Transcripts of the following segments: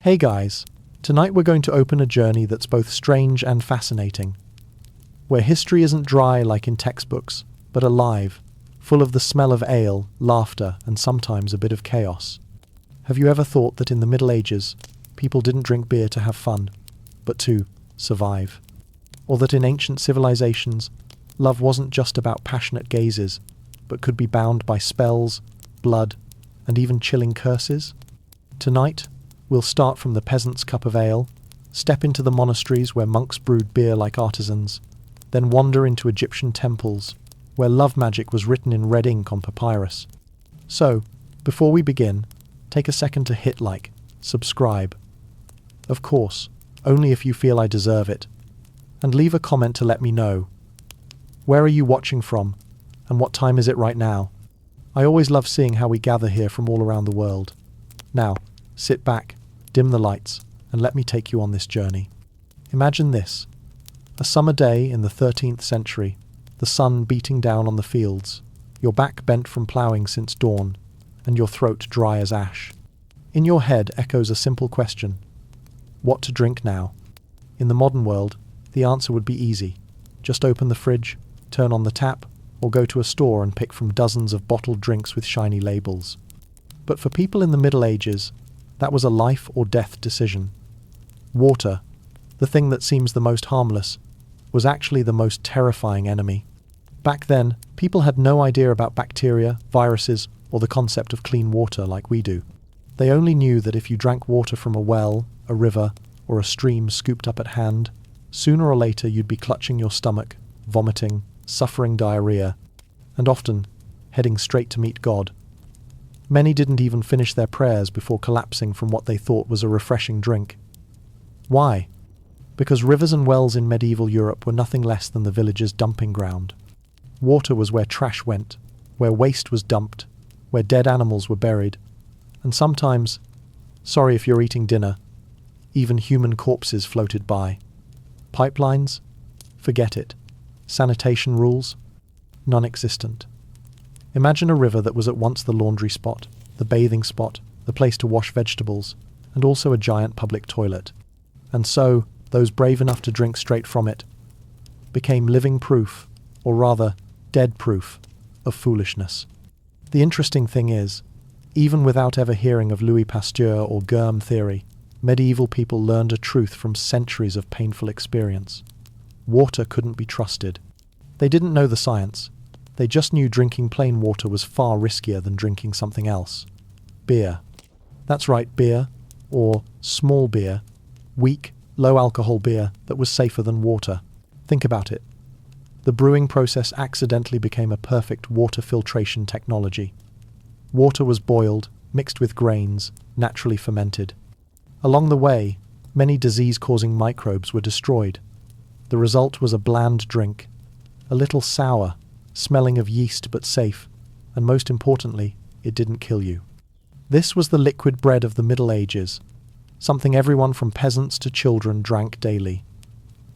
Hey guys, tonight we're going to open a journey that's both strange and fascinating, where history isn't dry like in textbooks, but alive, full of the smell of ale, laughter, and sometimes a bit of chaos. Have you ever thought that in the Middle Ages, people didn't drink beer to have fun, but to survive? Or that in ancient civilizations, love wasn't just about passionate gazes, but could be bound by spells, blood, and even chilling curses? Tonight, we'll start from the peasant's cup of ale, step into the monasteries where monks brewed beer like artisans, then wander into Egyptian temples, where love magic was written in red ink on papyrus. So, before we begin, take a second to hit like, subscribe. Of course, only if you feel I deserve it. And leave a comment to let me know. Where are you watching from? And what time is it right now? I always love seeing how we gather here from all around the world. Now, sit back, dim the lights, and let me take you on this journey. Imagine this. A summer day in the 13th century, the sun beating down on the fields, your back bent from ploughing since dawn, and your throat dry as ash. In your head echoes a simple question. What to drink now? In the modern world, the answer would be easy. Just open the fridge, turn on the tap, or go to a store and pick from dozens of bottled drinks with shiny labels. But for people in the Middle Ages, that was a life or death decision. Water, the thing that seems the most harmless, was actually the most terrifying enemy. Back then, people had no idea about bacteria, viruses, or the concept of clean water like we do. They only knew that if you drank water from a well, a river, or a stream scooped up at hand, sooner or later you'd be clutching your stomach, vomiting, suffering diarrhea, and often heading straight to meet God. Many didn't even finish their prayers before collapsing from what they thought was a refreshing drink. Why? Because rivers and wells in medieval Europe were nothing less than the village's dumping ground. Water was where trash went, where waste was dumped, where dead animals were buried, and sometimes, sorry if you're eating dinner, even human corpses floated by. Pipelines? Forget it. Sanitation rules? Non-existent. Imagine a river that was at once the laundry spot, the bathing spot, the place to wash vegetables, and also a giant public toilet. And so, those brave enough to drink straight from it became living proof, or rather, dead proof, of foolishness. The interesting thing is, even without ever hearing of Louis Pasteur or germ theory, medieval people learned a truth from centuries of painful experience. Water couldn't be trusted. They didn't know the science. They just knew drinking plain water was far riskier than drinking something else. Beer. That's right, beer, or small beer, weak, low-alcohol beer that was safer than water. Think about it. The brewing process accidentally became a perfect water filtration technology. Water was boiled, mixed with grains, naturally fermented. Along the way, many disease-causing microbes were destroyed. The result was a bland drink, a little sour, smelling of yeast but safe, and most importantly, it didn't kill you. This was the liquid bread of the Middle Ages, something everyone from peasants to children drank daily.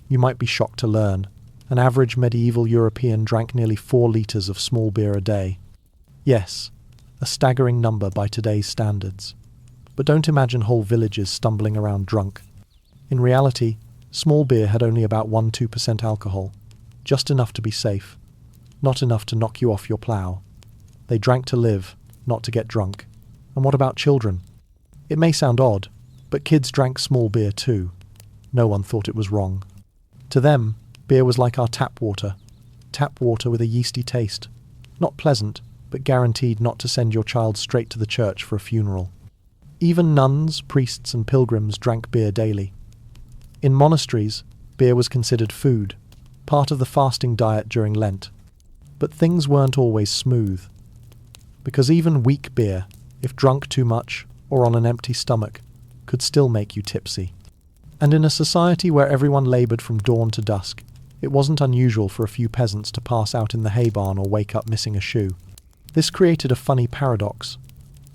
You might be shocked to learn, an average medieval European drank nearly 4 litres of small beer a day. Yes, a staggering number by today's standards. But don't imagine whole villages stumbling around drunk. In reality, small beer had only about 1–2% alcohol, just enough to be safe. Not enough to knock you off your plough. They drank to live, not to get drunk. And what about children? It may sound odd, but kids drank small beer too. No one thought it was wrong. To them, beer was like our tap water with a yeasty taste. Not pleasant, but guaranteed not to send your child straight to the church for a funeral. Even nuns, priests, and pilgrims drank beer daily. In monasteries, beer was considered food, part of the fasting diet during Lent. But things weren't always smooth. Because even weak beer, if drunk too much or on an empty stomach, could still make you tipsy. And in a society where everyone laboured from dawn to dusk, it wasn't unusual for a few peasants to pass out in the hay barn or wake up missing a shoe. This created a funny paradox.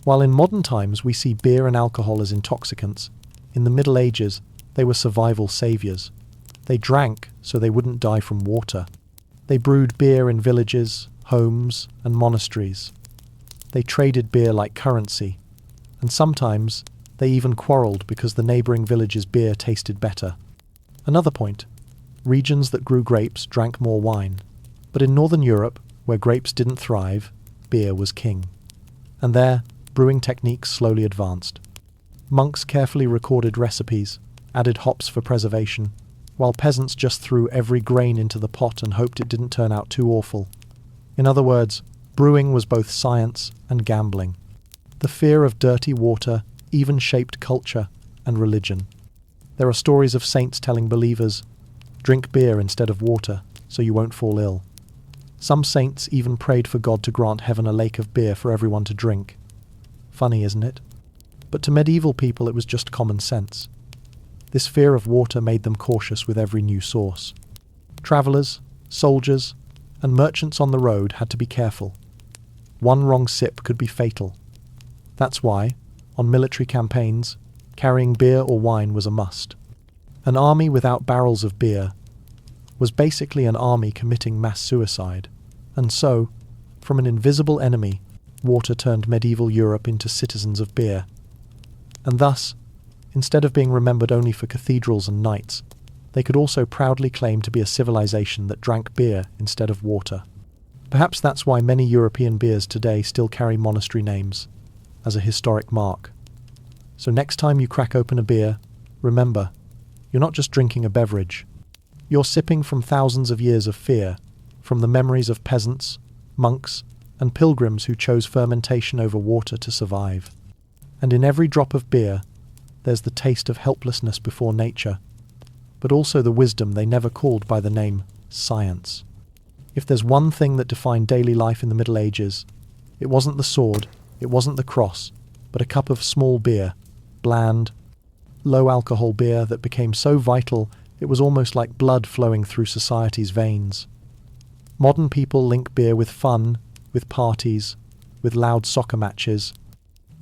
While in modern times we see beer and alcohol as intoxicants, in the Middle Ages they were survival saviours. They drank so they wouldn't die from water. They brewed beer in villages, homes, and monasteries. They traded beer like currency, and sometimes They even quarrelled because the neighbouring village's beer tasted better. Another point, regions that grew grapes drank more wine, but in Northern Europe, where grapes didn't thrive, beer was king. And there, brewing techniques slowly advanced. Monks carefully recorded recipes, added hops for preservation, while peasants just threw every grain into the pot and hoped it didn't turn out too awful. In other words, brewing was both science and gambling. The fear of dirty water even shaped culture and religion. There are stories of saints telling believers, "Drink beer instead of water, so you won't fall ill." Some saints even prayed for God to grant heaven a lake of beer for everyone to drink. Funny, isn't it? But to medieval people it was just common sense. This fear of water made them cautious with every new source. Travellers, soldiers, and merchants on the road had to be careful. One wrong sip could be fatal. That's why, on military campaigns, carrying beer or wine was a must. An army without barrels of beer was basically an army committing mass suicide, and so, from an invisible enemy, water turned medieval Europe into citizens of beer. And thus, instead of being remembered only for cathedrals and knights, they could also proudly claim to be a civilization that drank beer instead of water. Perhaps that's why many European beers today still carry monastery names, as a historic mark. So next time you crack open a beer, remember, you're not just drinking a beverage. You're sipping from thousands of years of fear, from the memories of peasants, monks, and pilgrims who chose fermentation over water to survive. And in every drop of beer, there's the taste of helplessness before nature, but also the wisdom they never called by the name science. If there's one thing that defined daily life in the Middle Ages, it wasn't the sword, it wasn't the cross, but a cup of small beer, bland, low-alcohol beer that became so vital it was almost like blood flowing through society's veins. Modern people link beer with fun, with parties, with loud soccer matches.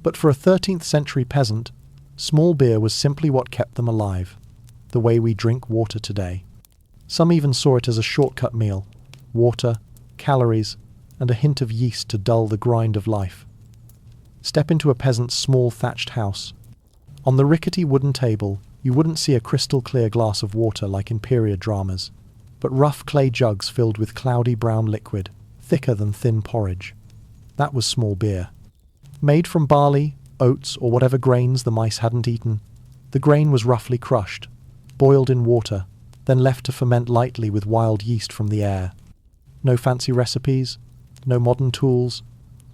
But for a 13th century peasant, small beer was simply what kept them alive, the way we drink water today. Some even saw it as a shortcut meal, water, calories, and a hint of yeast to dull the grind of life. Step into a peasant's small thatched house. On the rickety wooden table, you wouldn't see a crystal-clear glass of water like in period dramas, but rough clay jugs filled with cloudy brown liquid, thicker than thin porridge. That was small beer. Made from barley, oats, or whatever grains the mice hadn't eaten, the grain was roughly crushed, boiled in water, then left to ferment lightly with wild yeast from the air. No fancy recipes, no modern tools,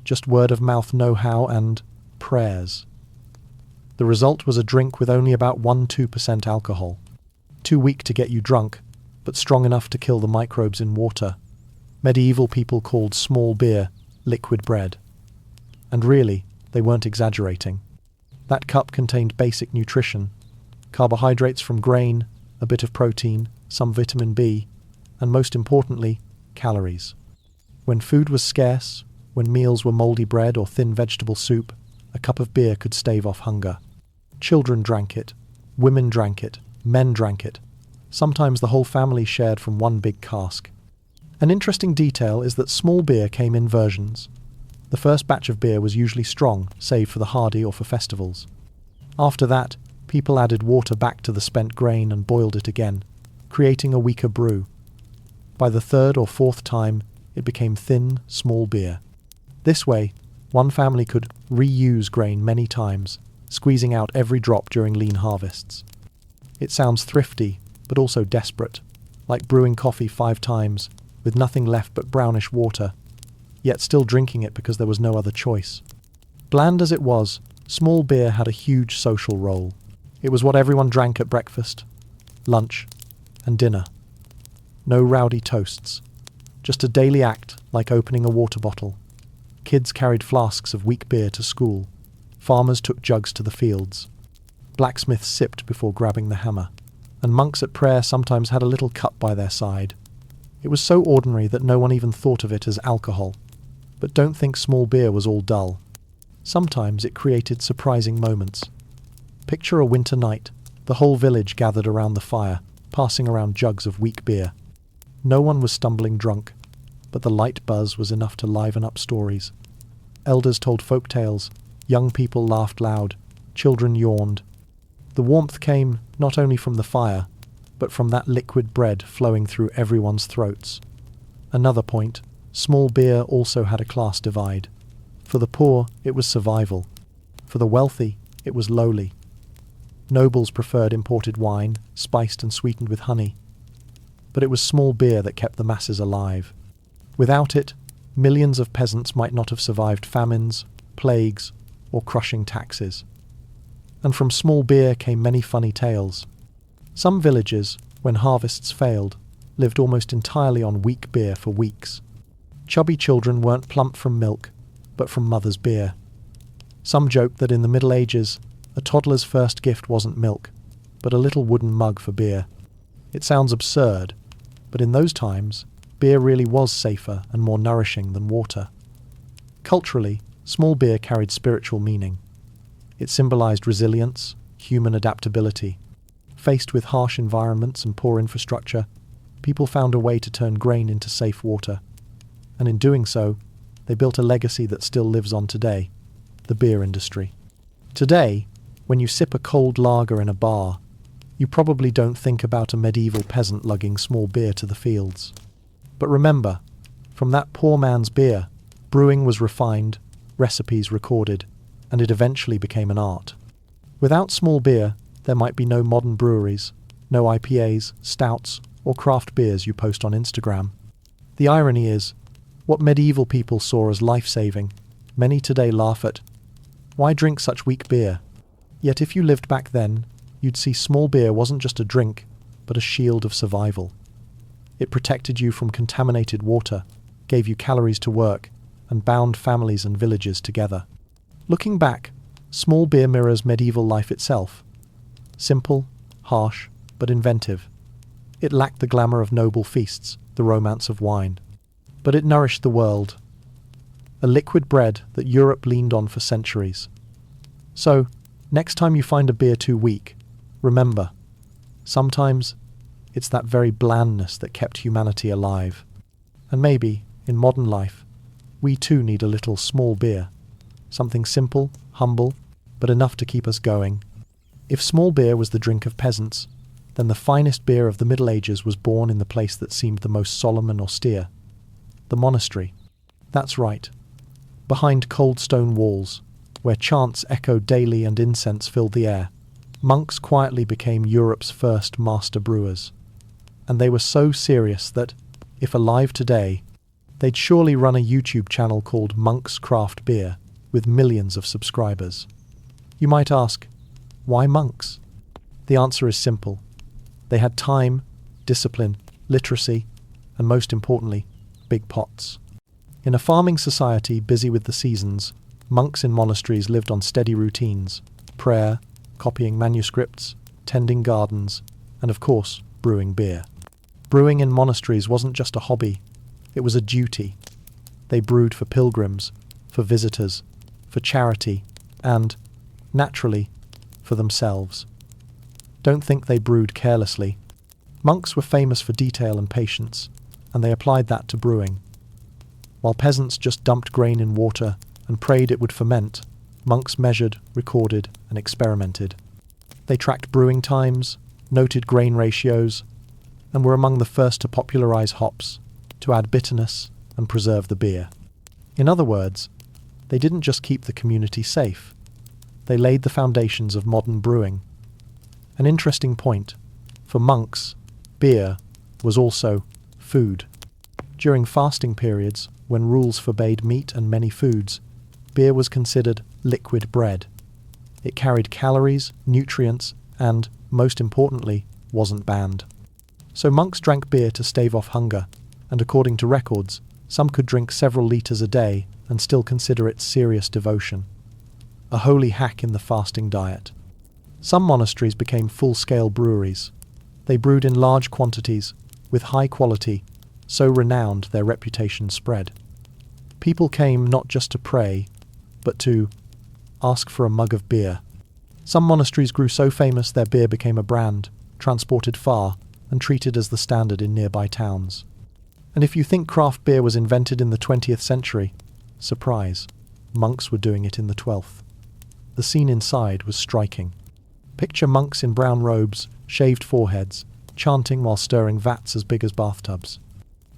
just word-of-mouth know-how and prayers. The result was a drink with only about 1–2% alcohol. Too weak to get you drunk, but strong enough to kill the microbes in water. Medieval people called small beer liquid bread. And really, they weren't exaggerating. That cup contained basic nutrition, carbohydrates from grain, a bit of protein, some vitamin B, and most importantly, calories. When food was scarce, when meals were mouldy bread or thin vegetable soup, a cup of beer could stave off hunger. Children drank it, women drank it, men drank it. Sometimes the whole family shared from one big cask. An interesting detail is that small beer came in versions. The first batch of beer was usually strong, save for the hardy or for festivals. After that, people added water back to the spent grain and boiled it again, creating a weaker brew. By the third or fourth time, it became thin, small beer. This way, one family could reuse grain many times, squeezing out every drop during lean harvests. It sounds thrifty, but also desperate, like brewing coffee 5 times, with nothing left but brownish water, yet still drinking it because there was no other choice. Bland as it was, small beer had a huge social role. It was what everyone drank at breakfast, lunch, and dinner. No rowdy toasts, just a daily act like opening a water bottle. Kids carried flasks of weak beer to school. Farmers took jugs to the fields. Blacksmiths sipped before grabbing the hammer. And monks at prayer sometimes had a little cup by their side. It was so ordinary that no one even thought of it as alcohol. But don't think small beer was all dull. Sometimes it created surprising moments. Picture a winter night, the whole village gathered around the fire, passing around jugs of weak beer. No one was stumbling drunk, but the light buzz was enough to liven up stories. Elders told folk tales, young people laughed loud, Children yawned. The warmth came not only from the fire, but from that liquid bread flowing through everyone's throats. Another point, small beer also had a class divide. For the poor, it was survival. For the wealthy, it was lowly. Nobles preferred imported wine, spiced and sweetened with honey. But it was small beer that kept the masses alive. Without it, millions of peasants might not have survived famines, plagues, or crushing taxes. And from small beer came many funny tales. Some villages, when harvests failed, lived almost entirely on weak beer for weeks. Chubby children weren't plump from milk, but from mother's beer. Some joked that in the Middle Ages, a toddler's first gift wasn't milk, but a little wooden mug for beer. It sounds absurd, but in those times, beer really was safer and more nourishing than water. Culturally, small beer carried spiritual meaning. It symbolized resilience, human adaptability. Faced with harsh environments and poor infrastructure, people found a way to turn grain into safe water. And in doing so, they built a legacy that still lives on today, the beer industry. Today, when you sip a cold lager in a bar, you probably don't think about a medieval peasant lugging small beer to the fields. But remember, from that poor man's beer, brewing was refined, recipes recorded, and it eventually became an art. Without small beer, there might be no modern breweries, no IPAs, stouts, or craft beers you post on Instagram. The irony is, what medieval people saw as life-saving, many today laugh at. Why drink such weak beer? Yet if you lived back then, you'd see small beer wasn't just a drink, but a shield of survival. It protected you from contaminated water, gave you calories to work, and bound families and villages together. Looking back, small beer mirrors medieval life itself. Simple, harsh, but inventive. It lacked the glamour of noble feasts, the romance of wine. But it nourished the world. A liquid bread that Europe leaned on for centuries. So, next time you find a beer too weak, remember, sometimes it's that very blandness that kept humanity alive. And maybe, in modern life, we too need a little small beer. Something simple, humble, but enough to keep us going. If small beer was the drink of peasants, then the finest beer of the Middle Ages was born in the place that seemed the most solemn and austere. The monastery. That's right. Behind cold stone walls, where chants echoed daily and incense filled the air, monks quietly became Europe's first master brewers. And they were so serious that, if alive today, they'd surely run a YouTube channel called Monks Craft Beer, with millions of subscribers. You might ask, why monks? The answer is simple. They had time, discipline, literacy, and most importantly, big pots. In a farming society busy with the seasons, monks in monasteries lived on steady routines: prayer, copying manuscripts, tending gardens, and of course, brewing beer. Brewing in monasteries wasn't just a hobby, it was a duty. They brewed for pilgrims, for visitors, for charity, and, naturally, for themselves. Don't think they brewed carelessly. Monks were famous for detail and patience, and they applied that to brewing. While peasants just dumped grain in water and prayed it would ferment, monks measured, recorded, and experimented. They tracked brewing times, noted grain ratios, and were among the first to popularize hops, to add bitterness and preserve the beer. In other words, they didn't just keep the community safe, they laid the foundations of modern brewing. An interesting point, for monks, beer was also food. During fasting periods, when rules forbade meat and many foods, beer was considered liquid bread. It carried calories, nutrients, and, most importantly, wasn't banned. So monks drank beer to stave off hunger, and according to records, some could drink several litres a day and still consider it serious devotion. A holy hack in the fasting diet. Some monasteries became full-scale breweries. They brewed in large quantities, with high quality, so renowned their reputation spread. People came not just to pray, but to ask for a mug of beer. Some monasteries grew so famous their beer became a brand, transported far, and treated as the standard in nearby towns. And if you think craft beer was invented in the 20th century, surprise, monks were doing it in the 12th. the scene inside was striking. Picture monks in brown robes, shaved foreheads, chanting while stirring vats as big as bathtubs.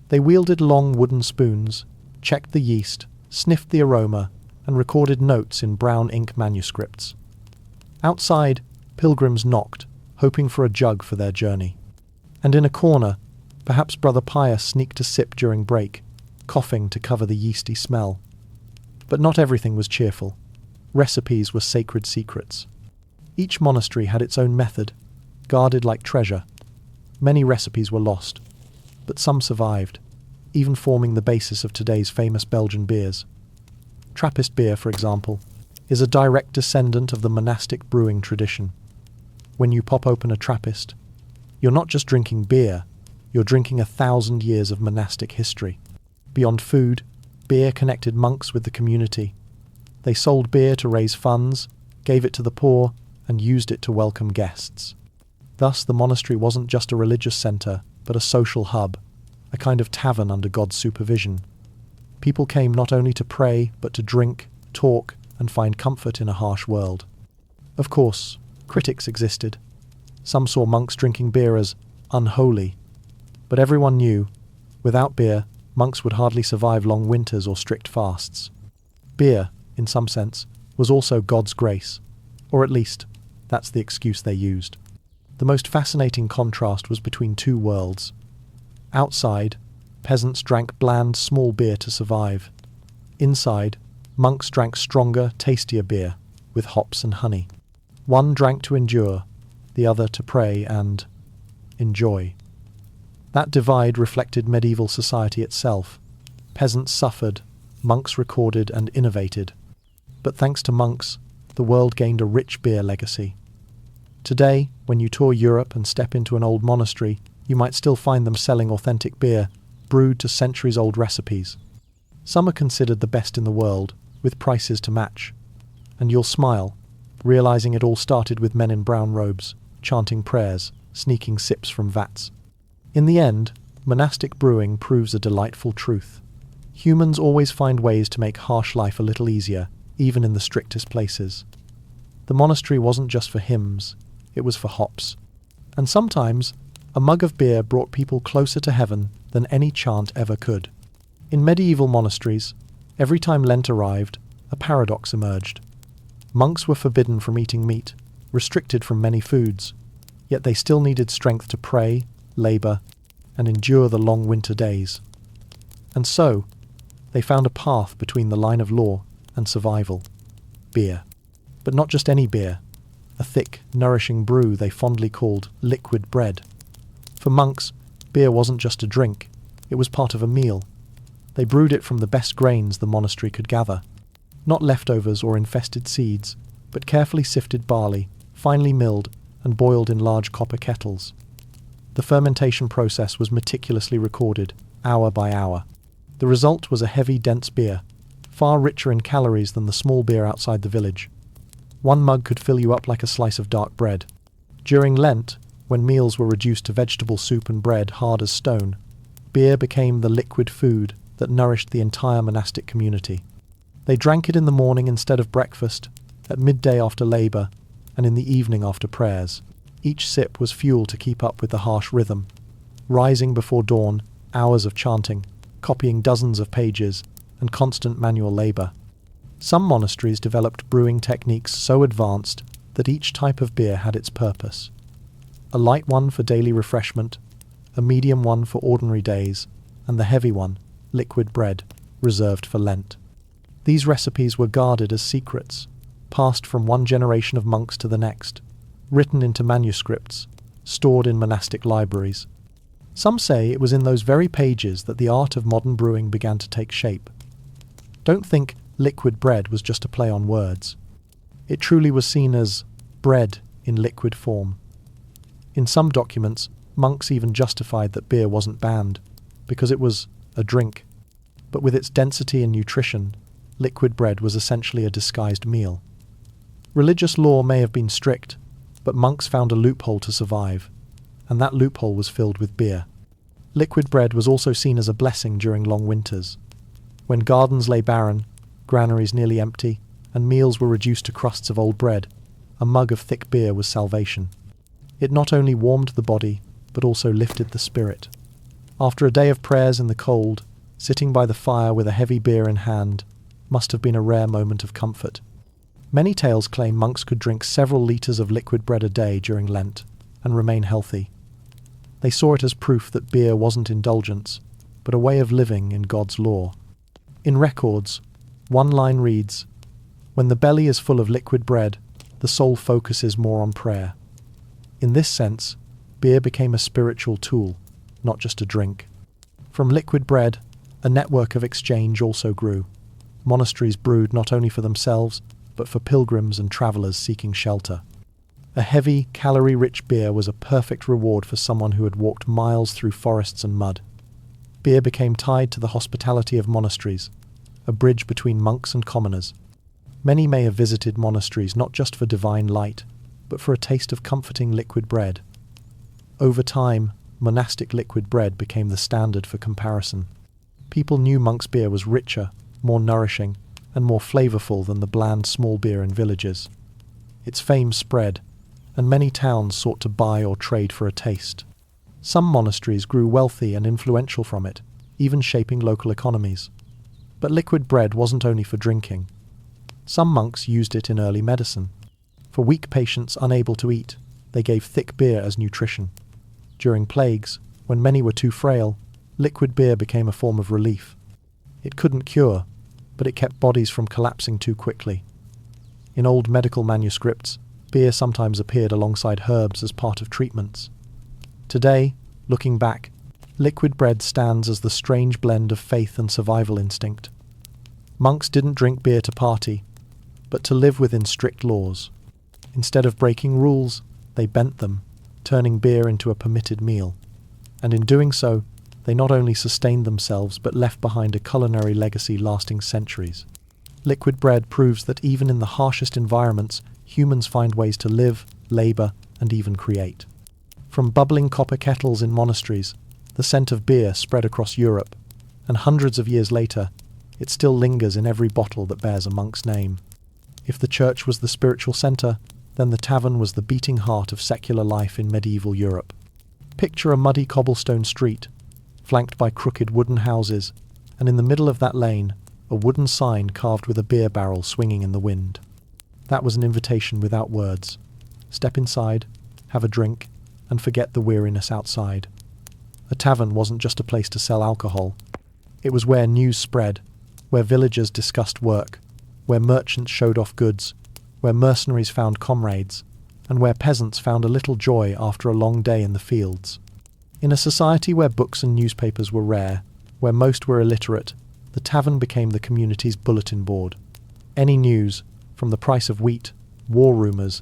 They wielded long wooden spoons, checked the yeast, sniffed the aroma, and recorded notes in brown ink manuscripts. Outside, pilgrims knocked, hoping for a jug for their journey. And in a corner, perhaps Brother Pius sneaked a sip during break, coughing to cover the yeasty smell. But not everything was cheerful. Recipes were sacred secrets. Each monastery had its own method, guarded like treasure. Many recipes were lost, but some survived, even forming the basis of today's famous Belgian beers. Trappist beer, for example, is a direct descendant of the monastic brewing tradition. When you pop open a Trappist, you're not just drinking beer, you're drinking 1,000 years of monastic history. Beyond food, beer connected monks with the community. They sold beer to raise funds, gave it to the poor, and used it to welcome guests. Thus, the monastery wasn't just a religious centre, but a social hub, a kind of tavern under God's supervision. People came not only to pray, but to drink, talk, and find comfort in a harsh world. Of course, critics existed. Some saw monks drinking beer as unholy, but everyone knew, without beer, monks would hardly survive long winters or strict fasts. Beer, in some sense, was also God's grace, or at least, that's the excuse they used. The most fascinating contrast was between two worlds. Outside, peasants drank bland, small beer to survive. Inside, monks drank stronger, tastier beer, with hops and honey. One drank to endure, the other to pray and enjoy. That divide reflected medieval society itself. Peasants suffered, monks recorded and innovated. But thanks to monks, the world gained a rich beer legacy. Today, when you tour Europe and step into an old monastery, you might still find them selling authentic beer, brewed to centuries-old recipes. Some are considered the best in the world, with prices to match. And you'll smile, realizing it all started with men in brown robes, chanting prayers, sneaking sips from vats. In the end, monastic brewing proves a delightful truth. Humans always find ways to make harsh life a little easier, even in the strictest places. The monastery wasn't just for hymns, it was for hops. And sometimes, a mug of beer brought people closer to heaven than any chant ever could. In medieval monasteries, every time Lent arrived, a paradox emerged. Monks were forbidden from eating meat, restricted from many foods, yet they still needed strength to pray, labour, and endure the long winter days. And so, they found a path between the line of law and survival: beer. But not just any beer, a thick, nourishing brew they fondly called liquid bread. For monks, beer wasn't just a drink, it was part of a meal. They brewed it from the best grains the monastery could gather. Not leftovers or infested seeds, but carefully sifted barley, finely milled and boiled in large copper kettles. The fermentation process was meticulously recorded, hour by hour. The result was a heavy, dense beer, far richer in calories than the small beer outside the village. One mug could fill you up like a slice of dark bread. During Lent, when meals were reduced to vegetable soup and bread hard as stone, beer became the liquid food that nourished the entire monastic community. They drank it in the morning instead of breakfast, at midday after labour, and in the evening after prayers. Each sip was fuel to keep up with the harsh rhythm. Rising before dawn, hours of chanting, copying dozens of pages, and constant manual labour. Some monasteries developed brewing techniques so advanced that each type of beer had its purpose. A light one for daily refreshment, a medium one for ordinary days, and the heavy one, liquid bread, reserved for Lent. These recipes were guarded as secrets, passed from one generation of monks to the next, written into manuscripts, stored in monastic libraries. Some say it was in those very pages that the art of modern brewing began to take shape. Don't think liquid bread was just a play on words. It truly was seen as bread in liquid form. In some documents, monks even justified that beer wasn't banned, because it was a drink. But with its density and nutrition, liquid bread was essentially a disguised meal. Religious law may have been strict, but monks found a loophole to survive, and that loophole was filled with beer. Liquid bread was also seen as a blessing during long winters. When gardens lay barren, granaries nearly empty, and meals were reduced to crusts of old bread, a mug of thick beer was salvation. It not only warmed the body, but also lifted the spirit. After a day of prayers in the cold, sitting by the fire with a heavy beer in hand must have been a rare moment of comfort. Many tales claim monks could drink several litres of liquid bread a day during Lent and remain healthy. They saw it as proof that beer wasn't indulgence, but a way of living in God's law. In records, one line reads, "When the belly is full of liquid bread, the soul focuses more on prayer." In this sense, beer became a spiritual tool, not just a drink. From liquid bread, a network of exchange also grew. Monasteries brewed not only for themselves, but for pilgrims and travellers seeking shelter. A heavy, calorie-rich beer was a perfect reward for someone who had walked miles through forests and mud. Beer became tied to the hospitality of monasteries, a bridge between monks and commoners. Many may have visited monasteries not just for divine light, but for a taste of comforting liquid bread. Over time, monastic liquid bread became the standard for comparison. People knew monks' beer was richer, more nourishing, and more flavourful than the bland small beer in villages. Its fame spread, and many towns sought to buy or trade for a taste. Some monasteries grew wealthy and influential from it, even shaping local economies. But liquid bread wasn't only for drinking. Some monks used it in early medicine. For weak patients unable to eat, they gave thick beer as nutrition. During plagues, when many were too frail, liquid beer became a form of relief. It couldn't cure, but it kept bodies from collapsing too quickly. In old medical manuscripts, beer sometimes appeared alongside herbs as part of treatments. Today, looking back, liquid bread stands as the strange blend of faith and survival instinct. Monks didn't drink beer to party, but to live within strict laws. Instead of breaking rules, they bent them, turning beer into a permitted meal. And in doing so, they not only sustained themselves but left behind a culinary legacy lasting centuries. Liquid bread proves that even in the harshest environments, humans find ways to live, labour, and even create. From bubbling copper kettles in monasteries, the scent of beer spread across Europe, and hundreds of years later, it still lingers in every bottle that bears a monk's name. If the church was the spiritual centre, then the tavern was the beating heart of secular life in medieval Europe. Picture a muddy cobblestone street, flanked by crooked wooden houses, and in the middle of that lane, a wooden sign carved with a beer barrel swinging in the wind. That was an invitation without words. Step inside, have a drink, and forget the weariness outside. A tavern wasn't just a place to sell alcohol. It was where news spread, where villagers discussed work, where merchants showed off goods, where mercenaries found comrades, and where peasants found a little joy after a long day in the fields. In a society where books and newspapers were rare, where most were illiterate, the tavern became the community's bulletin board. Any news, from the price of wheat, war rumours,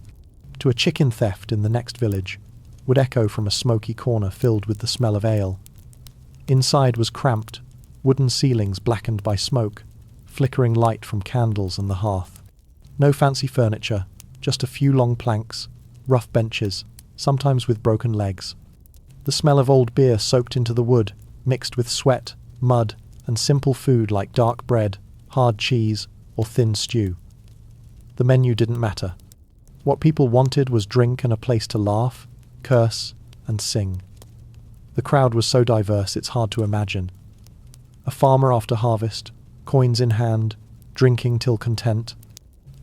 to a chicken theft in the next village, would echo from a smoky corner filled with the smell of ale. Inside was cramped, wooden ceilings blackened by smoke, flickering light from candles and the hearth. No fancy furniture, just a few long planks, rough benches, sometimes with broken legs. The smell of old beer soaked into the wood, mixed with sweat, mud, and simple food like dark bread, hard cheese, or thin stew. The menu didn't matter. What people wanted was drink and a place to laugh, curse, and sing. The crowd was so diverse it's hard to imagine. A farmer after harvest, coins in hand, drinking till content.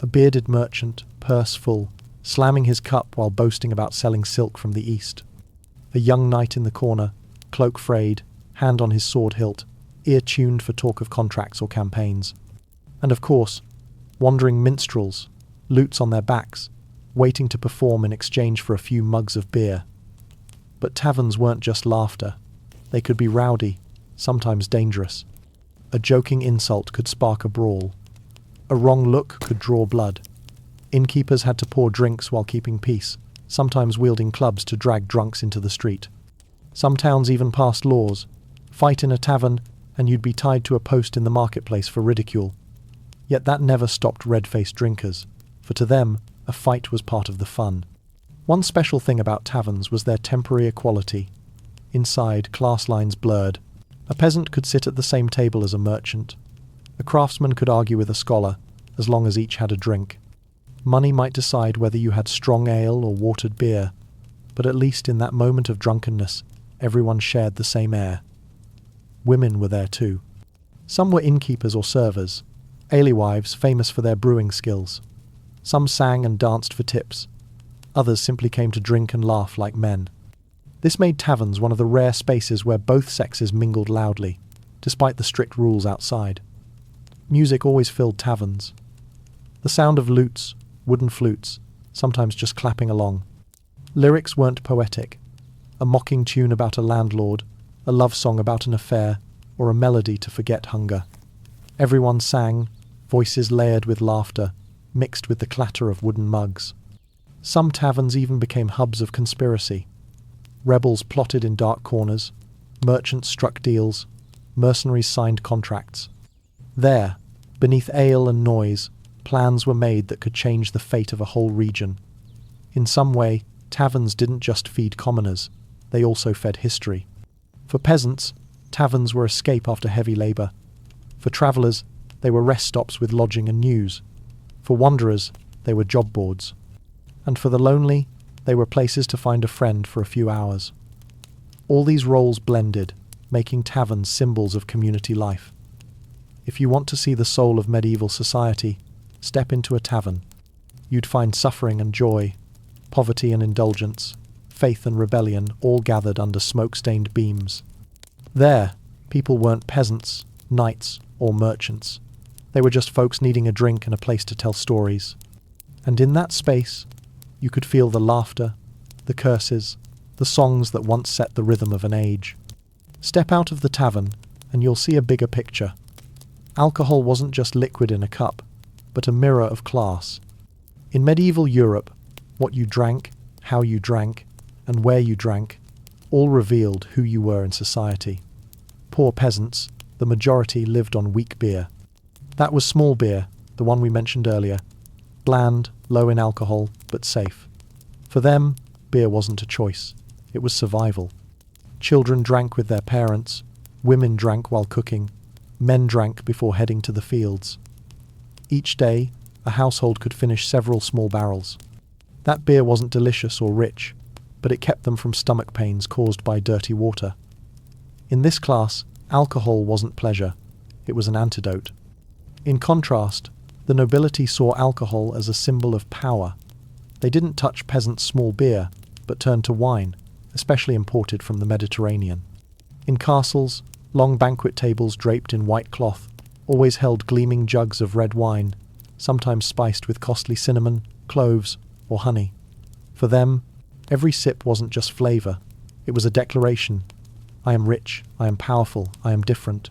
A bearded merchant, purse full, slamming his cup while boasting about selling silk from the east. A young knight in the corner, cloak frayed, hand on his sword hilt, ear tuned for talk of contracts or campaigns. And of course, wandering minstrels, lutes on their backs, waiting to perform in exchange for a few mugs of beer. But taverns weren't just laughter. They could be rowdy, sometimes dangerous. A joking insult could spark a brawl. A wrong look could draw blood. Innkeepers had to pour drinks while keeping peace, sometimes wielding clubs to drag drunks into the street. Some towns even passed laws. Fight in a tavern, and you'd be tied to a post in the marketplace for ridicule. Yet that never stopped red-faced drinkers, for to them, a fight was part of the fun. One special thing about taverns was their temporary equality. Inside, class lines blurred. A peasant could sit at the same table as a merchant. A craftsman could argue with a scholar. A as long as each had a drink. Money might decide whether you had strong ale or watered beer, but at least in that moment of drunkenness, everyone shared the same air. Women were there too. Some were innkeepers or servers, alewives famous for their brewing skills. Some sang and danced for tips. Others simply came to drink and laugh like men. This made taverns one of the rare spaces where both sexes mingled loudly, despite the strict rules outside. Music always filled taverns. The sound of lutes, wooden flutes, sometimes just clapping along. Lyrics weren't poetic. A mocking tune about a landlord, a love song about an affair, or a melody to forget hunger. Everyone sang, voices layered with laughter, mixed with the clatter of wooden mugs. Some taverns even became hubs of conspiracy. Rebels plotted in dark corners, merchants struck deals, mercenaries signed contracts. There, beneath ale and noise, plans were made that could change the fate of a whole region. In some way, taverns didn't just feed commoners, they also fed history. For peasants, taverns were escape after heavy labour. For travellers, they were rest stops with lodging and news. For wanderers, they were job boards. And for the lonely, they were places to find a friend for a few hours. All these roles blended, making taverns symbols of community life. If you want to see the soul of medieval society, step into a tavern. You'd find suffering and joy, poverty and indulgence, faith and rebellion all gathered under smoke-stained beams. There, people weren't peasants, knights, or merchants. They were just folks needing a drink and a place to tell stories. And in that space, you could feel the laughter, the curses, the songs that once set the rhythm of an age. Step out of the tavern, and you'll see a bigger picture. Alcohol wasn't just liquid in a cup, but a mirror of class. In medieval Europe, what you drank, how you drank, and where you drank, all revealed who you were in society. Poor peasants, the majority lived on weak beer. That was small beer, the one we mentioned earlier. Bland, low in alcohol, but safe. For them, beer wasn't a choice. It was survival. Children drank with their parents, women drank while cooking, men drank before heading to the fields. Each day, a household could finish several small barrels. That beer wasn't delicious or rich, but it kept them from stomach pains caused by dirty water. In this class, alcohol wasn't pleasure, it was an antidote. In contrast, the nobility saw alcohol as a symbol of power. They didn't touch peasants' small beer, but turned to wine, especially imported from the Mediterranean. In castles, long banquet tables draped in white cloth always held gleaming jugs of red wine, sometimes spiced with costly cinnamon, cloves, or honey. For them, every sip wasn't just flavour, it was a declaration. I am rich, I am powerful, I am different.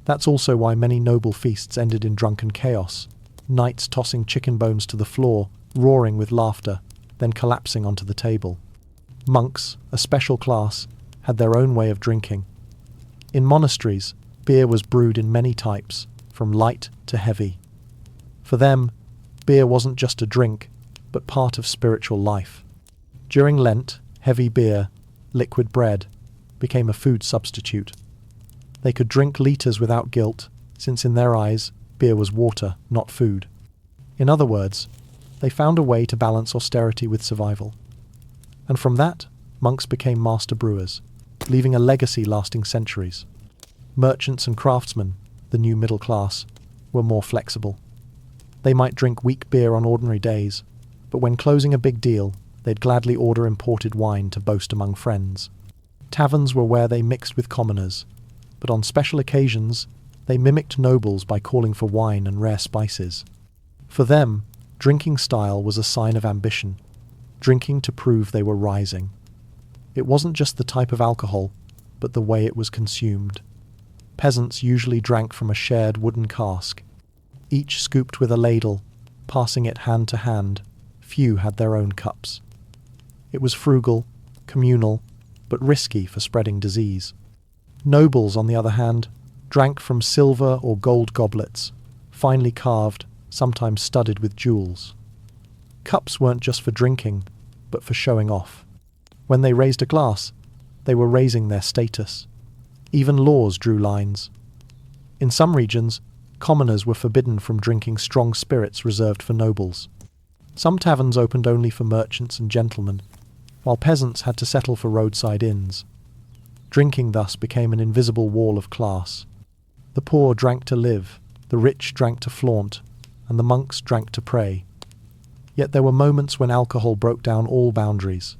That's also why many noble feasts ended in drunken chaos, knights tossing chicken bones to the floor, roaring with laughter, then collapsing onto the table. Monks, a special class, had their own way of drinking. In monasteries, beer was brewed in many types, from light to heavy. For them, beer wasn't just a drink, but part of spiritual life. During Lent, heavy beer, liquid bread, became a food substitute. They could drink litres without guilt, since in their eyes, beer was water, not food. In other words, they found a way to balance austerity with survival. And from that, monks became master brewers, leaving a legacy lasting centuries. Merchants and craftsmen, the new middle class, were more flexible. They might drink weak beer on ordinary days, but when closing a big deal, they'd gladly order imported wine to boast among friends. Taverns were where they mixed with commoners, but on special occasions, they mimicked nobles by calling for wine and rare spices. For them, drinking style was a sign of ambition, drinking to prove they were rising. It wasn't just the type of alcohol, but the way it was consumed. Peasants usually drank from a shared wooden cask. Each scooped with a ladle, passing it hand to hand. Few had their own cups. It was frugal, communal, but risky for spreading disease. Nobles, on the other hand, drank from silver or gold goblets, finely carved, sometimes studded with jewels. Cups weren't just for drinking, but for showing off. When they raised a glass, they were raising their status. Even laws drew lines. In some regions, Commoners were forbidden from drinking strong spirits reserved for nobles. Some taverns opened only for merchants and gentlemen, while peasants had to settle for roadside inns. Drinking thus became an invisible wall of class. The poor drank to live, the rich drank to flaunt, and the monks drank to pray. Yet there were moments when alcohol broke down all boundaries.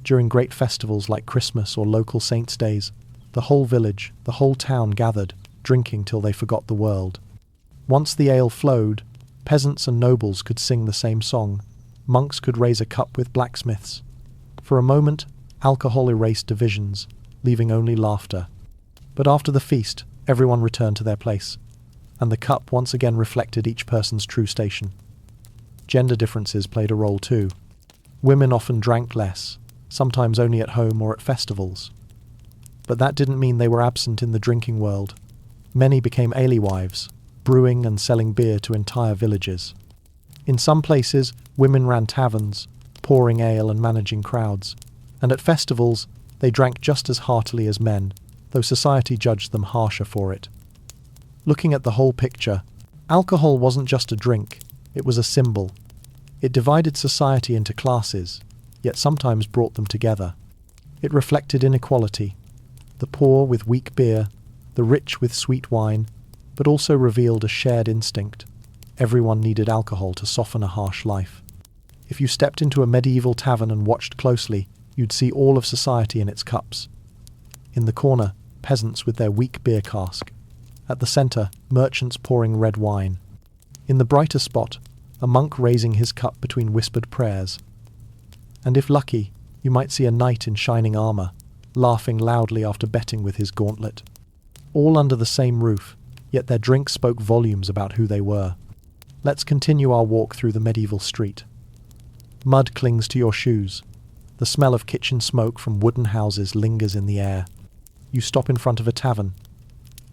During great festivals like Christmas or local saints' days, the whole village, the whole town gathered, drinking till they forgot the world. Once the ale flowed, peasants and nobles could sing the same song, monks could raise a cup with blacksmiths. For a moment, alcohol erased divisions, leaving only laughter. But after the feast, everyone returned to their place, and the cup once again reflected each person's true station. Gender differences played a role too. Women often drank less, sometimes only at home or at festivals. But that didn't mean they were absent in the drinking world. Many became alewives, brewing and selling beer to entire villages. In some places, women ran taverns, pouring ale and managing crowds, and at festivals, they drank just as heartily as men, though society judged them harsher for it. Looking at the whole picture, alcohol wasn't just a drink, it was a symbol. It divided society into classes, yet sometimes brought them together. It reflected inequality, the poor with weak beer, the rich with sweet wine, but also revealed a shared instinct. Everyone needed alcohol to soften a harsh life. If you stepped into a medieval tavern and watched closely, you'd see all of society in its cups. In the corner, peasants with their weak beer cask. At the centre, merchants pouring red wine. In the brighter spot, a monk raising his cup between whispered prayers. And if lucky, you might see a knight in shining armour, laughing loudly after betting with his gauntlet. All under the same roof, yet their drink spoke volumes about who they were. Let's continue our walk through the medieval street. Mud clings to your shoes. The smell of kitchen smoke from wooden houses lingers in the air. You stop in front of a tavern,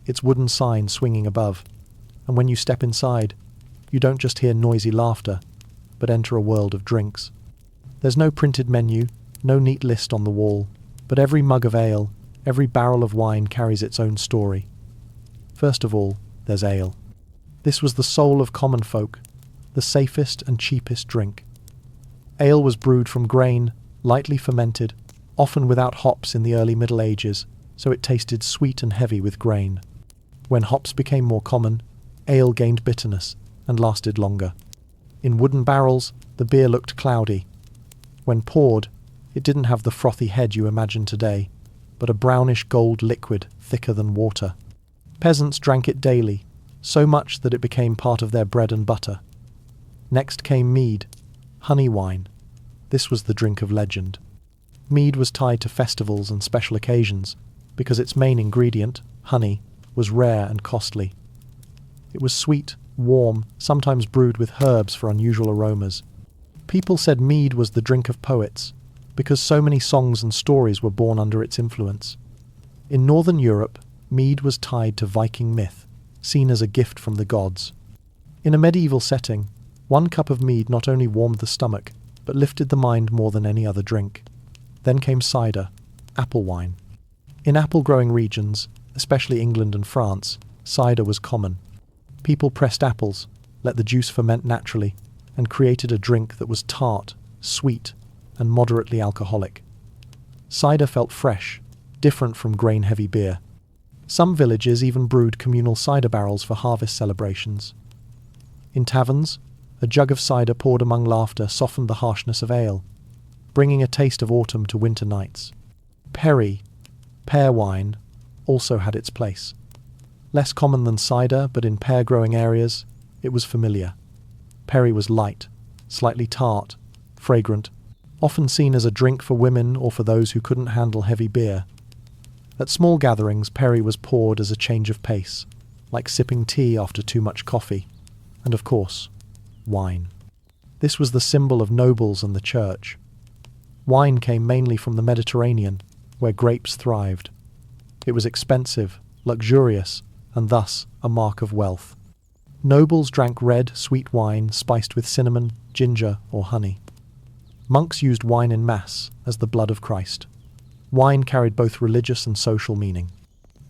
its wooden sign swinging above, and when you step inside, you don't just hear noisy laughter, but enter a world of drinks. There's no printed menu, no neat list on the wall, but every mug of ale, every barrel of wine carries its own story. First of all, there's ale. This was the soul of common folk, the safest and cheapest drink. Ale was brewed from grain, lightly fermented, often without hops in the early Middle Ages, so it tasted sweet and heavy with grain. When hops became more common, ale gained bitterness and lasted longer. In wooden barrels, the beer looked cloudy. When poured, it didn't have the frothy head you imagine today, but a brownish gold liquid thicker than water. Peasants drank it daily, so much that it became part of their bread and butter. Next came mead, honey wine. This was the drink of legend. Mead was tied to festivals and special occasions, because its main ingredient, honey, was rare and costly. It was sweet, warm, sometimes brewed with herbs for unusual aromas. People said mead was the drink of poets, because so many songs and stories were born under its influence. In Northern Europe, mead was tied to Viking myth, seen as a gift from the gods. In a medieval setting, one cup of mead not only warmed the stomach, but lifted the mind more than any other drink. Then came cider, apple wine. In apple-growing regions, especially England and France, cider was common. People pressed apples, let the juice ferment naturally, and created a drink that was tart, sweet, and moderately alcoholic. Cider felt fresh, different from grain-heavy beer. Some villages even brewed communal cider barrels for harvest celebrations. In taverns, a jug of cider poured among laughter softened the harshness of ale, bringing a taste of autumn to winter nights. Perry, pear wine, also had its place. Less common than cider, but in pear-growing areas, it was familiar. Perry was light, slightly tart, fragrant, often seen as a drink for women or for those who couldn't handle heavy beer. At small gatherings, perry was poured as a change of pace, like sipping tea after too much coffee, and of course, wine. This was the symbol of nobles and the church. Wine came mainly from the Mediterranean, where grapes thrived. It was expensive, luxurious, and thus a mark of wealth. Nobles drank red, sweet wine spiced with cinnamon, ginger, or honey. Monks used wine in Mass as the blood of Christ. Wine carried both religious and social meaning.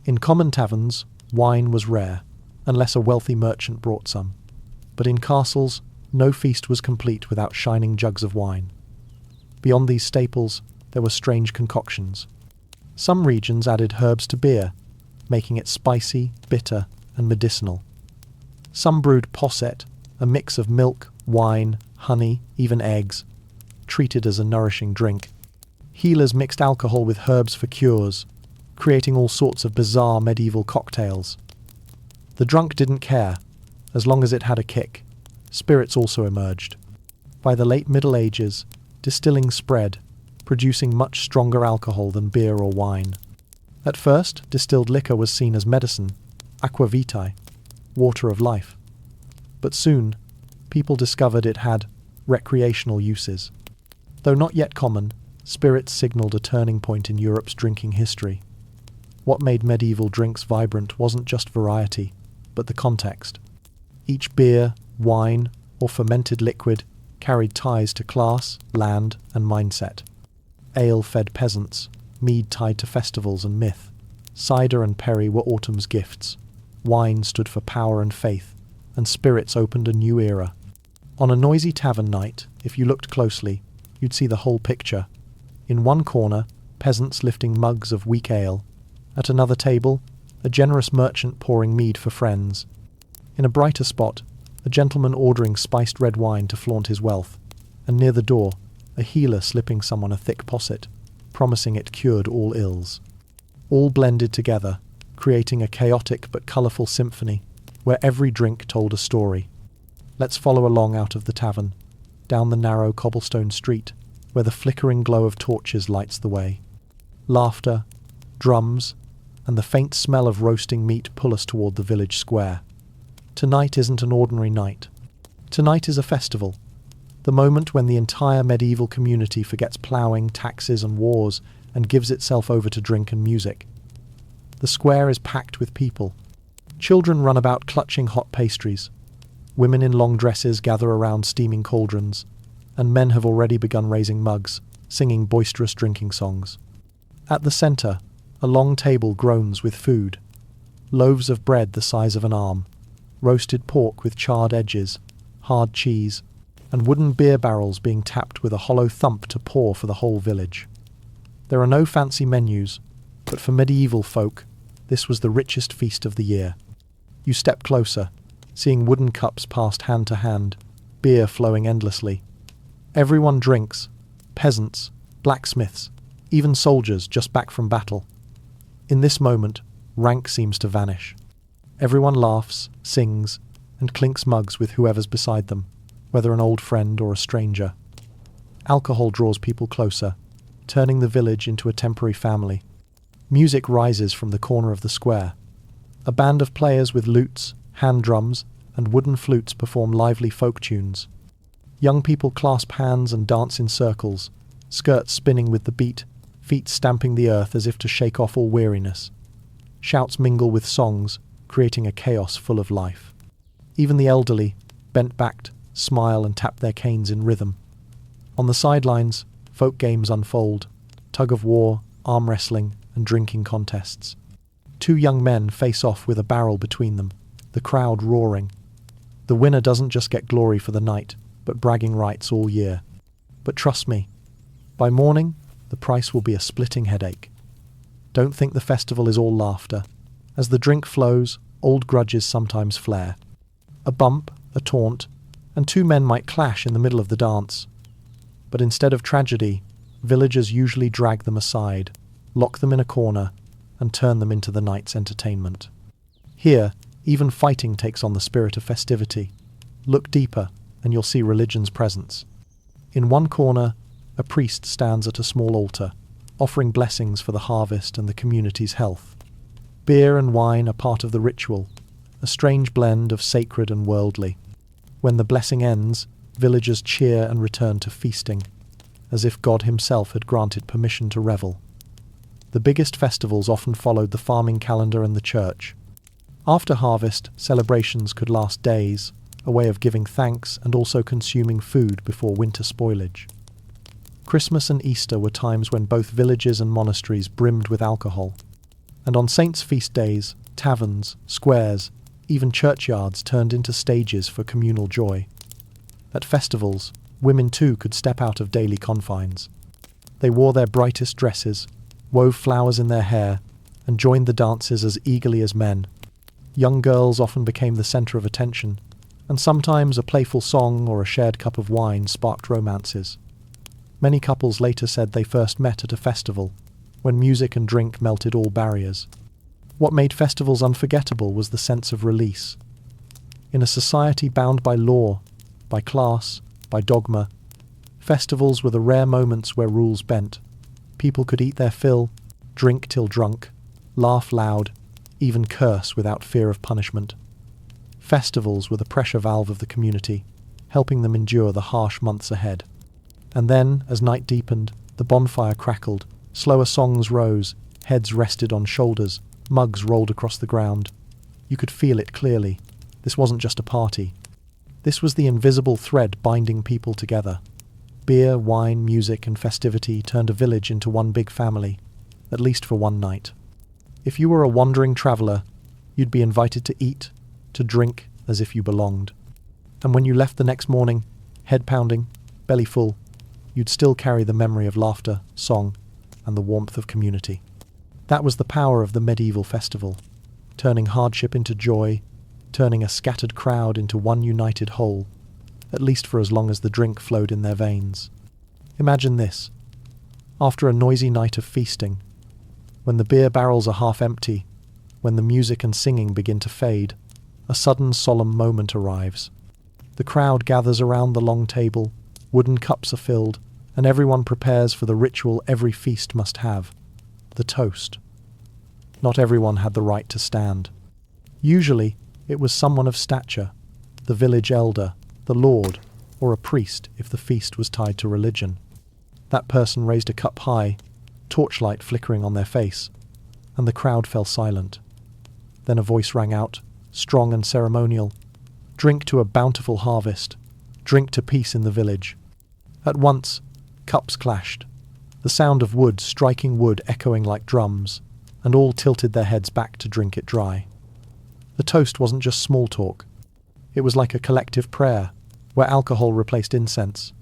In common taverns, wine was rare. unless a wealthy merchant brought some. But in castles, no feast was complete without shining jugs of wine. Beyond these staples, there were strange concoctions. Some regions added herbs to beer, making it spicy, bitter, and medicinal. Some brewed posset, a mix of milk, wine, honey, even eggs, treated as a nourishing drink. Healers mixed alcohol with herbs for cures, creating all sorts of bizarre medieval cocktails. The drunk didn't care, as long as it had a kick. Spirits also emerged. By the late Middle Ages, distilling spread, producing much stronger alcohol than beer or wine. At first, distilled liquor was seen as medicine, aqua vitae, water of life. But soon, people discovered it had recreational uses. Though not yet common, spirits signaled a turning point in Europe's drinking history. What made medieval drinks vibrant wasn't just variety, but the context. Each beer, wine, or fermented liquid carried ties to class, land, and mindset. Ale fed peasants, mead tied to festivals and myth. Cider and perry were autumn's gifts. Wine stood for power and faith, and spirits opened a new era. On a noisy tavern night, if you looked closely, you'd see the whole picture. In one corner, peasants lifting mugs of weak ale. At another table, a generous merchant pouring mead for friends. In a brighter spot, a gentleman ordering spiced red wine to flaunt his wealth, and near the door, a healer slipping someone a thick posset, promising it cured all ills. All blended together, creating a chaotic but colourful symphony, where every drink told a story. Let's follow along out of the tavern, down the narrow cobblestone street, where the flickering glow of torches lights the way. Laughter, drums, and the faint smell of roasting meat pull us toward the village square. Tonight isn't an ordinary night. Tonight is a festival, the moment when the entire medieval community forgets ploughing, taxes, and wars and gives itself over to drink and music. The square is packed with people. Children run about clutching hot pastries. Women in long dresses gather around steaming cauldrons, and men have already begun raising mugs, singing boisterous drinking songs. At the centre, a long table groans with food. Loaves of bread the size of an arm, roasted pork with charred edges, hard cheese, and wooden beer barrels being tapped with a hollow thump to pour for the whole village. There are no fancy menus, but for medieval folk, this was the richest feast of the year. You step closer, seeing wooden cups passed hand to hand, beer flowing endlessly. Everyone drinks, peasants, blacksmiths, even soldiers just back from battle. In this moment, rank seems to vanish. Everyone laughs, sings, and clinks mugs with whoever's beside them, whether an old friend or a stranger. Alcohol draws people closer, turning the village into a temporary family. Music rises from the corner of the square. A band of players with lutes, hand drums, and wooden flutes perform lively folk tunes. Young people clasp hands and dance in circles, skirts spinning with the beat, feet stamping the earth as if to shake off all weariness. Shouts mingle with songs, creating a chaos full of life. Even the elderly, bent-backed, smile and tap their canes in rhythm. On the sidelines, folk games unfold, tug-of-war, arm wrestling, and drinking contests. Two young men face off with a barrel between them, the crowd roaring. The winner doesn't just get glory for the night, but bragging rights all year. But trust me, by morning, the price will be a splitting headache. Don't think the festival is all laughter. As the drink flows, old grudges sometimes flare. A bump, a taunt, and two men might clash in the middle of the dance. But instead of tragedy, villagers usually drag them aside, lock them in a corner, and turn them into the night's entertainment. Here, even fighting takes on the spirit of festivity. Look deeper, and you'll see religion's presence. In one corner, a priest stands at a small altar, offering blessings for the harvest and the community's health. Beer and wine are part of the ritual, a strange blend of sacred and worldly. When the blessing ends, villagers cheer and return to feasting, as if God himself had granted permission to revel. The biggest festivals often followed the farming calendar and the church. After harvest, celebrations could last days, a way of giving thanks and also consuming food before winter spoilage. Christmas and Easter were times when both villages and monasteries brimmed with alcohol. And on saints' feast days, taverns, squares, Even churchyards turned into stages for communal joy. At festivals, women too could step out of daily confines. They wore their brightest dresses, wove flowers in their hair, and joined the dances as eagerly as men. Young girls often became the centre of attention, and sometimes a playful song or a shared cup of wine sparked romances. Many couples later said they first met at a festival, when music and drink melted all barriers. What made festivals unforgettable was the sense of release. In a society bound by law, by class, by dogma, festivals were the rare moments where rules bent. People could eat their fill, drink till drunk, laugh loud, even curse without fear of punishment. Festivals were the pressure valve of the community, helping them endure the harsh months ahead. And then, as night deepened, the bonfire crackled, slower songs rose, heads rested on shoulders, mugs rolled across the ground. You could feel it clearly. This wasn't just a party. This was the invisible thread binding people together. Beer, wine, music, and festivity turned a village into one big family, at least for one night. If you were a wandering traveller, you'd be invited to eat, to drink, as if you belonged. And when you left the next morning, head pounding, belly full, you'd still carry the memory of laughter, song, and the warmth of community. That was the power of the medieval festival, turning hardship into joy, turning a scattered crowd into one united whole, at least for as long as the drink flowed in their veins. Imagine this. After a noisy night of feasting, when the beer barrels are half empty, when the music and singing begin to fade, a sudden solemn moment arrives. The crowd gathers around the long table, wooden cups are filled, and everyone prepares for the ritual every feast must have, the toast. Not everyone had the right to stand. Usually, it was someone of stature, the village elder, the lord, or a priest if the feast was tied to religion. That person raised a cup high, torchlight flickering on their face, and the crowd fell silent. Then a voice rang out, strong and ceremonial, "Drink to a bountiful harvest. Drink to peace in the village." At once, cups clashed, the sound of wood striking wood echoing like drums, and all tilted their heads back to drink it dry. The toast wasn't just small talk. It was like a collective prayer, where alcohol replaced incense.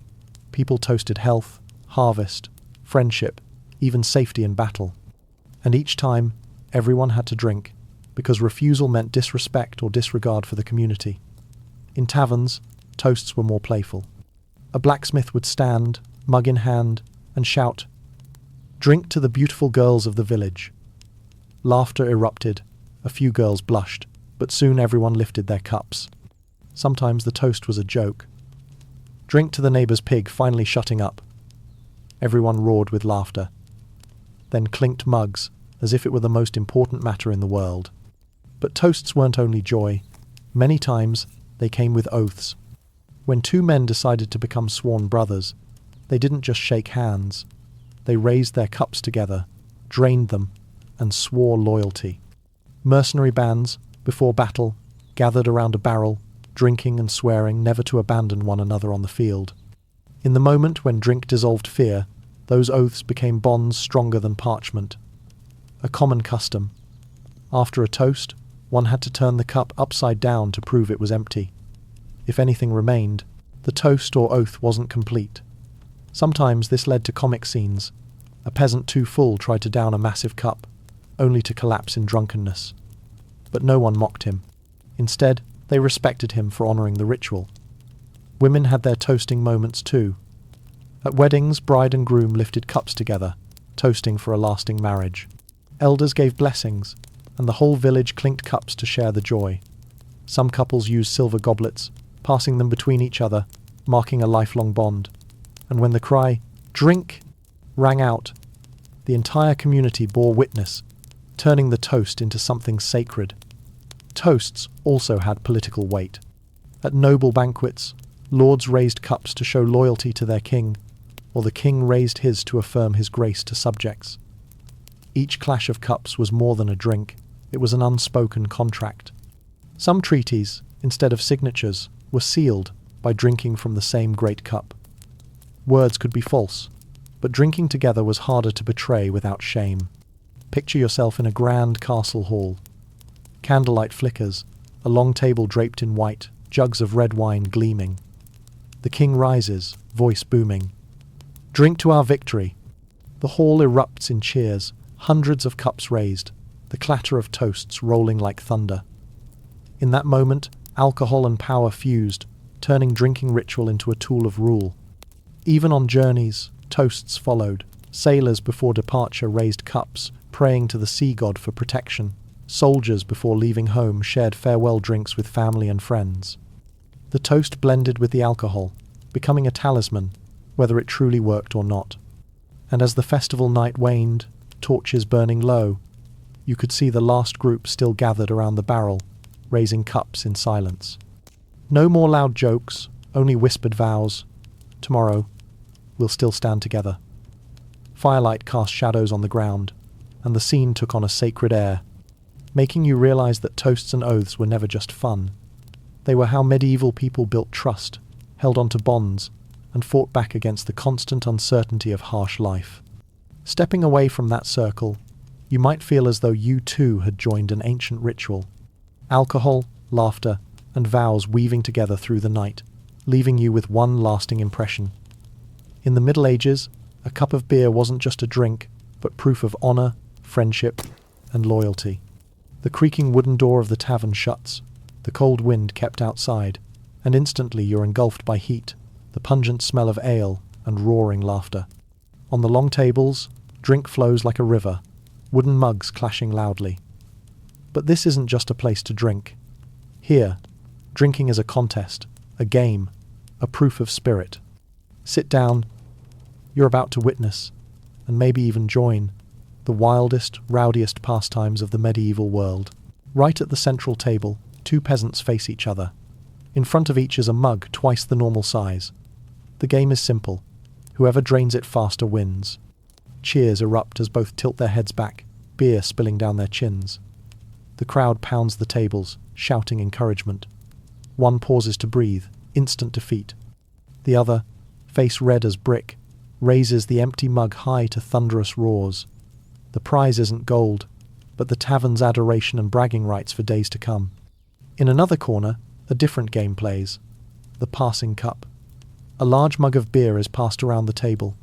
People toasted health, harvest, friendship, even safety in battle. And each time, everyone had to drink, because refusal meant disrespect or disregard for the community. In taverns, toasts were more playful. A blacksmith would stand, mug in hand, and shout, "Drink to the beautiful girls of the village." Laughter erupted, a few girls blushed, but soon everyone lifted their cups. Sometimes the toast was a joke. "Drink to the neighbour's pig finally shutting up." Everyone roared with laughter. Then clinked mugs, as if it were the most important matter in the world. But toasts weren't only joy. Many times, they came with oaths. When two men decided to become sworn brothers, they didn't just shake hands. They raised their cups together, drained them, and swore loyalty. Mercenary bands, before battle, gathered around a barrel, drinking and swearing never to abandon one another on the field. In the moment when drink dissolved fear, those oaths became bonds stronger than parchment. A common custom. After a toast, one had to turn the cup upside down to prove it was empty. If anything remained, the toast or oath wasn't complete. Sometimes this led to comic scenes. A peasant too full tried to down a massive cup, only to collapse in drunkenness. But no one mocked him. Instead, they respected him for honouring the ritual. Women had their toasting moments too. At weddings, bride and groom lifted cups together, toasting for a lasting marriage. Elders gave blessings, and the whole village clinked cups to share the joy. Some couples used silver goblets, passing them between each other, marking a lifelong bond. And when the cry, "Drink!" rang out, the entire community bore witness, turning the toast into something sacred. Toasts also had political weight. At noble banquets, lords raised cups to show loyalty to their king, or the king raised his to affirm his grace to subjects. Each clash of cups was more than a drink, it was an unspoken contract. Some treaties, instead of signatures, were sealed by drinking from the same great cup. Words could be false, but drinking together was harder to betray without shame. Picture yourself in a grand castle hall. Candlelight flickers, a long table draped in white, jugs of red wine gleaming. The king rises, voice booming. "Drink to our victory!" The hall erupts in cheers, hundreds of cups raised, the clatter of toasts rolling like thunder. In that moment, alcohol and power fused, turning drinking ritual into a tool of rule. Even on journeys, toasts followed. Sailors before departure raised cups, praying to the sea god for protection. Soldiers before leaving home shared farewell drinks with family and friends. The toast blended with the alcohol, becoming a talisman, whether it truly worked or not. And as the festival night waned, torches burning low, you could see the last group still gathered around the barrel, raising cups in silence. No more loud jokes, only whispered vows. Tomorrow, we'll still stand together. Firelight cast shadows on the ground, and the scene took on a sacred air, making you realize that toasts and oaths were never just fun. They were how medieval people built trust, held onto bonds, and fought back against the constant uncertainty of harsh life. Stepping away from that circle, you might feel as though you too had joined an ancient ritual. Alcohol, laughter, and vows weaving together through the night, leaving you with one lasting impression. In the Middle Ages, a cup of beer wasn't just a drink, but proof of honor, friendship, and loyalty. The creaking wooden door of the tavern shuts, the cold wind kept outside, and instantly you're engulfed by heat, the pungent smell of ale, and roaring laughter. On the long tables, drink flows like a river, wooden mugs clashing loudly. But this isn't just a place to drink. Here, drinking is a contest, a game, a proof of spirit. Sit down. You're about to witness, and maybe even join, the wildest, rowdiest pastimes of the medieval world. Right at the central table, two peasants face each other. In front of each is a mug twice the normal size. The game is simple. Whoever drains it faster wins. Cheers erupt as both tilt their heads back, beer spilling down their chins. The crowd pounds the tables, shouting encouragement. One pauses to breathe, instant defeat. The other, face red as brick, raises the empty mug high to thunderous roars. The prize isn't gold, but the tavern's adoration and bragging rights for days to come. In another corner, a different game plays. The passing cup. A large mug of beer is passed around the table.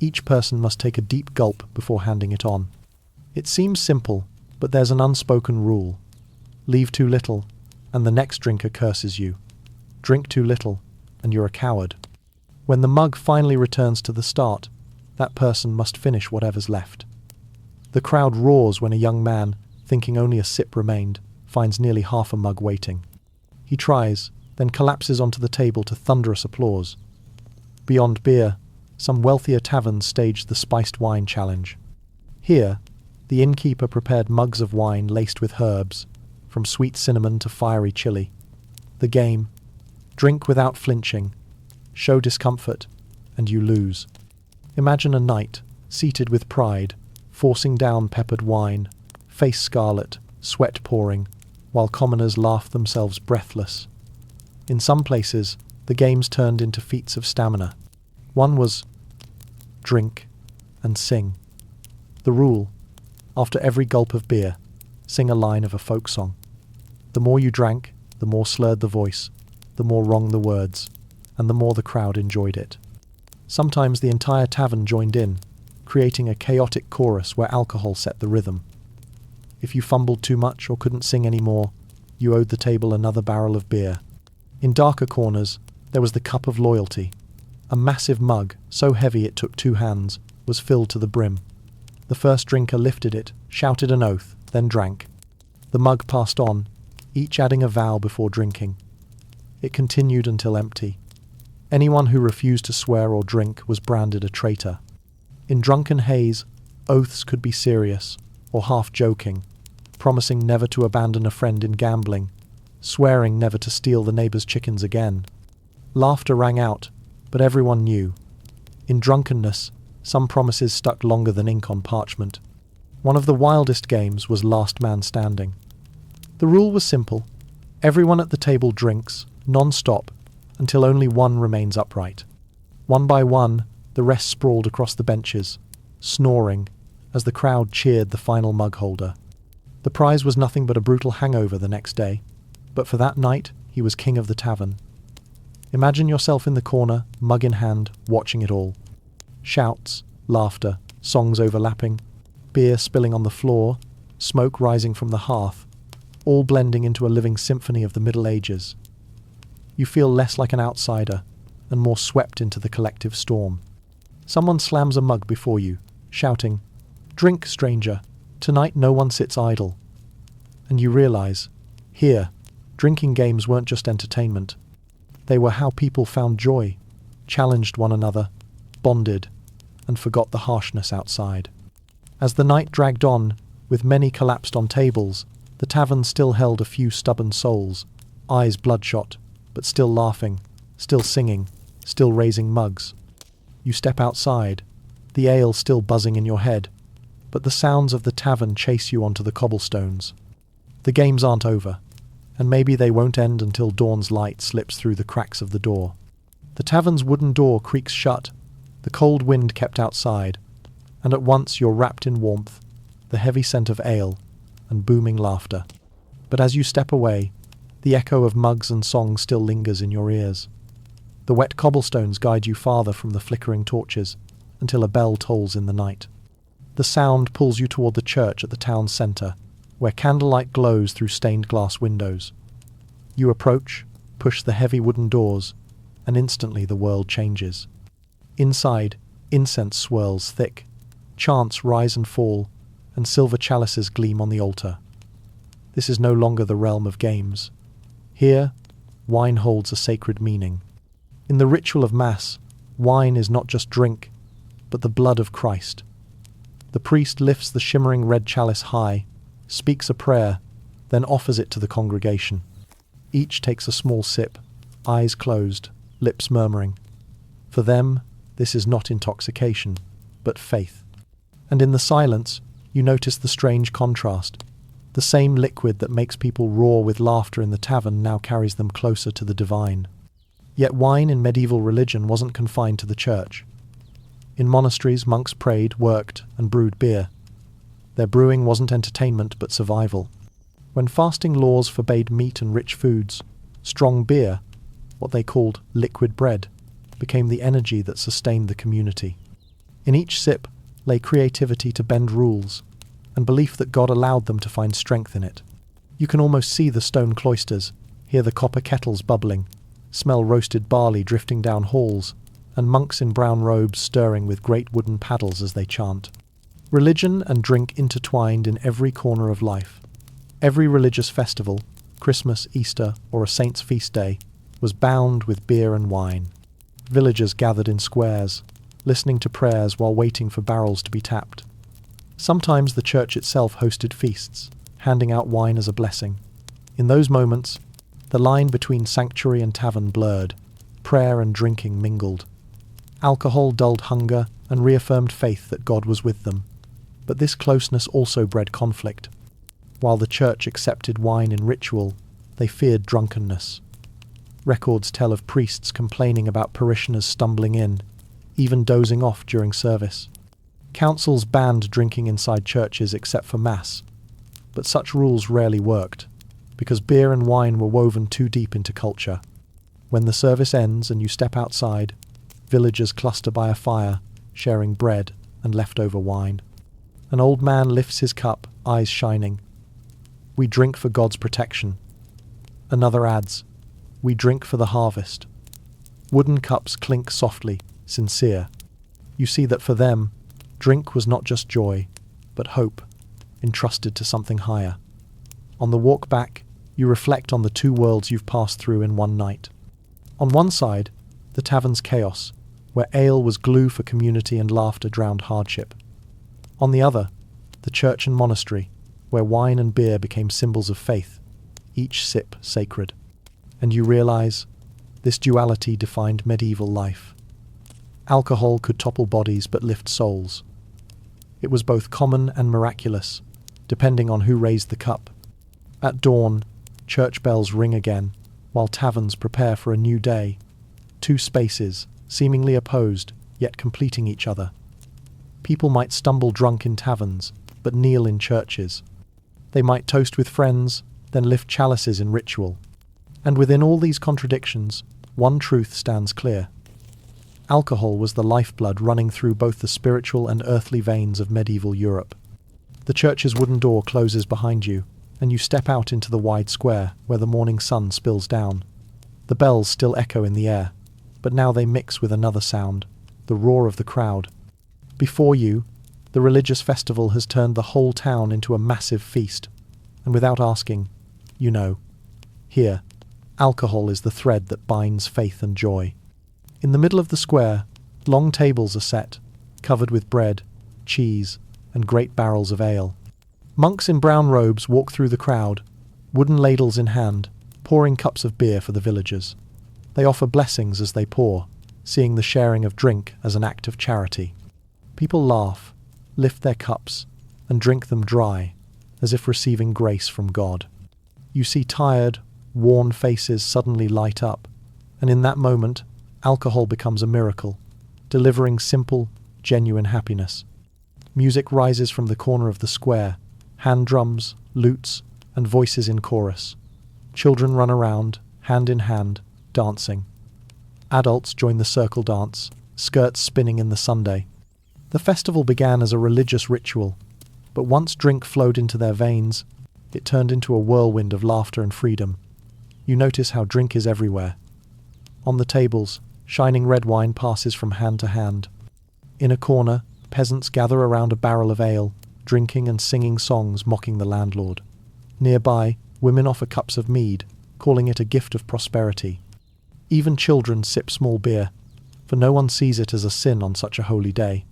Each person must take a deep gulp before handing it on. It seems simple, but there's an unspoken rule. Leave too little, and the next drinker curses you. Drink too little, and you're a coward. When the mug finally returns to the start, that person must finish whatever's left. The crowd roars when a young man, thinking only a sip remained, finds nearly half a mug waiting. He tries, then collapses onto the table to thunderous applause. Beyond beer, some wealthier taverns staged the spiced wine challenge. Here, the innkeeper prepared mugs of wine laced with herbs, from sweet cinnamon to fiery chili. The game: drink without flinching, show discomfort, and you lose. Imagine a knight, seated with pride, forcing down peppered wine, face scarlet, sweat pouring, while commoners laugh themselves breathless. In some places, the games turned into feats of stamina. One was drink and sing. The rule: after every gulp of beer, sing a line of a folk song. The more you drank, the more slurred the voice, the more wrong the words, and the more the crowd enjoyed it. Sometimes the entire tavern joined in, creating a chaotic chorus where alcohol set the rhythm. If you fumbled too much or couldn't sing anymore, you owed the table another barrel of beer. In darker corners, there was the cup of loyalty. A massive mug, so heavy it took two hands, was filled to the brim. The first drinker lifted it, shouted an oath, then drank. The mug passed on, each adding a vow before drinking. It continued until empty. Anyone who refused to swear or drink was branded a traitor. In drunken haze, oaths could be serious, or half-joking, promising never to abandon a friend in gambling, swearing never to steal the neighbor's chickens again. Laughter rang out, but everyone knew. In drunkenness, some promises stuck longer than ink on parchment. One of the wildest games was Last Man Standing. The rule was simple. Everyone at the table drinks, non-stop, until only one remains upright. One by one, the rest sprawled across the benches, snoring, as the crowd cheered the final mug holder. The prize was nothing but a brutal hangover the next day. But for that night, he was king of the tavern. Imagine yourself in the corner, mug in hand, watching it all. Shouts, laughter, songs overlapping, beer spilling on the floor, smoke rising from the hearth, all blending into a living symphony of the Middle Ages. You feel less like an outsider and more swept into the collective storm. Someone slams a mug before you, shouting, "Drink, stranger, tonight no one sits idle." And you realize, here, drinking games weren't just entertainment. They were how people found joy, challenged one another, bonded, and forgot the harshness outside. As the night dragged on, with many collapsed on tables, the tavern still held a few stubborn souls, eyes bloodshot, but still laughing, still singing, still raising mugs. You step outside, the ale still buzzing in your head, but the sounds of the tavern chase you onto the cobblestones. The games aren't over, and maybe they won't end until dawn's light slips through the cracks of the door. The tavern's wooden door creaks shut, the cold wind kept outside, and at once you're wrapped in warmth, the heavy scent of ale, and booming laughter. But as you step away, the echo of mugs and songs still lingers in your ears. The wet cobblestones guide you farther from the flickering torches, until a bell tolls in the night. The sound pulls you toward the church at the town's centre, where candlelight glows through stained glass windows. You approach, push the heavy wooden doors, and instantly the world changes. Inside, incense swirls thick, chants rise and fall, and silver chalices gleam on the altar. This is no longer the realm of games. Here, wine holds a sacred meaning. In the ritual of Mass, wine is not just drink, but the blood of Christ. The priest lifts the shimmering red chalice high, speaks a prayer, then offers it to the congregation. Each takes a small sip, eyes closed, lips murmuring. For them, this is not intoxication, but faith. And in the silence, you notice the strange contrast. The same liquid that makes people roar with laughter in the tavern now carries them closer to the divine. Yet wine in medieval religion wasn't confined to the church. In monasteries, monks prayed, worked, and brewed beer. Their brewing wasn't entertainment but survival. When fasting laws forbade meat and rich foods, strong beer, what they called liquid bread, became the energy that sustained the community. In each sip lay creativity to bend rules, and belief that God allowed them to find strength in it. You can almost see the stone cloisters, hear the copper kettles bubbling, smell roasted barley drifting down halls, and monks in brown robes stirring with great wooden paddles as they chant. Religion and drink intertwined in every corner of life. Every religious festival, Christmas, Easter, or a saint's feast day, was bound with beer and wine. Villagers gathered in squares, listening to prayers while waiting for barrels to be tapped. Sometimes the church itself hosted feasts, handing out wine as a blessing. In those moments, the line between sanctuary and tavern blurred, prayer and drinking mingled. Alcohol dulled hunger and reaffirmed faith that God was with them. But this closeness also bred conflict. While the church accepted wine in ritual, they feared drunkenness. Records tell of priests complaining about parishioners stumbling in, even dozing off during service. Councils banned drinking inside churches except for Mass, but such rules rarely worked, because beer and wine were woven too deep into culture. When the service ends and you step outside, villagers cluster by a fire, sharing bread and leftover wine. An old man lifts his cup, eyes shining. "We drink for God's protection." Another adds, "We drink for the harvest." Wooden cups clink softly, sincere. You see that for them, drink was not just joy, but hope, entrusted to something higher. On the walk back, you reflect on the two worlds you've passed through in one night. On one side, the tavern's chaos, where ale was glue for community and laughter drowned hardship. On the other, the church and monastery, where wine and beer became symbols of faith, each sip sacred. And you realize, this duality defined medieval life. Alcohol could topple bodies but lift souls. It was both common and miraculous, depending on who raised the cup. At dawn, church bells ring again, while taverns prepare for a new day. Two spaces, seemingly opposed, yet completing each other. People might stumble drunk in taverns, but kneel in churches. They might toast with friends, then lift chalices in ritual, And within all these contradictions, one truth stands clear. Alcohol was the lifeblood running through both the spiritual and earthly veins of medieval Europe. The church's wooden door closes behind you, and you step out into the wide square where the morning sun spills down. The bells still echo in the air, but now they mix with another sound, the roar of the crowd. Before you, the religious festival has turned the whole town into a massive feast, and without asking, you know. Here, alcohol is the thread that binds faith and joy. In the middle of the square, long tables are set, covered with bread, cheese, and great barrels of ale. Monks in brown robes walk through the crowd, wooden ladles in hand, pouring cups of beer for the villagers. They offer blessings as they pour, seeing the sharing of drink as an act of charity. People laugh, lift their cups, and drink them dry, as if receiving grace from God. You see tired, worn faces suddenly light up, and in that moment, alcohol becomes a miracle, delivering simple, genuine happiness. Music rises from the corner of the square, hand drums, lutes, and voices in chorus. Children run around, hand in hand, dancing. Adults join the circle dance, skirts spinning in the Sunday. The festival began as a religious ritual, but once drink flowed into their veins, it turned into a whirlwind of laughter and freedom. You notice how drink is everywhere. On the tables, shining red wine passes from hand to hand. In a corner, peasants gather around a barrel of ale, drinking and singing songs mocking the landlord. Nearby, women offer cups of mead, calling it a gift of prosperity. Even children sip small beer, for no one sees it as a sin on such a holy day.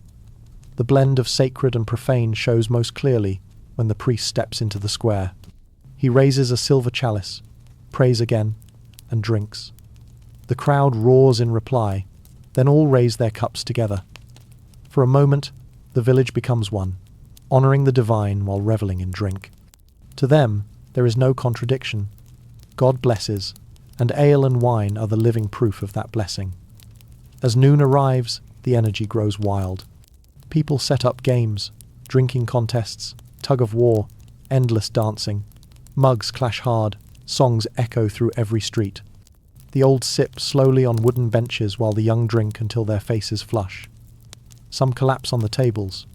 The blend of sacred and profane shows most clearly when the priest steps into the square. He raises a silver chalice, prays again, and drinks. The crowd roars in reply, then all raise their cups together. For a moment, the village becomes one, honouring the divine while revelling in drink. To them, there is no contradiction. God blesses, and ale and wine are the living proof of that blessing. As noon arrives, the energy grows wild. People set up games, drinking contests, tug of war, endless dancing. Mugs clash hard, songs echo through every street. The old sip slowly on wooden benches while the young drink until their faces flush. Some collapse on the tables,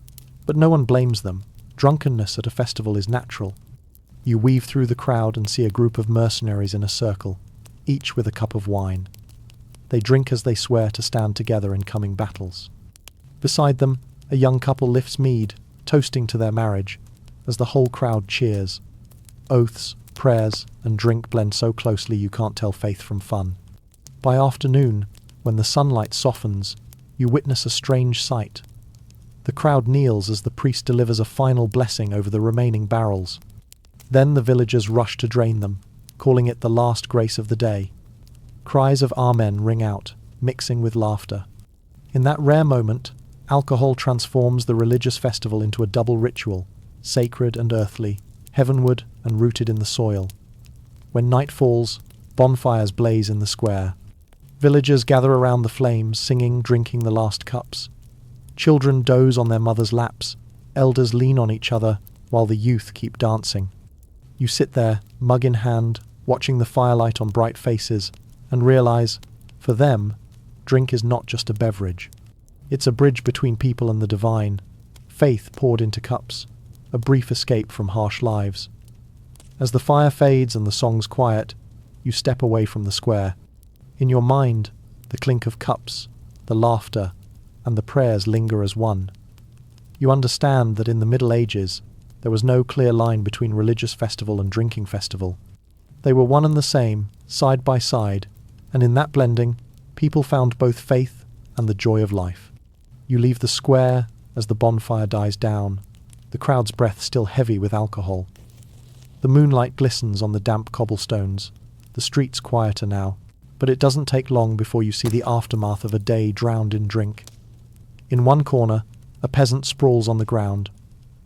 but no one blames them. Drunkenness at a festival is natural. You weave through the crowd and see a group of mercenaries in a circle, each with a cup of wine. They drink as they swear to stand together in coming battles. Beside them, a young couple lifts mead, toasting to their marriage, as the whole crowd cheers. Oaths, prayers, and drink blend so closely you can't tell faith from fun. By afternoon, when the sunlight softens, you witness a strange sight. The crowd kneels as the priest delivers a final blessing over the remaining barrels. Then the villagers rush to drain them, calling it the last grace of the day. Cries of Amen ring out, mixing with laughter. In that rare moment, alcohol transforms the religious festival into a double ritual, sacred and earthly, heavenward and rooted in the soil. When night falls, bonfires blaze in the square. Villagers gather around the flames, singing, drinking the last cups. Children doze on their mothers' laps, elders lean on each other, while the youth keep dancing. You sit there, mug in hand, watching the firelight on bright faces, and realize, for them, drink is not just a beverage. It's a bridge between people and the divine, faith poured into cups, a brief escape from harsh lives. As the fire fades and the songs quiet, you step away from the square. In your mind, the clink of cups, the laughter, and the prayers linger as one. You understand that in the Middle Ages, there was no clear line between religious festival and drinking festival. They were one and the same, side by side, and in that blending, people found both faith and the joy of life. You leave the square as the bonfire dies down, the crowd's breath still heavy with alcohol. The moonlight glistens on the damp cobblestones, the streets quieter now, but it doesn't take long before you see the aftermath of a day drowned in drink. In one corner, a peasant sprawls on the ground,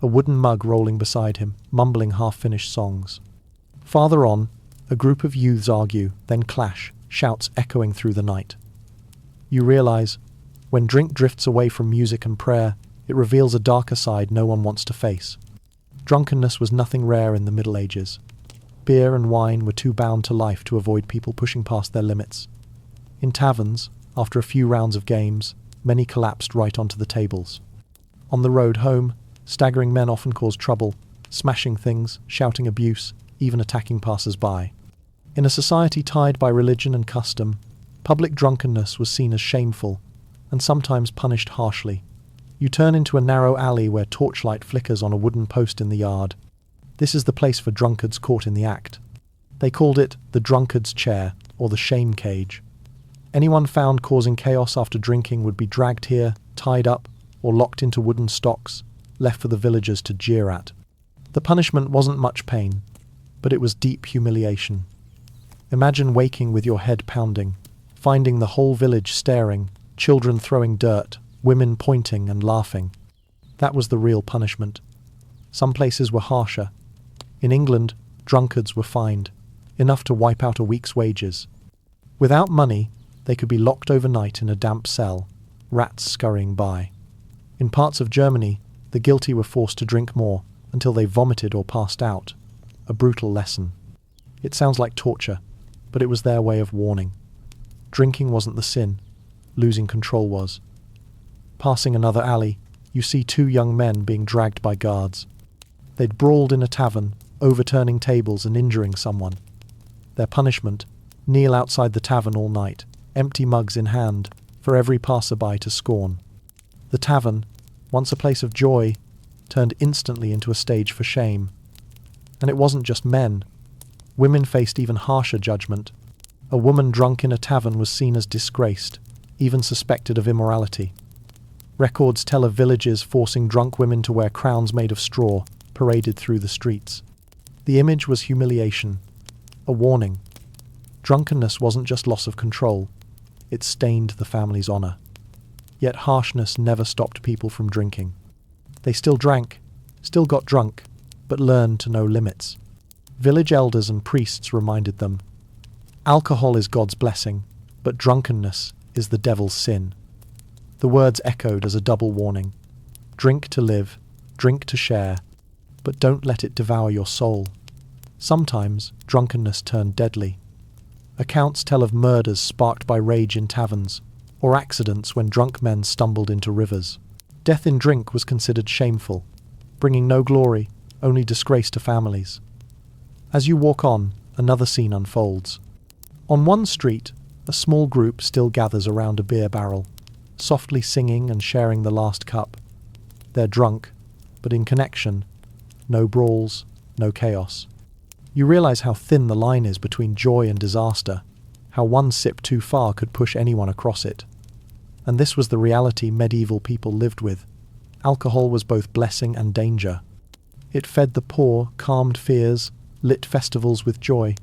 a wooden mug rolling beside him, mumbling half-finished songs. Farther on, a group of youths argue, then clash, shouts echoing through the night. You realize, when drink drifts away from music and prayer, it reveals a darker side no one wants to face. Drunkenness was nothing rare in the Middle Ages. Beer and wine were too bound to life to avoid people pushing past their limits. In taverns, after a few rounds of games, many collapsed right onto the tables. On the road home, staggering men often caused trouble, smashing things, shouting abuse, even attacking passers-by. In a society tied by religion and custom, public drunkenness was seen as shameful, and sometimes punished harshly. You turn into a narrow alley where torchlight flickers on a wooden post in the yard. This is the place for drunkards caught in the act. They called it the drunkard's chair, or the shame cage. Anyone found causing chaos after drinking would be dragged here, tied up, or locked into wooden stocks, left for the villagers to jeer at. The punishment wasn't much pain, but it was deep humiliation. Imagine waking with your head pounding, finding the whole village staring, children throwing dirt, women pointing and laughing. That was the real punishment. Some places were harsher. In England, drunkards were fined, enough to wipe out a week's wages. Without money, they could be locked overnight in a damp cell, rats scurrying by. In parts of Germany, the guilty were forced to drink more until they vomited or passed out. A brutal lesson. It sounds like torture, but it was their way of warning. Drinking wasn't the sin, losing control was. Passing another alley, you see two young men being dragged by guards. They'd brawled in a tavern, overturning tables and injuring someone. Their punishment, kneel outside the tavern all night, empty mugs in hand, for every passerby to scorn. The tavern, once a place of joy, turned instantly into a stage for shame. And it wasn't just men. Women faced even harsher judgment. A woman drunk in a tavern was seen as disgraced, even suspected of immorality. Records tell of villages forcing drunk women to wear crowns made of straw, paraded through the streets. The image was humiliation, a warning. Drunkenness wasn't just loss of control, it stained the family's honor. Yet harshness never stopped people from drinking. They still drank, still got drunk, but learned to know limits. Village elders and priests reminded them, alcohol is God's blessing, but drunkenness is the devil's sin. The words echoed as a double warning. Drink to live, drink to share, but don't let it devour your soul. Sometimes drunkenness turned deadly. Accounts tell of murders sparked by rage in taverns, or accidents when drunk men stumbled into rivers. Death in drink was considered shameful, bringing no glory, only disgrace to families. As you walk on, another scene unfolds. On one street, a small group still gathers around a beer barrel, softly singing and sharing the last cup. They're drunk, but in connection, no brawls, no chaos. You realize how thin the line is between joy and disaster, how one sip too far could push anyone across it. And this was the reality medieval people lived with. Alcohol was both blessing and danger. It fed the poor, calmed fears, lit festivals with joy.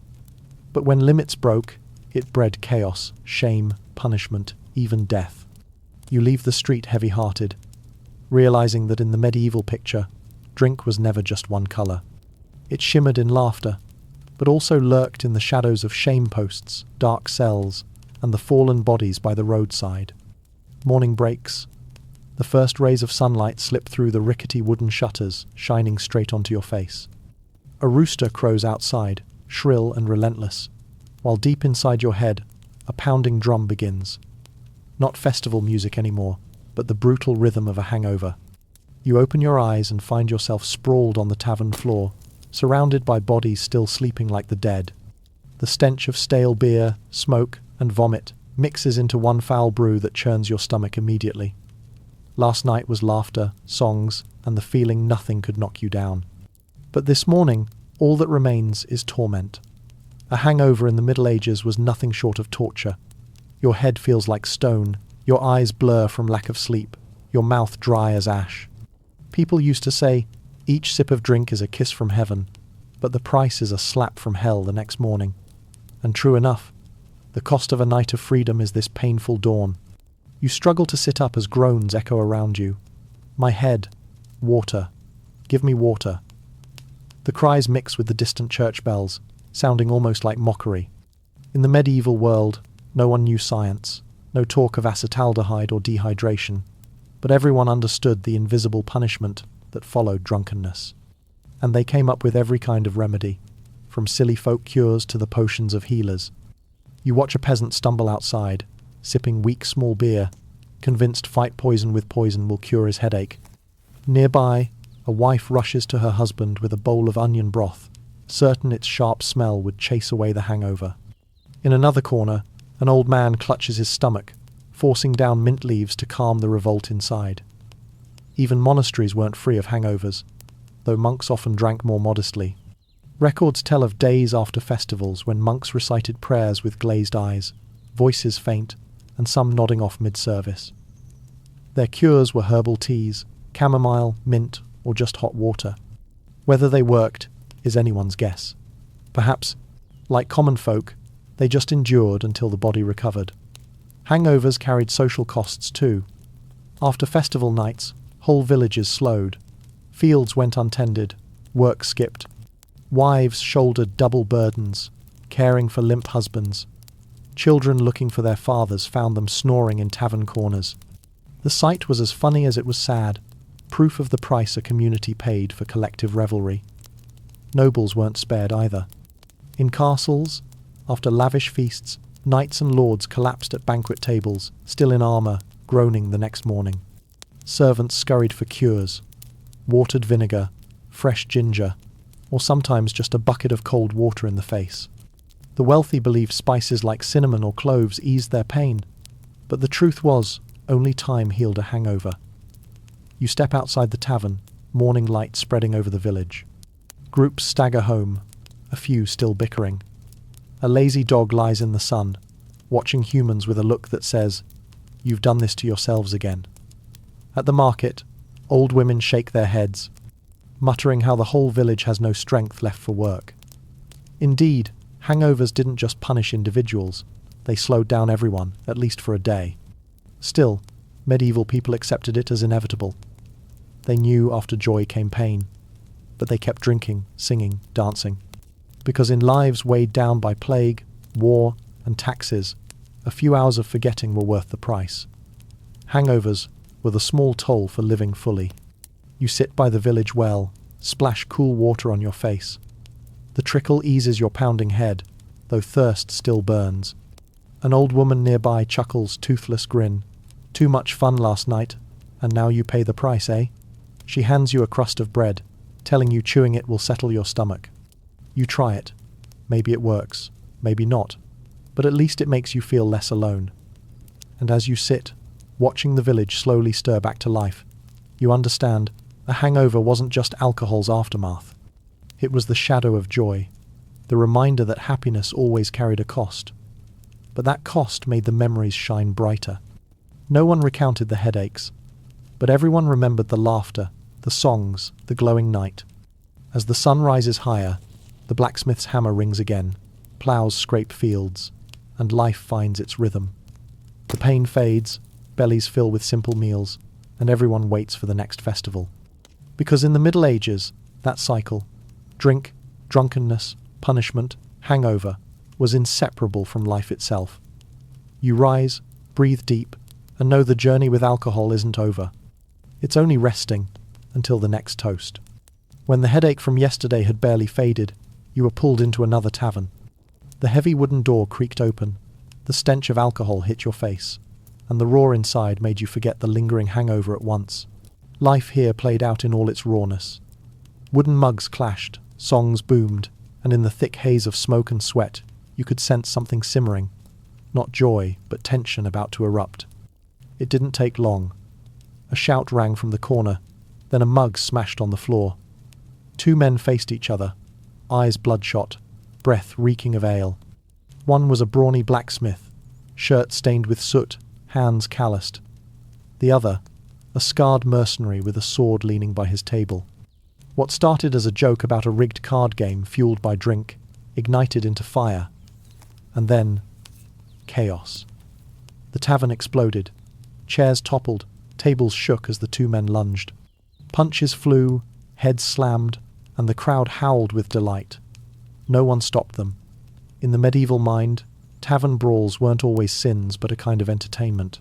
But when limits broke, it bred chaos, shame, punishment, even death. You leave the street heavy-hearted, realizing that in the medieval picture, drink was never just one colour. It shimmered in laughter, but also lurked in the shadows of shame posts, dark cells, and the fallen bodies by the roadside. Morning breaks. The first rays of sunlight slip through the rickety wooden shutters, shining straight onto your face. A rooster crows outside, shrill and relentless, while deep inside your head, a pounding drum begins. Not festival music anymore, but the brutal rhythm of a hangover. You open your eyes and find yourself sprawled on the tavern floor, surrounded by bodies still sleeping like the dead. The stench of stale beer, smoke, and vomit mixes into one foul brew that churns your stomach immediately. Last night was laughter, songs, and the feeling nothing could knock you down. But this morning, all that remains is torment. A hangover in the Middle Ages was nothing short of torture. Your head feels like stone, your eyes blur from lack of sleep, your mouth dry as ash. People used to say, each sip of drink is a kiss from heaven, but the price is a slap from hell the next morning. And true enough, the cost of a night of freedom is this painful dawn. You struggle to sit up as groans echo around you. My head. Water. Give me water. The cries mix with the distant church bells, sounding almost like mockery. In the medieval world, no one knew science, no talk of acetaldehyde or dehydration, but everyone understood the invisible punishment that followed drunkenness. And they came up with every kind of remedy, from silly folk cures to the potions of healers. You watch a peasant stumble outside, sipping weak small beer, convinced fight poison with poison will cure his headache. Nearby, a wife rushes to her husband with a bowl of onion broth, certain its sharp smell would chase away the hangover. In another corner, an old man clutches his stomach, forcing down mint leaves to calm the revolt inside. Even monasteries weren't free of hangovers, though monks often drank more modestly. Records tell of days after festivals when monks recited prayers with glazed eyes, voices faint, and some nodding off mid-service. Their cures were herbal teas, chamomile, mint, or just hot water. Whether they worked is anyone's guess. Perhaps, like common folk, they just endured until the body recovered. Hangovers carried social costs too. After festival nights, whole villages slowed. Fields went untended, work skipped. Wives shouldered double burdens, caring for limp husbands. Children looking for their fathers found them snoring in tavern corners. The sight was as funny as it was sad, proof of the price a community paid for collective revelry. Nobles weren't spared either. In castles, after lavish feasts, knights and lords collapsed at banquet tables, still in armour, groaning the next morning. Servants scurried for cures, watered vinegar, fresh ginger, or sometimes just a bucket of cold water in the face. The wealthy believed spices like cinnamon or cloves eased their pain, but the truth was, only time healed a hangover. You step outside the tavern, morning light spreading over the village. Groups stagger home, a few still bickering. A lazy dog lies in the sun, watching humans with a look that says, "You've done this to yourselves again." At the market, old women shake their heads, muttering how the whole village has no strength left for work. Indeed, hangovers didn't just punish individuals, they slowed down everyone, at least for a day. Still, medieval people accepted it as inevitable. They knew after joy came pain, but they kept drinking, singing, dancing. Because in lives weighed down by plague, war, and taxes, a few hours of forgetting were worth the price. Hangovers were the small toll for living fully. You sit by the village well, splash cool water on your face. The trickle eases your pounding head, though thirst still burns. An old woman nearby chuckles toothless grin. Too much fun last night, and now you pay the price, eh? She hands you a crust of bread, telling you chewing it will settle your stomach. You try it. Maybe it works, maybe not, but at least it makes you feel less alone. And as you sit, watching the village slowly stir back to life, you understand a hangover wasn't just alcohol's aftermath. It was the shadow of joy, the reminder that happiness always carried a cost. But that cost made the memories shine brighter. No one recounted the headaches, but everyone remembered the laughter, the songs, the glowing night. As the sun rises higher, the blacksmith's hammer rings again, ploughs scrape fields, and life finds its rhythm. The pain fades, bellies fill with simple meals, and everyone waits for the next festival. Because in the Middle Ages, that cycle, drink, drunkenness, punishment, hangover, was inseparable from life itself. You rise, breathe deep, and know the journey with alcohol isn't over. It's only resting until the next toast. When the headache from yesterday had barely faded, you were pulled into another tavern. The heavy wooden door creaked open, the stench of alcohol hit your face, and the roar inside made you forget the lingering hangover at once. Life here played out in all its rawness. Wooden mugs clashed, songs boomed, and in the thick haze of smoke and sweat, you could sense something simmering. Not joy, but tension about to erupt. It didn't take long. A shout rang from the corner, then a mug smashed on the floor. Two men faced each other, eyes bloodshot, breath reeking of ale. One was a brawny blacksmith, shirt stained with soot, hands calloused. The other, a scarred mercenary with a sword leaning by his table. What started as a joke about a rigged card game fueled by drink ignited into fire. And then, chaos. The tavern exploded. Chairs toppled, tables shook as the two men lunged. Punches flew, heads slammed, and the crowd howled with delight. No one stopped them. In the medieval mind, tavern brawls weren't always sins but a kind of entertainment.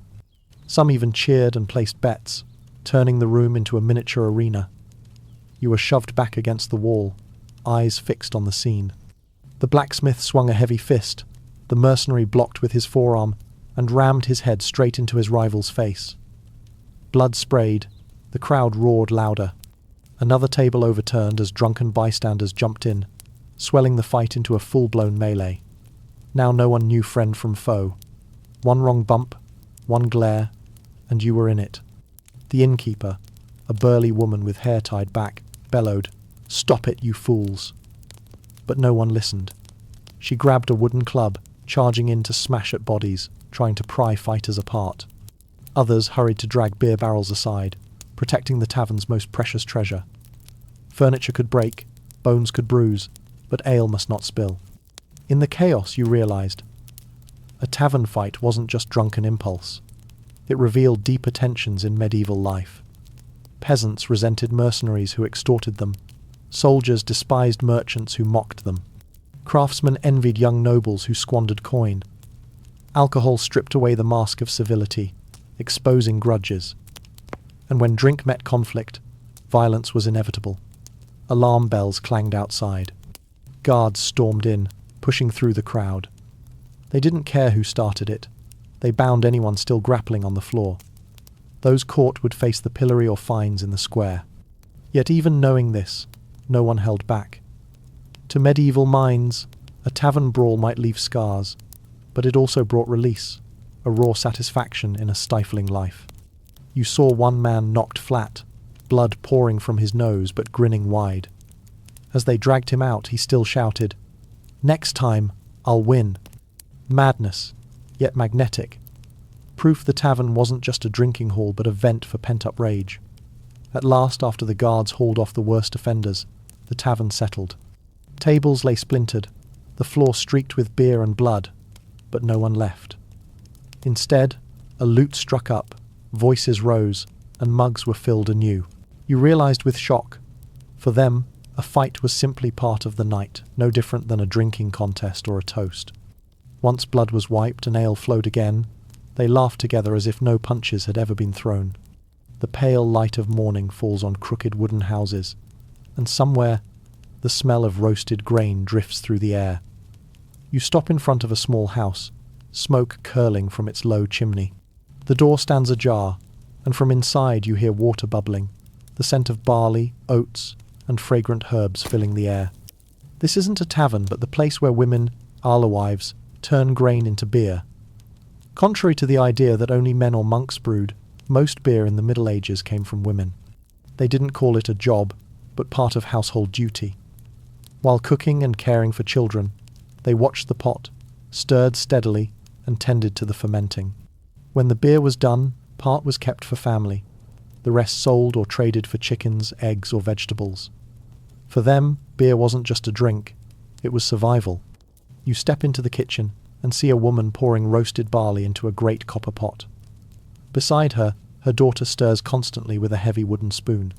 Some even cheered and placed bets, turning the room into a miniature arena. You were shoved back against the wall, eyes fixed on the scene. The blacksmith swung a heavy fist, the mercenary blocked with his forearm, and rammed his head straight into his rival's face. Blood sprayed, the crowd roared louder. Another table overturned as drunken bystanders jumped in, swelling the fight into a full-blown melee. Now no one knew friend from foe. One wrong bump, one glare, and you were in it. The innkeeper, a burly woman with hair tied back, bellowed, "Stop it, you fools!" But no one listened. She grabbed a wooden club, charging in to smash at bodies, trying to pry fighters apart. Others hurried to drag beer barrels aside, protecting the tavern's most precious treasure. Furniture could break, bones could bruise, but ale must not spill. In the chaos, you realized, a tavern fight wasn't just drunken impulse. It revealed deeper tensions in medieval life. Peasants resented mercenaries who extorted them. Soldiers despised merchants who mocked them. Craftsmen envied young nobles who squandered coin. Alcohol stripped away the mask of civility, exposing grudges. And when drink met conflict, violence was inevitable. Alarm bells clanged outside. Guards stormed in, pushing through the crowd. They didn't care who started it. They bound anyone still grappling on the floor. Those caught would face the pillory or fines in the square. Yet even knowing this, no one held back. To medieval minds, a tavern brawl might leave scars, but it also brought release, a raw satisfaction in a stifling life. You saw one man knocked flat, blood pouring from his nose but grinning wide. As they dragged him out, he still shouted, "Next time, I'll win." Madness, yet magnetic. Proof the tavern wasn't just a drinking hall but a vent for pent-up rage. At last, after the guards hauled off the worst offenders, the tavern settled. Tables lay splintered, the floor streaked with beer and blood, but no one left. Instead, a lute struck up, voices rose, and mugs were filled anew. You realized with shock, for them, a fight was simply part of the night, no different than a drinking contest or a toast. Once blood was wiped and ale flowed again, they laughed together as if no punches had ever been thrown. The pale light of morning falls on crooked wooden houses, and somewhere, the smell of roasted grain drifts through the air. You stop in front of a small house, smoke curling from its low chimney. The door stands ajar, and from inside you hear water bubbling, the scent of barley, oats, and fragrant herbs filling the air. This isn't a tavern, but the place where women, alewives, turn grain into beer. Contrary to the idea that only men or monks brewed, most beer in the Middle Ages came from women. They didn't call it a job, but part of household duty. While cooking and caring for children, they watched the pot, stirred steadily, and tended to the fermenting. When the beer was done, part was kept for family. The rest sold or traded for chickens, eggs, or vegetables. For them, beer wasn't just a drink, it was survival. You step into the kitchen and see a woman pouring roasted barley into a great copper pot. Beside her, her daughter stirs constantly with a heavy wooden spoon.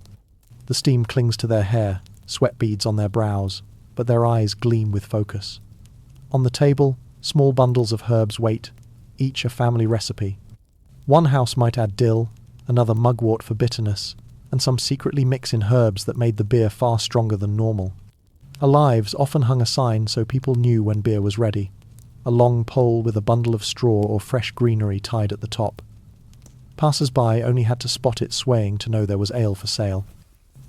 The steam clings to their hair, sweat beads on their brows, but their eyes gleam with focus. On the table, small bundles of herbs wait, each a family recipe. One house might add dill, another mugwort for bitterness, and some secretly mix in herbs that made the beer far stronger than normal. Alives often hung a sign so people knew when beer was ready, a long pole with a bundle of straw or fresh greenery tied at the top. Passers-by only had to spot it swaying to know there was ale for sale.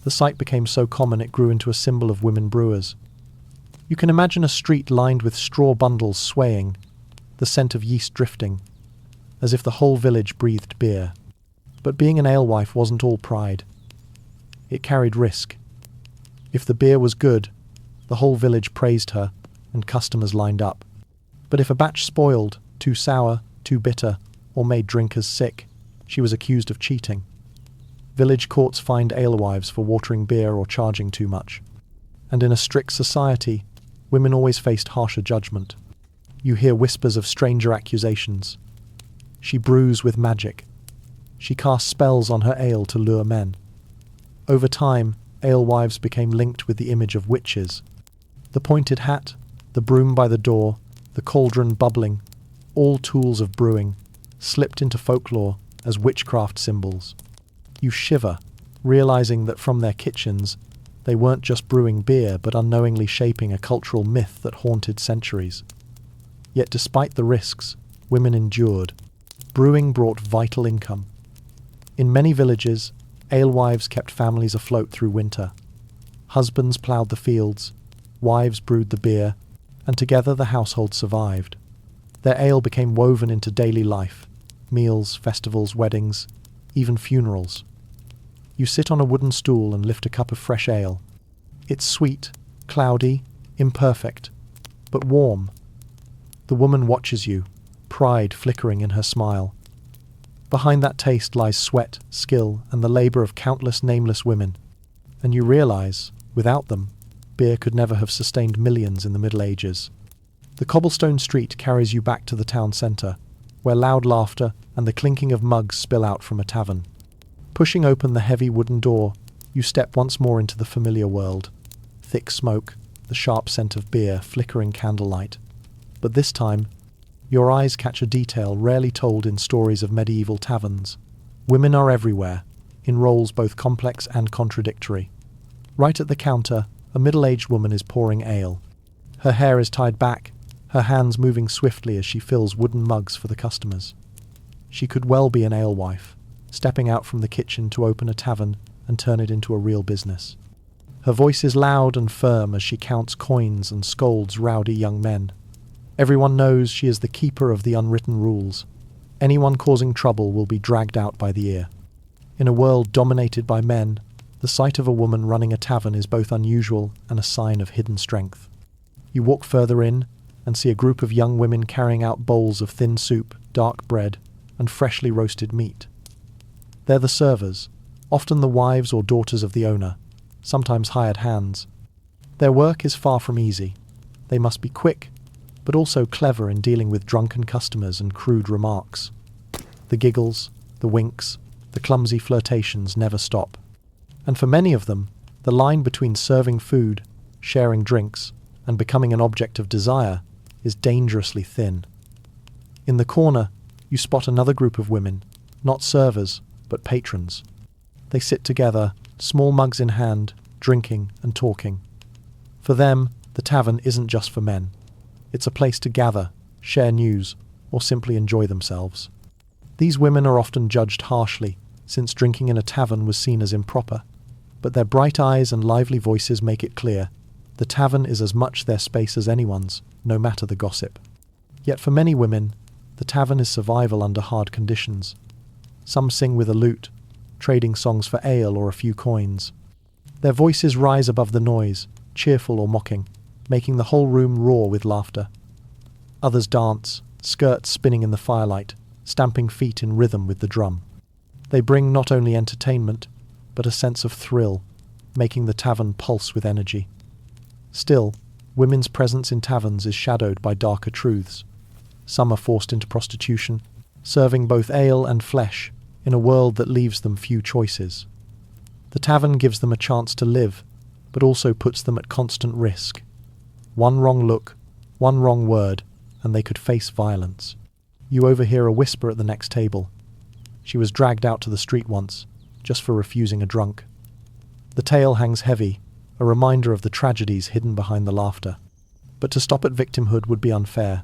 The sight became so common it grew into a symbol of women brewers. You can imagine a street lined with straw bundles swaying, the scent of yeast drifting, as if the whole village breathed beer. But being an alewife wasn't all pride. It carried risk. If the beer was good, the whole village praised her, and customers lined up. But if a batch spoiled, too sour, too bitter, or made drinkers sick, she was accused of cheating. Village courts fined alewives for watering beer or charging too much. And in a strict society, women always faced harsher judgment. You hear whispers of stranger accusations. She brews with magic. She casts spells on her ale to lure men. Over time, alewives became linked with the image of witches. The pointed hat, the broom by the door, the cauldron bubbling, all tools of brewing, slipped into folklore as witchcraft symbols. You shiver, realizing that from their kitchens, They weren't just brewing beer, but unknowingly shaping a cultural myth that haunted centuries. Yet despite the risks, women endured. Brewing brought vital income. In many villages, alewives kept families afloat through winter. Husbands ploughed the fields, wives brewed the beer, and together the household survived. Their ale became woven into daily life, meals, festivals, weddings, even funerals. You sit on a wooden stool and lift a cup of fresh ale. It's sweet, cloudy, imperfect, but warm. The woman watches you, pride flickering in her smile. Behind that taste lies sweat, skill, and the labour of countless nameless women. And you realise, without them, beer could never have sustained millions in the Middle Ages. The cobblestone street carries you back to the town centre, where loud laughter and the clinking of mugs spill out from a tavern. Pushing open the heavy wooden door, you step once more into the familiar world. Thick smoke, the sharp scent of beer, flickering candlelight. But this time, your eyes catch a detail rarely told in stories of medieval taverns. Women are everywhere, in roles both complex and contradictory. Right at the counter, a middle-aged woman is pouring ale. Her hair is tied back, her hands moving swiftly as she fills wooden mugs for the customers. She could well be an alewife, stepping out from the kitchen to open a tavern and turn it into a real business. Her voice is loud and firm as she counts coins and scolds rowdy young men. Everyone knows she is the keeper of the unwritten rules. Anyone causing trouble will be dragged out by the ear. In a world dominated by men, the sight of a woman running a tavern is both unusual and a sign of hidden strength. You walk further in and see a group of young women carrying out bowls of thin soup, dark bread, and freshly roasted meat. They're the servers, often the wives or daughters of the owner, sometimes hired hands. Their work is far from easy. They must be quick, but also clever in dealing with drunken customers and crude remarks. The giggles, the winks, the clumsy flirtations never stop. And for many of them, the line between serving food, sharing drinks, and becoming an object of desire is dangerously thin. In the corner, you spot another group of women, not servers, but patrons. They sit together, small mugs in hand, drinking and talking. For them, the tavern isn't just for men. It's a place to gather, share news, or simply enjoy themselves. These women are often judged harshly, since drinking in a tavern was seen as improper. But their bright eyes and lively voices make it clear, the tavern is as much their space as anyone's, no matter the gossip. Yet for many women, the tavern is survival under hard conditions. Some sing with a lute, trading songs for ale or a few coins. Their voices rise above the noise, cheerful or mocking, making the whole room roar with laughter. Others dance, skirts spinning in the firelight, stamping feet in rhythm with the drum. They bring not only entertainment, but a sense of thrill, making the tavern pulse with energy. Still, women's presence in taverns is shadowed by darker truths. Some are forced into prostitution, serving both ale and flesh, in a world that leaves them few choices. The tavern gives them a chance to live, but also puts them at constant risk. One wrong look, one wrong word, and they could face violence. You overhear a whisper at the next table. She was dragged out to the street once, just for refusing a drunk. The tale hangs heavy, a reminder of the tragedies hidden behind the laughter. But to stop at victimhood would be unfair.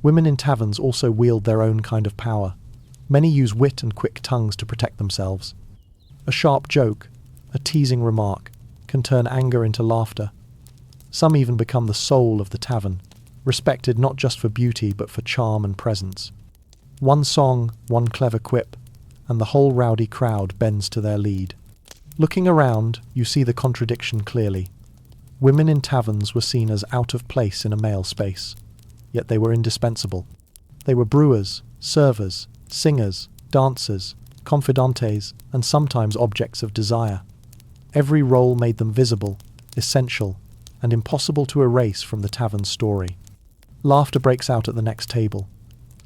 Women in taverns also wield their own kind of power. Many use wit and quick tongues to protect themselves. A sharp joke, a teasing remark, can turn anger into laughter. Some even become the soul of the tavern, respected not just for beauty but for charm and presence. One song, one clever quip, and the whole rowdy crowd bends to their lead. Looking around, you see the contradiction clearly. Women in taverns were seen as out of place in a male space, yet they were indispensable. They were brewers, servers, singers, dancers, confidantes, and sometimes objects of desire. Every role made them visible, essential, and impossible to erase from the tavern's story. Laughter breaks out at the next table.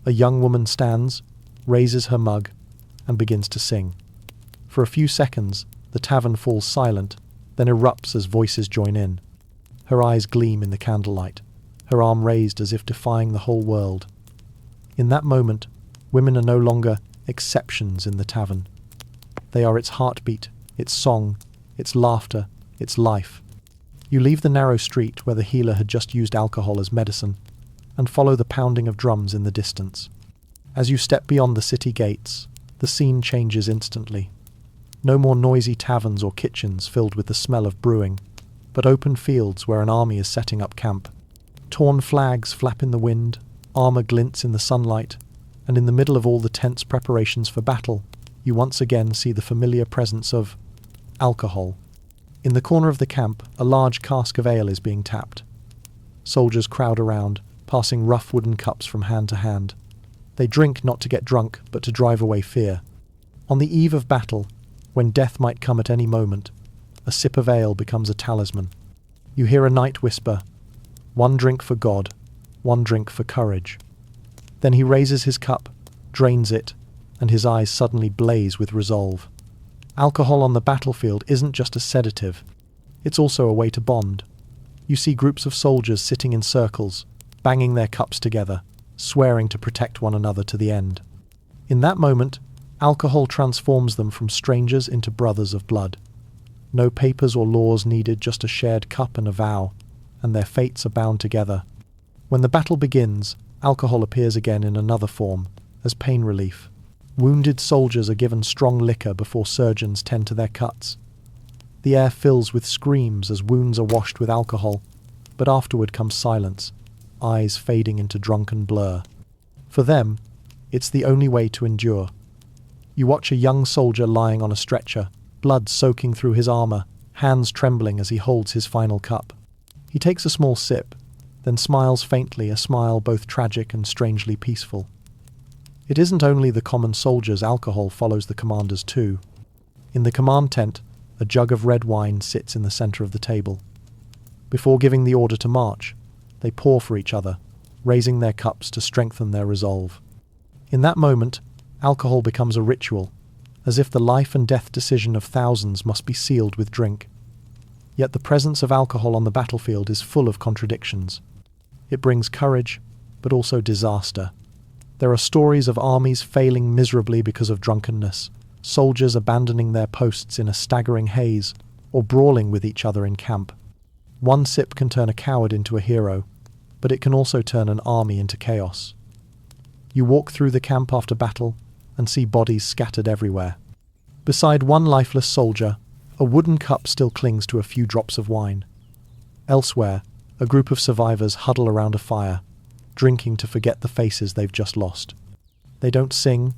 A young woman stands, raises her mug, and begins to sing. For a few seconds, the tavern falls silent, then erupts as voices join in. Her eyes gleam in the candlelight, her arm raised as if defying the whole world. In that moment, women are no longer exceptions in the tavern. They are its heartbeat, its song, its laughter, it's life. You leave the narrow street where the healer had just used alcohol as medicine and follow the pounding of drums in the distance. As you step beyond the city gates, the scene changes instantly. No more noisy taverns or kitchens filled with the smell of brewing, but open fields where an army is setting up camp. Torn flags flap in the wind, armor glints in the sunlight, and in the middle of all the tense preparations for battle, you once again see the familiar presence of alcohol. In the corner of the camp, a large cask of ale is being tapped. Soldiers crowd around, passing rough wooden cups from hand to hand. They drink not to get drunk, but to drive away fear. On the eve of battle, when death might come at any moment, a sip of ale becomes a talisman. You hear a knight whisper, "One drink for God, one drink for courage." Then he raises his cup, drains it, and his eyes suddenly blaze with resolve. Alcohol on the battlefield isn't just a sedative, it's also a way to bond. You see groups of soldiers sitting in circles, banging their cups together, swearing to protect one another to the end. In that moment, alcohol transforms them from strangers into brothers of blood. No papers or laws needed, just a shared cup and a vow, and their fates are bound together. When the battle begins, alcohol appears again in another form, as pain relief. Wounded soldiers are given strong liquor before surgeons tend to their cuts. The air fills with screams as wounds are washed with alcohol, but afterward comes silence, eyes fading into drunken blur. For them, it's the only way to endure. You watch a young soldier lying on a stretcher, blood soaking through his armor, hands trembling as he holds his final cup. He takes a small sip, then smiles faintly, a smile both tragic and strangely peaceful. It isn't only the common soldiers, alcohol follows the commanders too. In the command tent, a jug of red wine sits in the center of the table. Before giving the order to march, they pour for each other, raising their cups to strengthen their resolve. In that moment, alcohol becomes a ritual, as if the life and death decision of thousands must be sealed with drink. Yet the presence of alcohol on the battlefield is full of contradictions. It brings courage, but also disaster. There are stories of armies failing miserably because of drunkenness, soldiers abandoning their posts in a staggering haze, or brawling with each other in camp. One sip can turn a coward into a hero, but it can also turn an army into chaos. You walk through the camp after battle and see bodies scattered everywhere. Beside one lifeless soldier, a wooden cup still clings to a few drops of wine. Elsewhere, a group of survivors huddle around a fire, drinking to forget the faces they've just lost. They don't sing,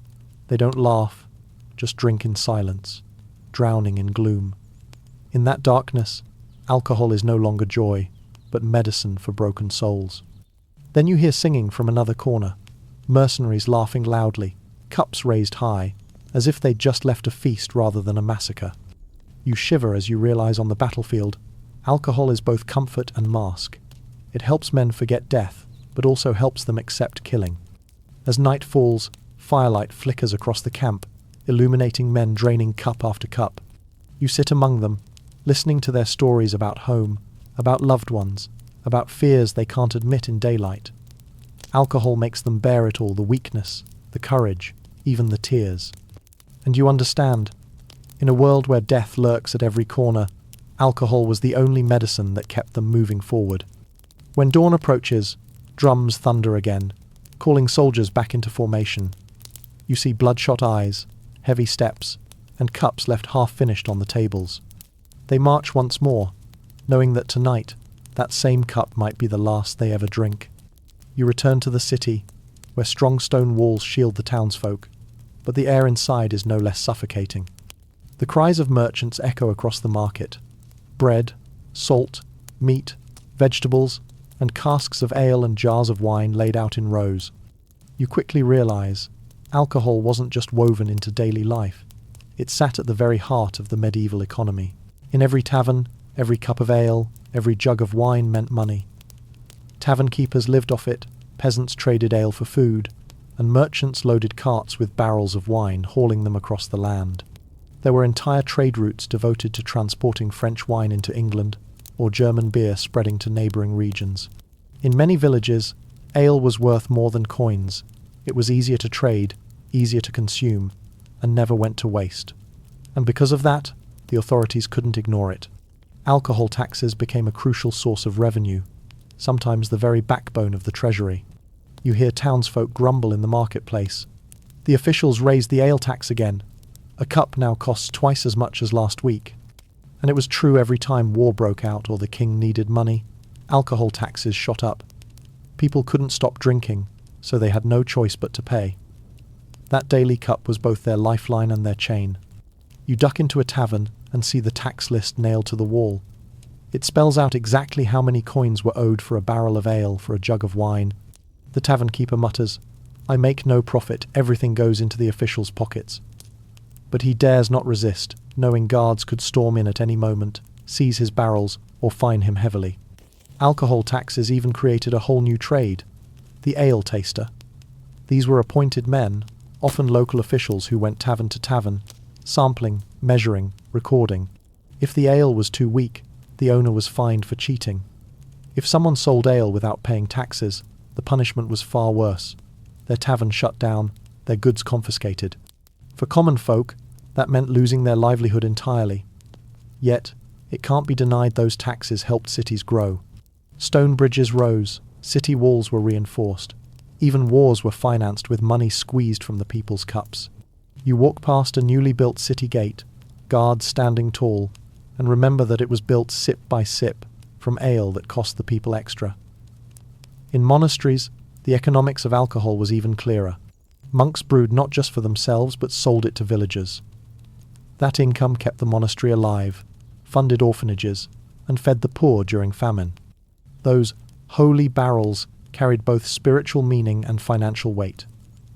they don't laugh, just drink in silence, drowning in gloom. In that darkness, alcohol is no longer joy, but medicine for broken souls. Then you hear singing from another corner, mercenaries laughing loudly, cups raised high, as if they'd just left a feast rather than a massacre. You shiver as you realize on the battlefield, alcohol is both comfort and mask. It helps men forget death, but also helps them accept killing. As night falls, firelight flickers across the camp, illuminating men draining cup after cup. You sit among them, listening to their stories about home, about loved ones, about fears they can't admit in daylight. Alcohol makes them bear it all, the weakness, the courage, even the tears. And you understand, in a world where death lurks at every corner, alcohol was the only medicine that kept them moving forward. When dawn approaches, drums thunder again, calling soldiers back into formation. You see bloodshot eyes, heavy steps, and cups left half-finished on the tables. They march once more, knowing that tonight, that same cup might be the last they ever drink. You return to the city, where strong stone walls shield the townsfolk, but the air inside is no less suffocating. The cries of merchants echo across the market. Bread, salt, meat, vegetables, and casks of ale and jars of wine laid out in rows. You quickly realize, alcohol wasn't just woven into daily life. It sat at the very heart of the medieval economy. In every tavern, every cup of ale, every jug of wine meant money. Tavern keepers lived off it, peasants traded ale for food, and merchants loaded carts with barrels of wine, hauling them across the land. There were entire trade routes devoted to transporting French wine into England, or German beer spreading to neighbouring regions. In many villages, ale was worth more than coins. It was easier to trade, easier to consume, and never went to waste. And because of that, the authorities couldn't ignore it. Alcohol taxes became a crucial source of revenue, sometimes the very backbone of the treasury. You hear townsfolk grumble in the marketplace. The officials raised the ale tax again. A cup now costs twice as much as last week. And it was true every time war broke out or the king needed money. Alcohol taxes shot up. People couldn't stop drinking, so they had no choice but to pay. That daily cup was both their lifeline and their chain. You duck into a tavern and see the tax list nailed to the wall. It spells out exactly how many coins were owed for a barrel of ale, for a jug of wine. The tavern keeper mutters, "I make no profit, everything goes into the officials' pockets." But he dares not resist, knowing guards could storm in at any moment, seize his barrels, or fine him heavily. Alcohol taxes even created a whole new trade, the ale taster. These were appointed men, often local officials who went tavern to tavern, sampling, measuring, recording. If the ale was too weak, the owner was fined for cheating. If someone sold ale without paying taxes, the punishment was far worse. Their tavern shut down, their goods confiscated. For common folk, that meant losing their livelihood entirely. Yet, it can't be denied those taxes helped cities grow. Stone bridges rose, city walls were reinforced. Even wars were financed with money squeezed from the people's cups. You walk past a newly built city gate, guards standing tall, and remember that it was built sip by sip from ale that cost the people extra. In monasteries, the economics of alcohol was even clearer. Monks brewed not just for themselves but sold it to villagers. That income kept the monastery alive, funded orphanages, and fed the poor during famine. Those holy barrels carried both spiritual meaning and financial weight.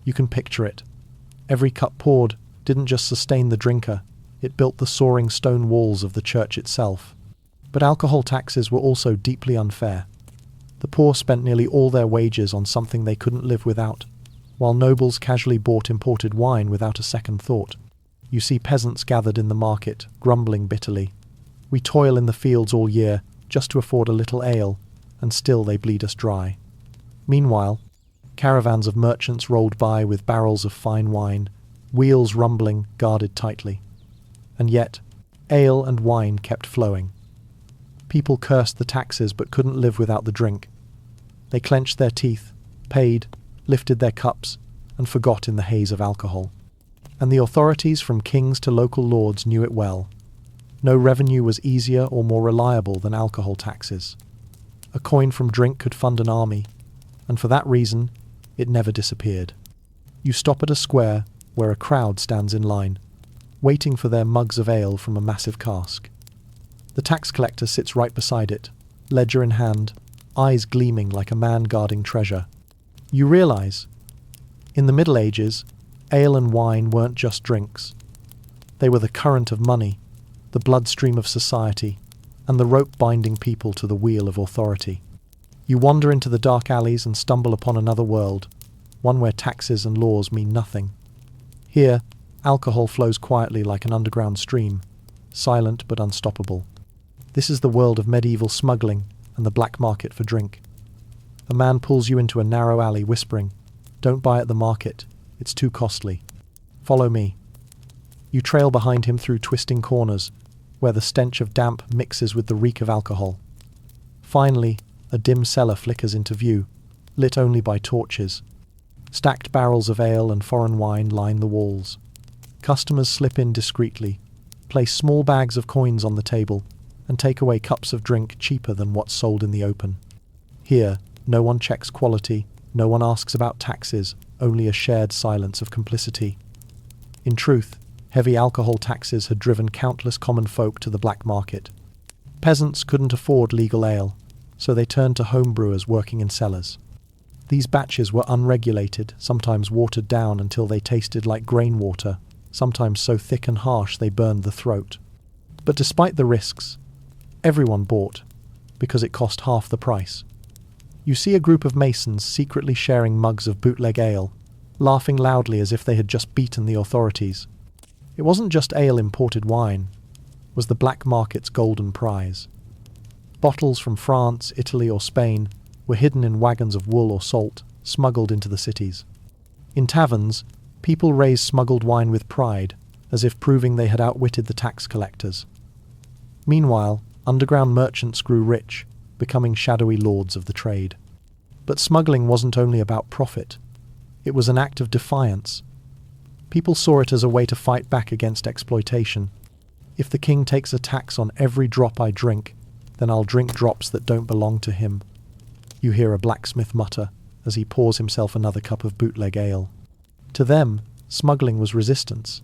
You can picture it. Every cup poured didn't just sustain the drinker, it built the soaring stone walls of the church itself. But alcohol taxes were also deeply unfair. The poor spent nearly all their wages on something they couldn't live without, while nobles casually bought imported wine without a second thought. You see peasants gathered in the market, grumbling bitterly. "We toil in the fields all year, just to afford a little ale, and still they bleed us dry." Meanwhile, caravans of merchants rolled by with barrels of fine wine, wheels rumbling, guarded tightly. And yet, ale and wine kept flowing. People cursed the taxes but couldn't live without the drink. They clenched their teeth, paid, lifted their cups, and forgot in the haze of alcohol. And the authorities, from kings to local lords, knew it well. No revenue was easier or more reliable than alcohol taxes. A coin from drink could fund an army, and for that reason, it never disappeared. You stop at a square where a crowd stands in line, waiting for their mugs of ale from a massive cask. The tax collector sits right beside it, ledger in hand, eyes gleaming like a man guarding treasure. You realize, in the Middle Ages, ale and wine weren't just drinks. They were the current of money, the bloodstream of society, and the rope binding people to the wheel of authority. You wander into the dark alleys and stumble upon another world, one where taxes and laws mean nothing. Here, alcohol flows quietly like an underground stream, silent but unstoppable. This is the world of medieval smuggling and the black market for drink. A man pulls you into a narrow alley whispering, "Don't buy at the market, it's too costly. Follow me." You trail behind him through twisting corners, where the stench of damp mixes with the reek of alcohol. Finally, a dim cellar flickers into view, lit only by torches. Stacked barrels of ale and foreign wine line the walls. Customers slip in discreetly, place small bags of coins on the table, and take away cups of drink cheaper than what's sold in the open. Here, no one checks quality, no one asks about taxes, only a shared silence of complicity. In truth, heavy alcohol taxes had driven countless common folk to the black market. Peasants couldn't afford legal ale, so they turned to home brewers working in cellars. These batches were unregulated, sometimes watered down until they tasted like grain water, sometimes so thick and harsh they burned the throat. But despite the risks, everyone bought, because it cost half the price. You see a group of masons secretly sharing mugs of bootleg ale, laughing loudly as if they had just beaten the authorities. It wasn't just ale imported wine, it was the black market's golden prize. Bottles from France, Italy or Spain were hidden in wagons of wool or salt, smuggled into the cities. In taverns, people raised smuggled wine with pride, as if proving they had outwitted the tax collectors. Meanwhile, Underground merchants grew rich, becoming shadowy lords of the trade. But smuggling wasn't only about profit. It was an act of defiance. People saw it as a way to fight back against exploitation. If the king takes a tax on every drop I drink, then I'll drink drops that don't belong to him, you hear a blacksmith mutter as he pours himself another cup of bootleg ale. To them, smuggling was resistance,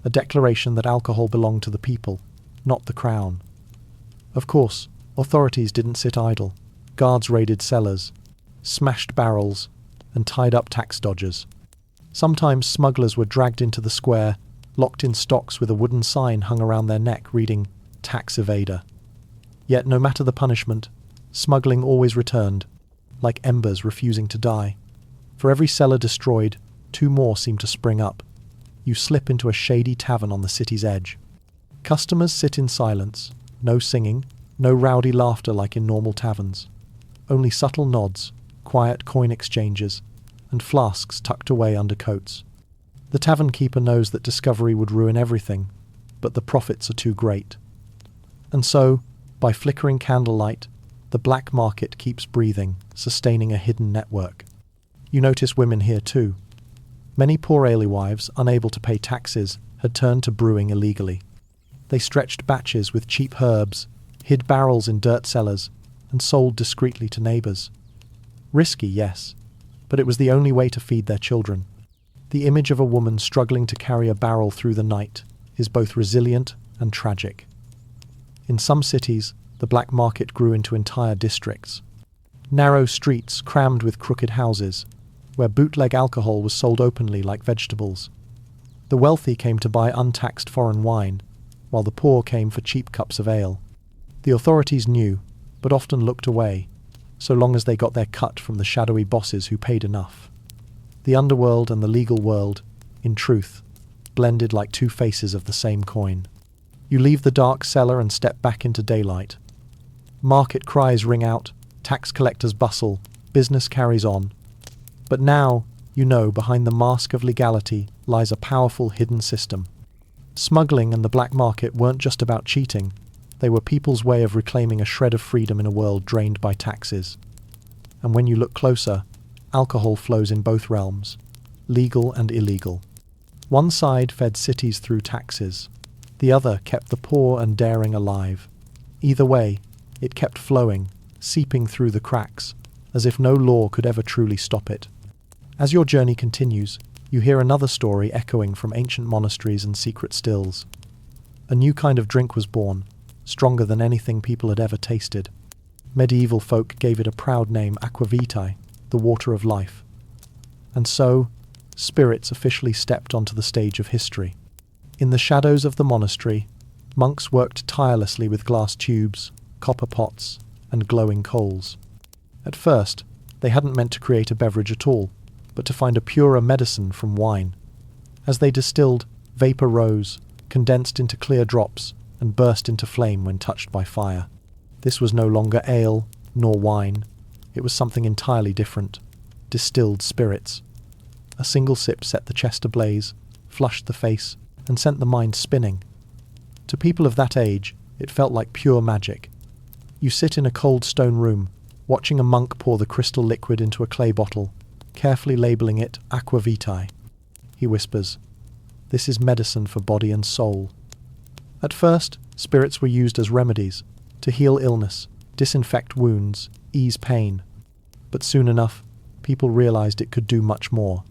a declaration that alcohol belonged to the people, not the crown. Of course, authorities didn't sit idle. Guards raided cellars, smashed barrels, and tied up tax dodgers. Sometimes smugglers were dragged into the square, locked in stocks with a wooden sign hung around their neck reading, "Tax Evader." Yet no matter the punishment, smuggling always returned, like embers refusing to die. For every cellar destroyed, 2 more seem to spring up. You slip into a shady tavern on the city's edge. Customers sit in silence, no singing, no rowdy laughter like in normal taverns. Only subtle nods, quiet coin exchanges, and flasks tucked away under coats. The tavern keeper knows that discovery would ruin everything, but the profits are too great. And so, by flickering candlelight, the black market keeps breathing, sustaining a hidden network. You notice women here too. Many poor alewives, unable to pay taxes, had turned to brewing illegally. They stretched batches with cheap herbs, hid barrels in dirt cellars, and sold discreetly to neighbours. Risky, yes, but it was the only way to feed their children. The image of a woman struggling to carry a barrel through the night is both resilient and tragic. In some cities, the black market grew into entire districts. Narrow streets crammed with crooked houses, where bootleg alcohol was sold openly like vegetables. The wealthy came to buy untaxed foreign wine, while the poor came for cheap cups of ale. The authorities knew, but often looked away, so long as they got their cut from the shadowy bosses who paid enough. The underworld and the legal world, in truth, blended like 2 faces of the same coin. You leave the dark cellar and step back into daylight. Market cries ring out, tax collectors bustle, business carries on. But now, you know, behind the mask of legality lies a powerful hidden system. Smuggling and the black market weren't just about cheating. They were people's way of reclaiming a shred of freedom in a world drained by taxes. And when you look closer, alcohol flows in both realms, legal and illegal. One side fed cities through taxes. The other kept the poor and daring alive. Either way, it kept flowing, seeping through the cracks, as if no law could ever truly stop it. As your journey continues, you hear another story echoing from ancient monasteries and secret stills. A new kind of drink was born, stronger than anything people had ever tasted. Medieval folk gave it a proud name, aqua vitae, the water of life. And so, spirits officially stepped onto the stage of history. In the shadows of the monastery, monks worked tirelessly with glass tubes, copper pots, and glowing coals. At first, they hadn't meant to create a beverage at all, but to find a purer medicine from wine. As they distilled, vapour rose, condensed into clear drops, and burst into flame when touched by fire. This was no longer ale, nor wine. It was something entirely different. Distilled spirits. A single sip set the chest ablaze, flushed the face, and sent the mind spinning. To people of that age, it felt like pure magic. You sit in a cold stone room, watching a monk pour the crystal liquid into a clay bottle, carefully labelling it aqua vitae. He whispers, "This is medicine for body and soul." At first, spirits were used as remedies, to heal illness, disinfect wounds, ease pain. But soon enough, people realised it could do much more.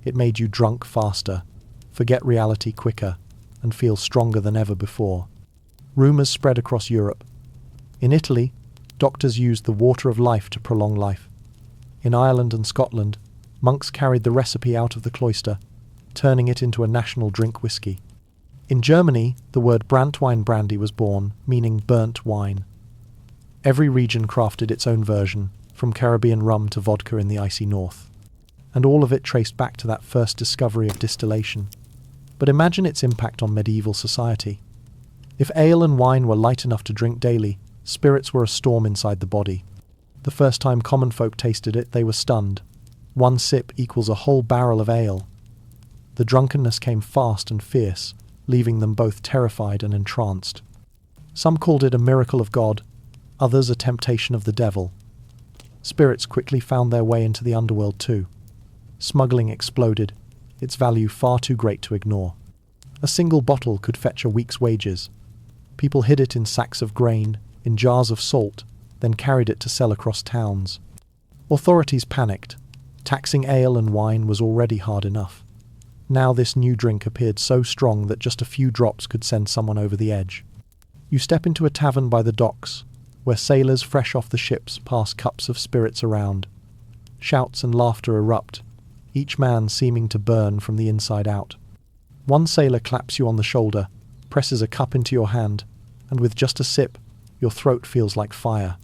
It made you drunk faster, forget reality quicker, and feel stronger than ever before. Rumours spread across Europe. In Italy, doctors used the water of life to prolong life. In Ireland and Scotland, monks carried the recipe out of the cloister, turning it into a national drink whiskey. In Germany, the word Brandwein brandy was born, meaning burnt wine. Every region crafted its own version, from Caribbean rum to vodka in the icy north. And all of it traced back to that first discovery of distillation. But imagine its impact on medieval society. If ale and wine were light enough to drink daily, spirits were a storm inside the body. The first time common folk tasted it, they were stunned. 1 sip equals a whole barrel of ale. The drunkenness came fast and fierce, leaving them both terrified and entranced. Some called it a miracle of God, others a temptation of the devil. Spirits quickly found their way into the underworld too. Smuggling exploded, its value far too great to ignore. A single bottle could fetch a week's wages. People hid it in sacks of grain, in jars of salt, then carried it to sell across towns. Authorities panicked. Taxing ale and wine was already hard enough. Now this new drink appeared so strong that just a few drops could send someone over the edge. You step into a tavern by the docks, where sailors fresh off the ships pass cups of spirits around. Shouts and laughter erupt, each man seeming to burn from the inside out. One sailor claps you on the shoulder, presses a cup into your hand, and with just a sip, your throat feels like fire.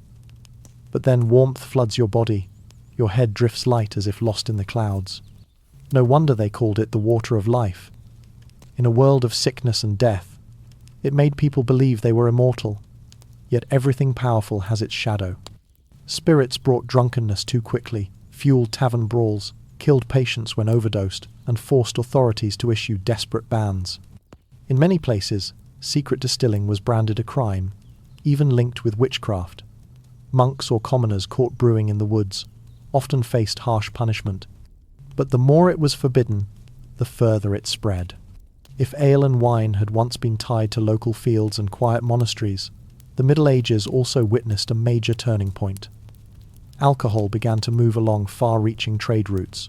But then warmth floods your body. Your head drifts light as if lost in the clouds. No wonder they called it the water of life. In a world of sickness and death, it made people believe they were immortal. Yet everything powerful has its shadow. Spirits brought drunkenness too quickly, fueled tavern brawls, killed patients when overdosed, and forced authorities to issue desperate bans. In many places, secret distilling was branded a crime, even linked with witchcraft. Monks or commoners caught brewing in the woods often faced harsh punishment. But the more it was forbidden, the further it spread. If ale and wine had once been tied to local fields and quiet monasteries, the Middle Ages also witnessed a major turning point. Alcohol began to move along far-reaching trade routes.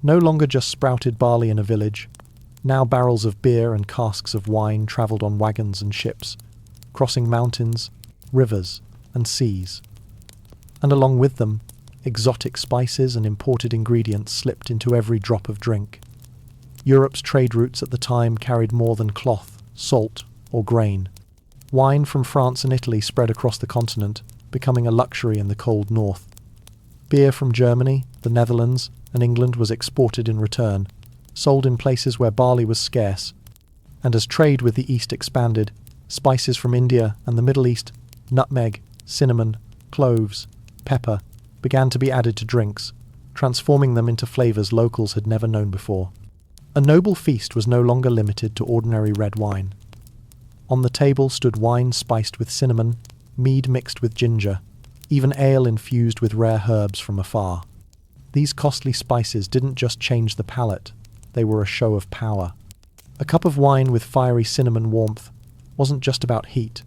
No longer just sprouted barley in a village, now barrels of beer and casks of wine travelled on wagons and ships, crossing mountains, rivers, and seas. And along with them, exotic spices and imported ingredients slipped into every drop of drink. Europe's trade routes at the time carried more than cloth, salt, or grain. Wine from France and Italy spread across the continent, becoming a luxury in the cold north. Beer from Germany, the Netherlands, and England was exported in return, sold in places where barley was scarce. And as trade with the East expanded, spices from India and the Middle East, nutmeg, cinnamon, cloves, pepper, began to be added to drinks, transforming them into flavors locals had never known before. A noble feast was no longer limited to ordinary red wine. On the table stood wine spiced with cinnamon, mead mixed with ginger, even ale infused with rare herbs from afar. These costly spices didn't just change the palate, they were a show of power. A cup of wine with fiery cinnamon warmth wasn't just about heat.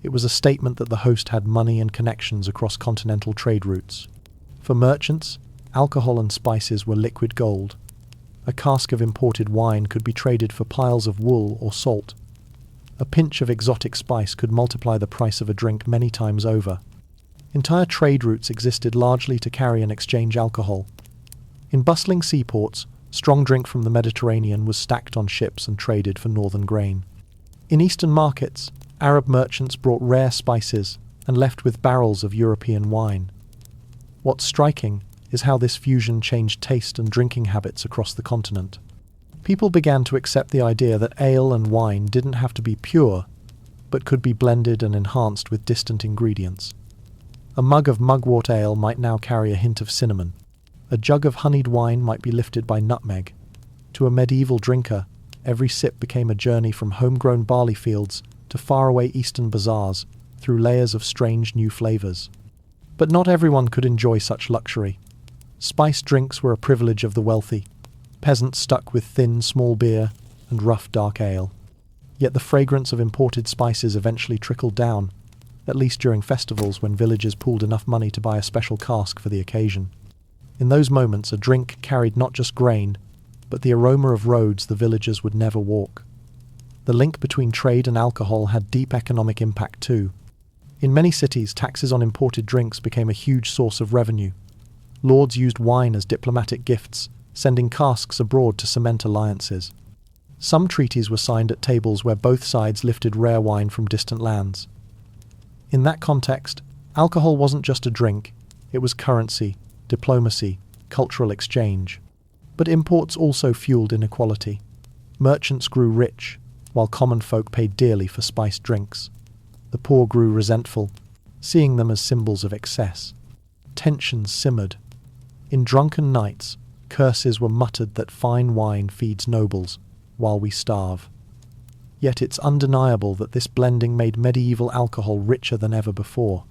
It was a statement that the host had money and connections across continental trade routes. For merchants, alcohol and spices were liquid gold. A cask of imported wine could be traded for piles of wool or salt. A pinch of exotic spice could multiply the price of a drink many times over. Entire trade routes existed largely to carry and exchange alcohol. In bustling seaports, strong drink from the Mediterranean was stacked on ships and traded for northern grain. In eastern markets, Arab merchants brought rare spices and left with barrels of European wine. What's striking is how this fusion changed taste and drinking habits across the continent. People began to accept the idea that ale and wine didn't have to be pure, but could be blended and enhanced with distant ingredients. A mug of mugwort ale might now carry a hint of cinnamon. A jug of honeyed wine might be lifted by nutmeg. To a medieval drinker, every sip became a journey from homegrown barley fields to faraway eastern bazaars through layers of strange new flavors. But not everyone could enjoy such luxury. Spiced drinks were a privilege of the wealthy. Peasants stuck with thin, small beer and rough, dark ale. Yet the fragrance of imported spices eventually trickled down, at least during festivals when villagers pooled enough money to buy a special cask for the occasion. In those moments, a drink carried not just grain, but the aroma of roads the villagers would never walk. The link between trade and alcohol had deep economic impact too. In many cities, taxes on imported drinks became a huge source of revenue. Lords used wine as diplomatic gifts, sending casks abroad to cement alliances. Some treaties were signed at tables where both sides lifted rare wine from distant lands. In that context, alcohol wasn't just a drink, it was currency, diplomacy, cultural exchange. But imports also fueled inequality. Merchants grew rich, while common folk paid dearly for spiced drinks. The poor grew resentful, seeing them as symbols of excess. Tensions simmered. In drunken nights, curses were muttered that fine wine feeds nobles, while we starve. Yet it's undeniable that this blending made medieval alcohol richer than ever before.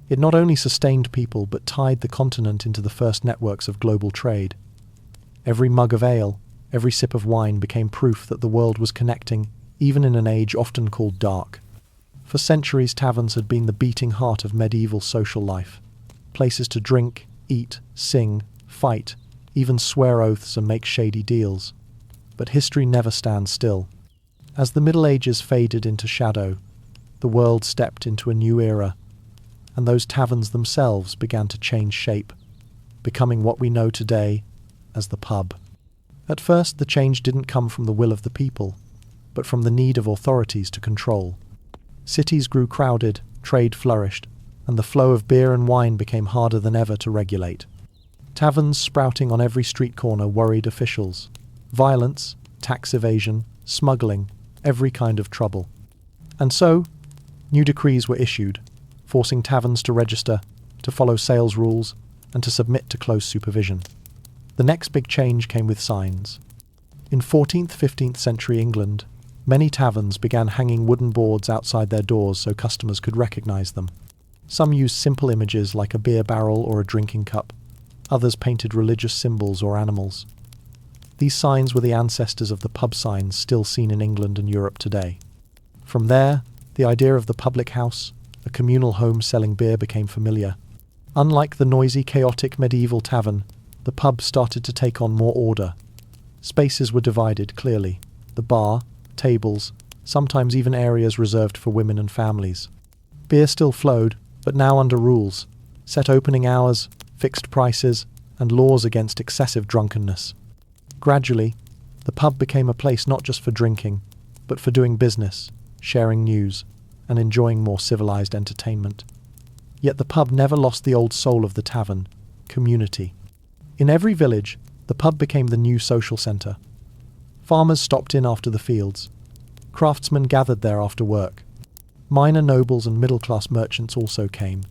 It not only sustained people but tied the continent into the first networks of global trade. Every mug of ale, every sip of wine became proof that the world was connecting, even in an age often called dark. For centuries, taverns had been the beating heart of medieval social life. Places to drink, eat, sing, fight, even swear oaths and make shady deals. But history never stands still. As the Middle Ages faded into shadow, the world stepped into a new era, and those taverns themselves began to change shape, becoming what we know today as the pub. At first, the change didn't come from the will of the people, but from the need of authorities to control. Cities grew crowded, trade flourished, and the flow of beer and wine became harder than ever to regulate. Taverns sprouting on every street corner worried officials. Violence, tax evasion, smuggling, every kind of trouble. And so, new decrees were issued, forcing taverns to register, to follow sales rules, and to submit to close supervision. The next big change came with signs. In 14th-15th century England, many taverns began hanging wooden boards outside their doors so customers could recognize them. Some used simple images like a beer barrel or a drinking cup. Others painted religious symbols or animals. These signs were the ancestors of the pub signs still seen in England and Europe today. From there, the idea of the public house, a communal home selling beer, became familiar. Unlike the noisy, chaotic medieval tavern, the pub started to take on more order. Spaces were divided clearly. The bar, tables, sometimes even areas reserved for women and families. Beer still flowed, but now under rules, set opening hours, fixed prices, and laws against excessive drunkenness. Gradually, the pub became a place not just for drinking, but for doing business, sharing news, and enjoying more civilized entertainment. Yet the pub never lost the old soul of the tavern, community. In every village, the pub became the new social centre. Farmers stopped in after the fields. Craftsmen gathered there after work. Minor nobles and middle-class merchants also came,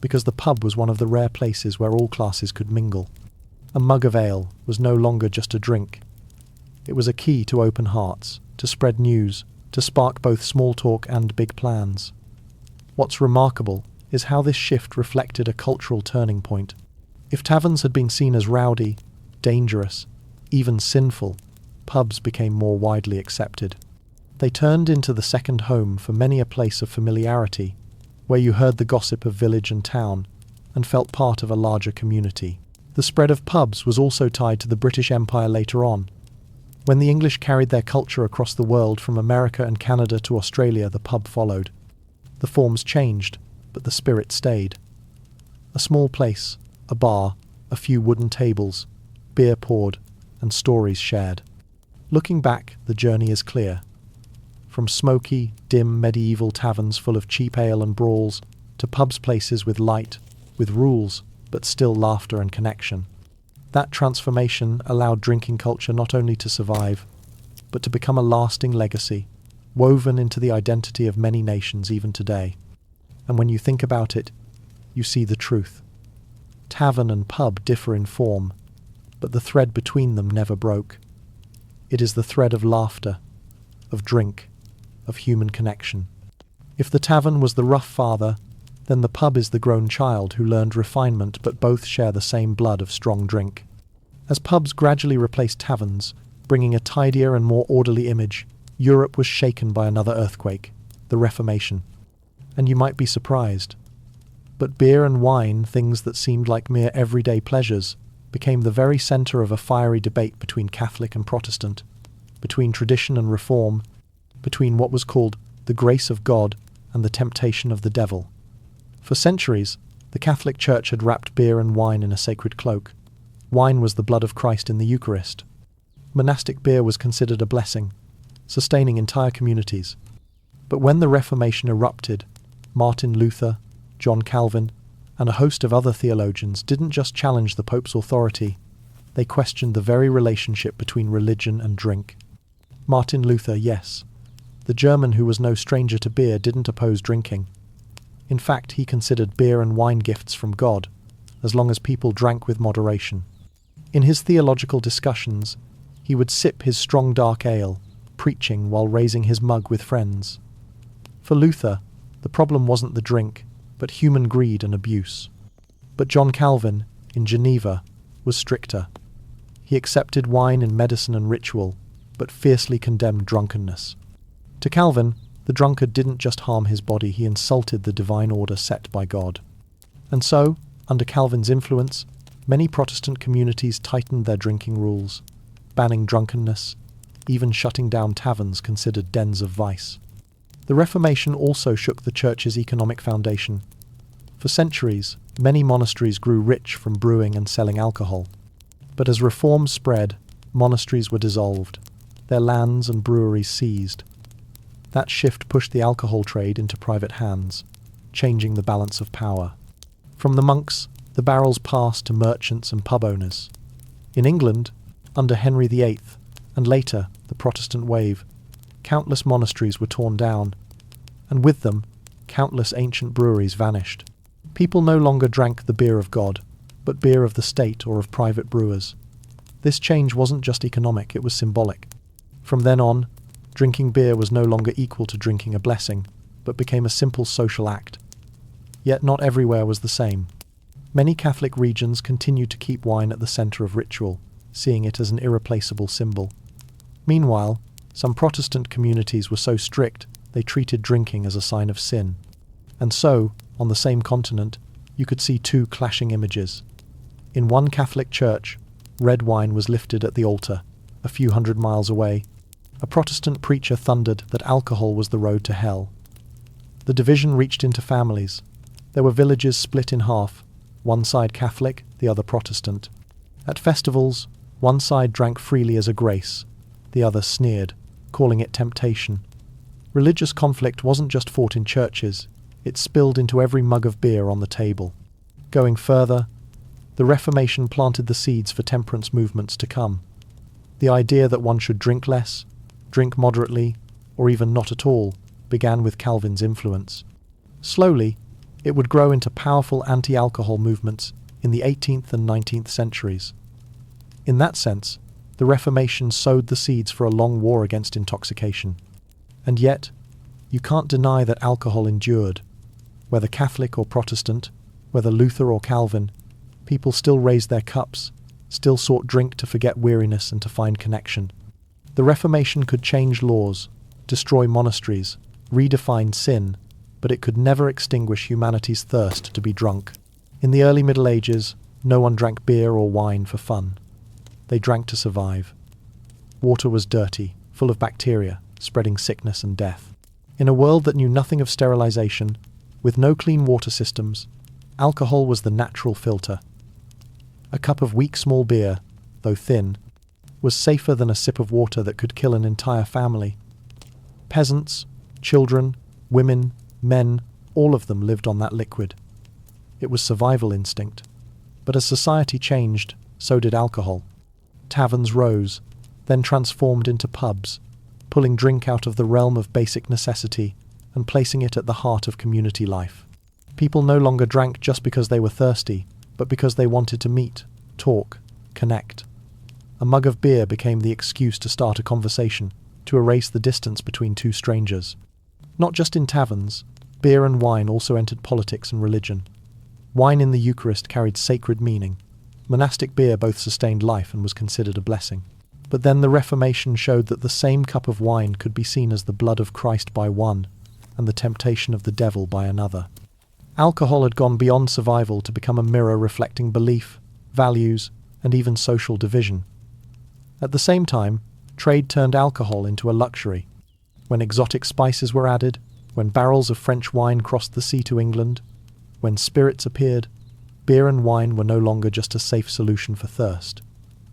because the pub was one of the rare places where all classes could mingle. A mug of ale was no longer just a drink. It was a key to open hearts, to spread news, to spark both small talk and big plans. What's remarkable is how this shift reflected a cultural turning point. If taverns had been seen as rowdy, dangerous, even sinful, pubs became more widely accepted. They turned into the second home for many a place of familiarity, where you heard the gossip of village and town, and felt part of a larger community. The spread of pubs was also tied to the British Empire later on. When the English carried their culture across the world from America and Canada to Australia, the pub followed. The forms changed, but the spirit stayed. A small place, a bar, a few wooden tables, beer poured, and stories shared. Looking back, the journey is clear. From smoky, dim medieval taverns full of cheap ale and brawls, to pubs places with light, with rules, but still laughter and connection. That transformation allowed drinking culture not only to survive, but to become a lasting legacy, woven into the identity of many nations even today. And when you think about it, you see the truth. Tavern and pub differ in form, but the thread between them never broke. It is the thread of laughter, of drink, of human connection. If the tavern was the rough father, then the pub is the grown child who learned refinement, but both share the same blood of strong drink. As pubs gradually replaced taverns, bringing a tidier and more orderly image, Europe was shaken by another earthquake, the Reformation. And you might be surprised. But beer and wine, things that seemed like mere everyday pleasures, became the very centre of a fiery debate between Catholic and Protestant, between tradition and reform, between what was called the grace of God and the temptation of the devil. For centuries, the Catholic Church had wrapped beer and wine in a sacred cloak. Wine was the blood of Christ in the Eucharist. Monastic beer was considered a blessing, sustaining entire communities. But when the Reformation erupted, Martin Luther, John Calvin, and a host of other theologians didn't just challenge the Pope's authority, they questioned the very relationship between religion and drink. Martin Luther, yes, the German who was no stranger to beer, didn't oppose drinking. In fact, he considered beer and wine gifts from God, as long as people drank with moderation. In his theological discussions, he would sip his strong dark ale, preaching while raising his mug with friends. For Luther, the problem wasn't the drink, but human greed and abuse. But John Calvin, in Geneva, was stricter. He accepted wine in medicine and ritual, but fiercely condemned drunkenness. To Calvin, the drunkard didn't just harm his body, he insulted the divine order set by God. And so, under Calvin's influence, many Protestant communities tightened their drinking rules, banning drunkenness, even shutting down taverns considered dens of vice. The Reformation also shook the Church's economic foundation. For centuries, many monasteries grew rich from brewing and selling alcohol. But as reform spread, monasteries were dissolved, their lands and breweries seized. That shift pushed the alcohol trade into private hands, changing the balance of power. From the monks, the barrels passed to merchants and pub owners. In England, under Henry VIII, and later the Protestant wave, countless monasteries were torn down, and with them, countless ancient breweries vanished. People no longer drank the beer of God, but beer of the state or of private brewers. This change wasn't just economic, it was symbolic. From then on, drinking beer was no longer equal to drinking a blessing, but became a simple social act. Yet not everywhere was the same. Many Catholic regions continued to keep wine at the centre of ritual, seeing it as an irreplaceable symbol. Meanwhile, some Protestant communities were so strict they treated drinking as a sign of sin. And so, on the same continent, you could see two clashing images. In one Catholic church, red wine was lifted at the altar, a few hundred miles away. A Protestant preacher thundered that alcohol was the road to hell. The division reached into families. There were villages split in half, one side Catholic, the other Protestant. At festivals, one side drank freely as a grace, the other sneered, calling it temptation. Religious conflict wasn't just fought in churches, it spilled into every mug of beer on the table. Going further, the Reformation planted the seeds for temperance movements to come. The idea that one should drink less, drink moderately, or even not at all, began with Calvin's influence. Slowly, it would grow into powerful anti-alcohol movements in the 18th and 19th centuries. In that sense, the Reformation sowed the seeds for a long war against intoxication. And yet, you can't deny that alcohol endured. Whether Catholic or Protestant, whether Luther or Calvin, people still raised their cups, still sought drink to forget weariness and to find connection. The Reformation could change laws, destroy monasteries, redefine sin, but it could never extinguish humanity's thirst to be drunk. In the early Middle Ages, no one drank beer or wine for fun. They drank to survive. Water was dirty, full of bacteria, spreading sickness and death. In a world that knew nothing of sterilization, with no clean water systems, alcohol was the natural filter. A cup of weak small beer, though thin, was safer than a sip of water that could kill an entire family. Peasants, children, women, men, all of them lived on that liquid. It was survival instinct. But as society changed, so did alcohol. Taverns rose, then transformed into pubs, pulling drink out of the realm of basic necessity and placing it at the heart of community life. People no longer drank just because they were thirsty, but because they wanted to meet, talk, connect. A mug of beer became the excuse to start a conversation, to erase the distance between two strangers. Not just in taverns, beer and wine also entered politics and religion. Wine in the Eucharist carried sacred meaning. Monastic beer both sustained life and was considered a blessing. But then the Reformation showed that the same cup of wine could be seen as the blood of Christ by one, and the temptation of the devil by another. Alcohol had gone beyond survival to become a mirror reflecting belief, values, and even social division. At the same time, trade turned alcohol into a luxury. When exotic spices were added, when barrels of French wine crossed the sea to England, when spirits appeared, beer and wine were no longer just a safe solution for thirst.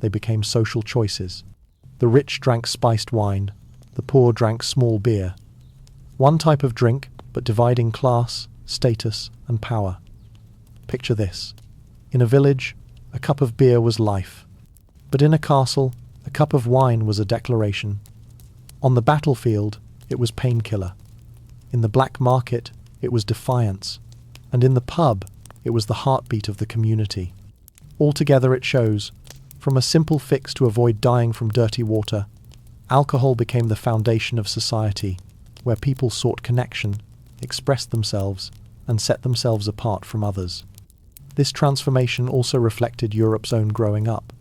They became social choices. The rich drank spiced wine, the poor drank small beer. One type of drink, but dividing class, status, and power. Picture this. In a village, a cup of beer was life. But in a castle, a cup of wine was a declaration. On the battlefield, it was painkiller. In the black market, it was defiance. And in the pub, it was the heartbeat of the community. Altogether it shows, from a simple fix to avoid dying from dirty water, Alcohol became the foundation of society, where people sought connection, expressed themselves, and set themselves apart from others. This transformation also reflected Europe's own growing up.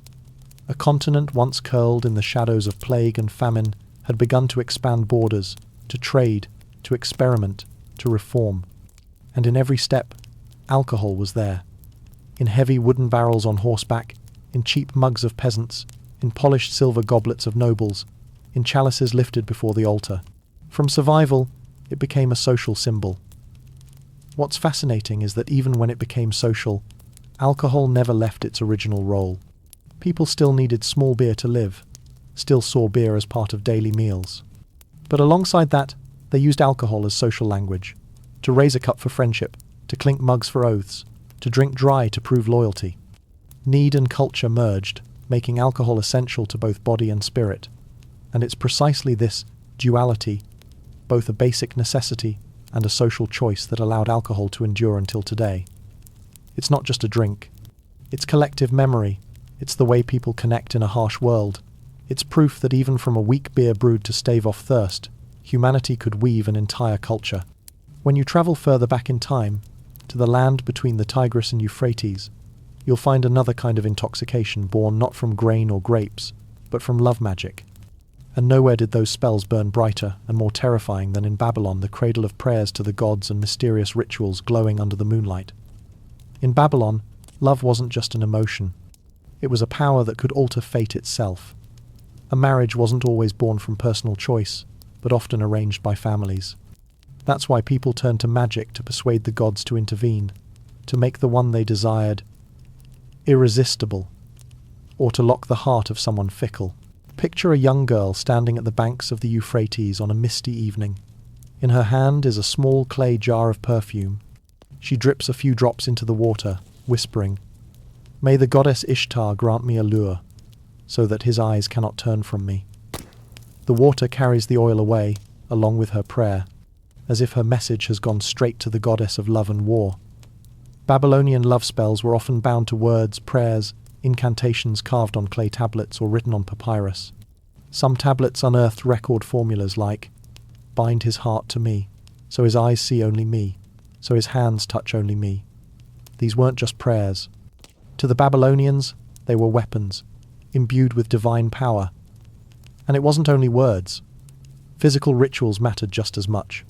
A continent once curled in the shadows of plague and famine had begun to expand borders, to trade, to experiment, to reform. And in every step, alcohol was there. In heavy wooden barrels on horseback, in cheap mugs of peasants, in polished silver goblets of nobles, in chalices lifted before the altar. From survival, it became a social symbol. What's fascinating is that even when it became social, alcohol never left its original role. People still needed small beer to live, still saw beer as part of daily meals. But alongside that, they used alcohol as social language, to raise a cup for friendship, to clink mugs for oaths, to drink dry to prove loyalty. Need and culture merged, making alcohol essential to both body and spirit. And it's precisely this duality, both a basic necessity and a social choice, that allowed alcohol to endure until today. It's not just a drink. It's collective memory. It's the way people connect in a harsh world. It's proof that even from a weak beer brewed to stave off thirst, humanity could weave an entire culture. When you travel further back in time, to the land between the Tigris and Euphrates, you'll find another kind of intoxication born not from grain or grapes, but from love magic. And nowhere did those spells burn brighter and more terrifying than in Babylon, the cradle of prayers to the gods and mysterious rituals glowing under the moonlight. In Babylon, love wasn't just an emotion. It was a power that could alter fate itself. A marriage wasn't always born from personal choice, but often arranged by families. That's why people turned to magic to persuade the gods to intervene, to make the one they desired irresistible, or to lock the heart of someone fickle. Picture a young girl standing at the banks of the Euphrates on a misty evening. In her hand is a small clay jar of perfume. She drips a few drops into the water, whispering, "May the goddess Ishtar grant me a lure, so that his eyes cannot turn from me." The water carries the oil away, along with her prayer, as if her message has gone straight to the goddess of love and war. Babylonian love spells were often bound to words, prayers, incantations carved on clay tablets or written on papyrus. Some tablets unearthed record formulas like, "Bind his heart to me, so his eyes see only me, so his hands touch only me." These weren't just prayers. To the Babylonians, they were weapons, imbued with divine power. And it wasn't only words. Physical rituals mattered just as much.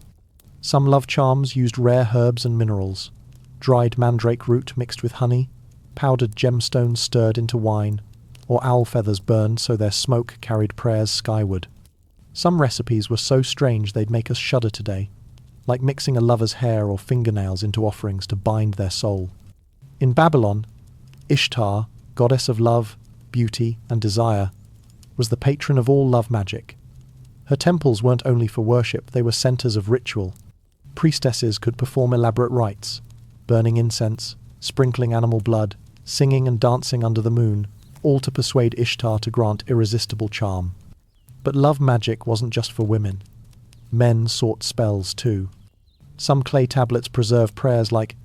Some love charms used rare herbs and minerals, dried mandrake root mixed with honey, powdered gemstones stirred into wine, or owl feathers burned so their smoke carried prayers skyward. Some recipes were so strange they'd make us shudder today, like mixing a lover's hair or fingernails into offerings to bind their soul. In Babylon, Ishtar, goddess of love, beauty, and desire, was the patron of all love magic. Her temples weren't only for worship, they were centers of ritual. Priestesses could perform elaborate rites, burning incense, sprinkling animal blood, singing and dancing under the moon, all to persuade Ishtar to grant irresistible charm. But love magic wasn't just for women. Men sought spells too. Some clay tablets preserved prayers like,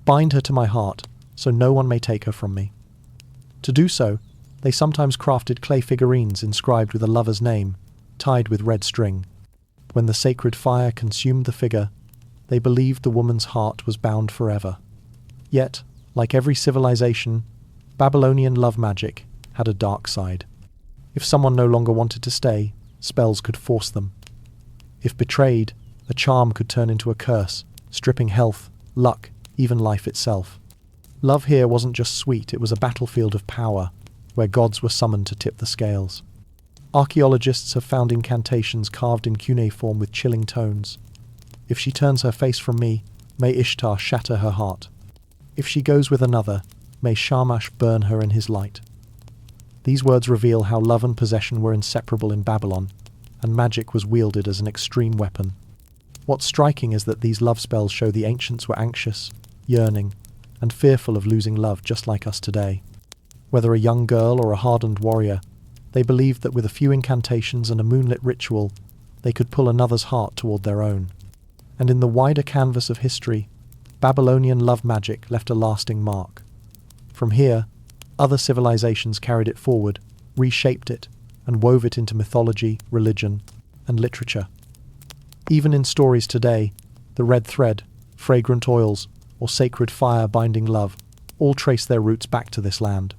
"Bind her to my heart, so no one may take her from me." To do so, they sometimes crafted clay figurines inscribed with a lover's name, tied with red string. When the sacred fire consumed the figure, they believed the woman's heart was bound forever. Yet, like every civilization, Babylonian love magic had a dark side. If someone no longer wanted to stay, spells could force them. If betrayed, a charm could turn into a curse, stripping health, luck, even life itself. Love here wasn't just sweet, it was a battlefield of power, where gods were summoned to tip the scales. Archaeologists have found incantations carved in cuneiform with chilling tones. "If she turns her face from me, may Ishtar shatter her heart. If she goes with another, may Shamash burn her in his light." These words reveal how love and possession were inseparable in Babylon, and magic was wielded as an extreme weapon. What's striking is that these love spells show the ancients were anxious, yearning, and fearful of losing love just like us today. Whether a young girl or a hardened warrior, they believed that with a few incantations and a moonlit ritual, they could pull another's heart toward their own. And in the wider canvas of history, Babylonian love magic left a lasting mark. From here, other civilizations carried it forward, reshaped it, and wove it into mythology, religion, and literature. Even in stories today, the red thread, fragrant oils, or sacred fire binding love all trace their roots back to this land.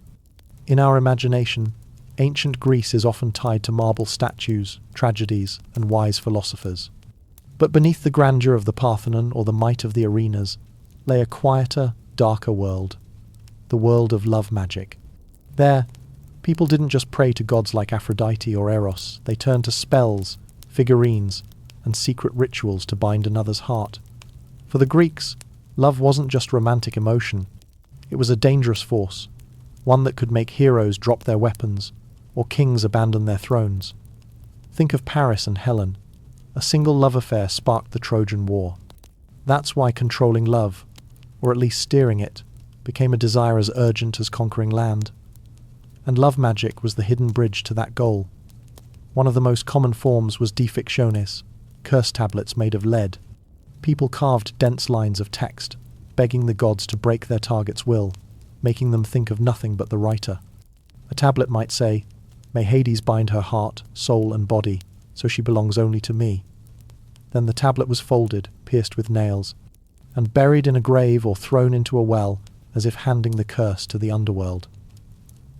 In our imagination, ancient Greece is often tied to marble statues, tragedies, and wise philosophers. But beneath the grandeur of the Parthenon or the might of the arenas lay a quieter, darker world, the world of love magic. There, people didn't just pray to gods like Aphrodite or Eros, they turned to spells, figurines, and secret rituals to bind another's heart. For the Greeks, love wasn't just romantic emotion, it was a dangerous force, one that could make heroes drop their weapons or kings abandon their thrones. Think of Paris and Helen. A single love affair sparked the Trojan War. That's why controlling love, or at least steering it, became a desire as urgent as conquering land. And love magic was the hidden bridge to that goal. One of the most common forms was defictiones, curse tablets made of lead. People carved dense lines of text, begging the gods to break their target's will, making them think of nothing but the writer. A tablet might say, "May Hades bind her heart, soul, and body, so she belongs only to me." Then the tablet was folded, pierced with nails, and buried in a grave or thrown into a well, as if handing the curse to the underworld.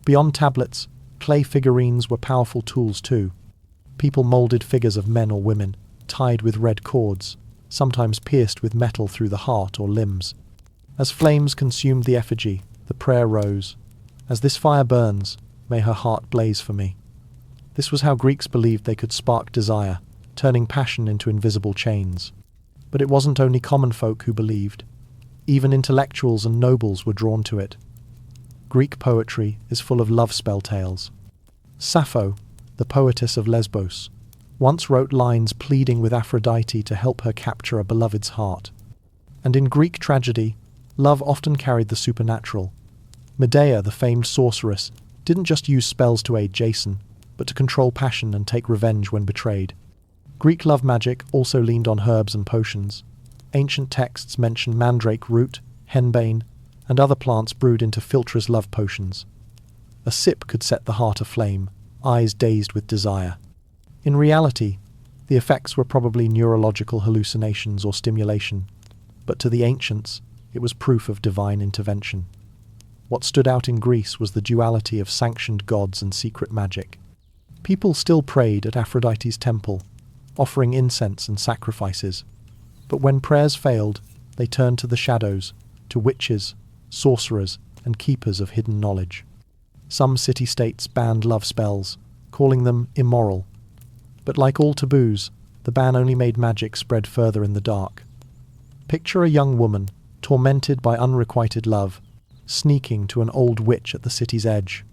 Beyond tablets, clay figurines were powerful tools too. People molded figures of men or women, tied with red cords, sometimes pierced with metal through the heart or limbs. As flames consumed the effigy, the prayer rose, "As this fire burns, may her heart blaze for me." This was how Greeks believed they could spark desire, turning passion into invisible chains. But it wasn't only common folk who believed. Even intellectuals and nobles were drawn to it. Greek poetry is full of love spell tales. Sappho, the poetess of Lesbos, once wrote lines pleading with Aphrodite to help her capture a beloved's heart. And in Greek tragedy, love often carried the supernatural. Medea, the famed sorceress, didn't just use spells to aid Jason, but to control passion and take revenge when betrayed. Greek love magic also leaned on herbs and potions. Ancient texts mention mandrake root, henbane, and other plants brewed into philtrous love potions. A sip could set the heart aflame, eyes dazed with desire. In reality, the effects were probably neurological hallucinations or stimulation, but to the ancients, it was proof of divine intervention. What stood out in Greece was the duality of sanctioned gods and secret magic. People still prayed at Aphrodite's temple, offering incense and sacrifices. But when prayers failed, they turned to the shadows, to witches, sorcerers, and keepers of hidden knowledge. Some city-states banned love spells, calling them immoral. But like all taboos, the ban only made magic spread further in the dark. Picture a young woman, tormented by unrequited love, sneaking to an old witch at the city's edge.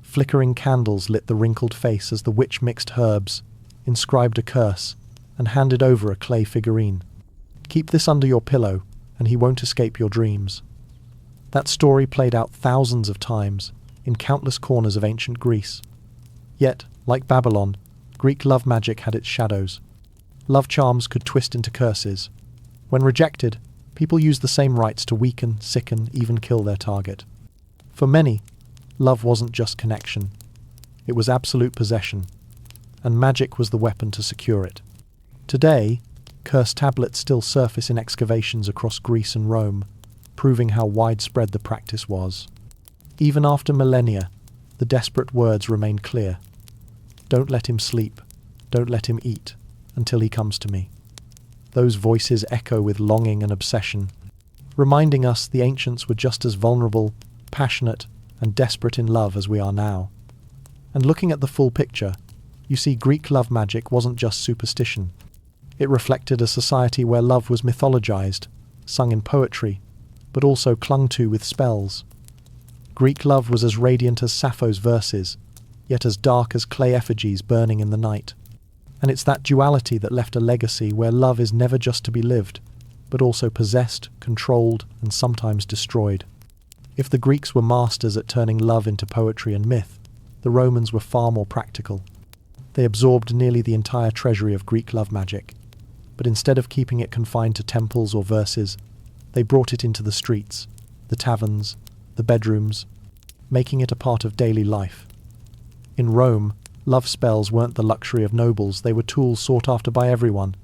Flickering candles lit the wrinkled face as the witch mixed herbs, inscribed a curse, and handed over a clay figurine. "Keep this under your pillow, and he won't escape your dreams." That story played out thousands of times, in countless corners of ancient Greece. Yet, like Babylon, Greek love magic had its shadows. Love charms could twist into curses. When rejected, people used the same rites to weaken, sicken, even kill their target. For many, love wasn't just connection. It was absolute possession, and magic was the weapon to secure it. Today, cursed tablets still surface in excavations across Greece and Rome, proving how widespread the practice was. Even after millennia, the desperate words remain clear. "Don't let him sleep, don't let him eat, until he comes to me." Those voices echo with longing and obsession, reminding us the ancients were just as vulnerable, passionate, and desperate in love as we are now. And looking at the full picture, you see Greek love magic wasn't just superstition. It reflected a society where love was mythologized, sung in poetry, but also clung to with spells. Greek love was as radiant as Sappho's verses, yet as dark as clay effigies burning in the night. And it's that duality that left a legacy where love is never just to be lived, but also possessed, controlled, and sometimes destroyed. If the Greeks were masters at turning love into poetry and myth, the Romans were far more practical. They absorbed nearly the entire treasury of Greek love magic, but instead of keeping it confined to temples or verses, they brought it into the streets, the taverns, the bedrooms, making it a part of daily life. In Rome, Love spells weren't the luxury of nobles, they were tools sought after by everyone,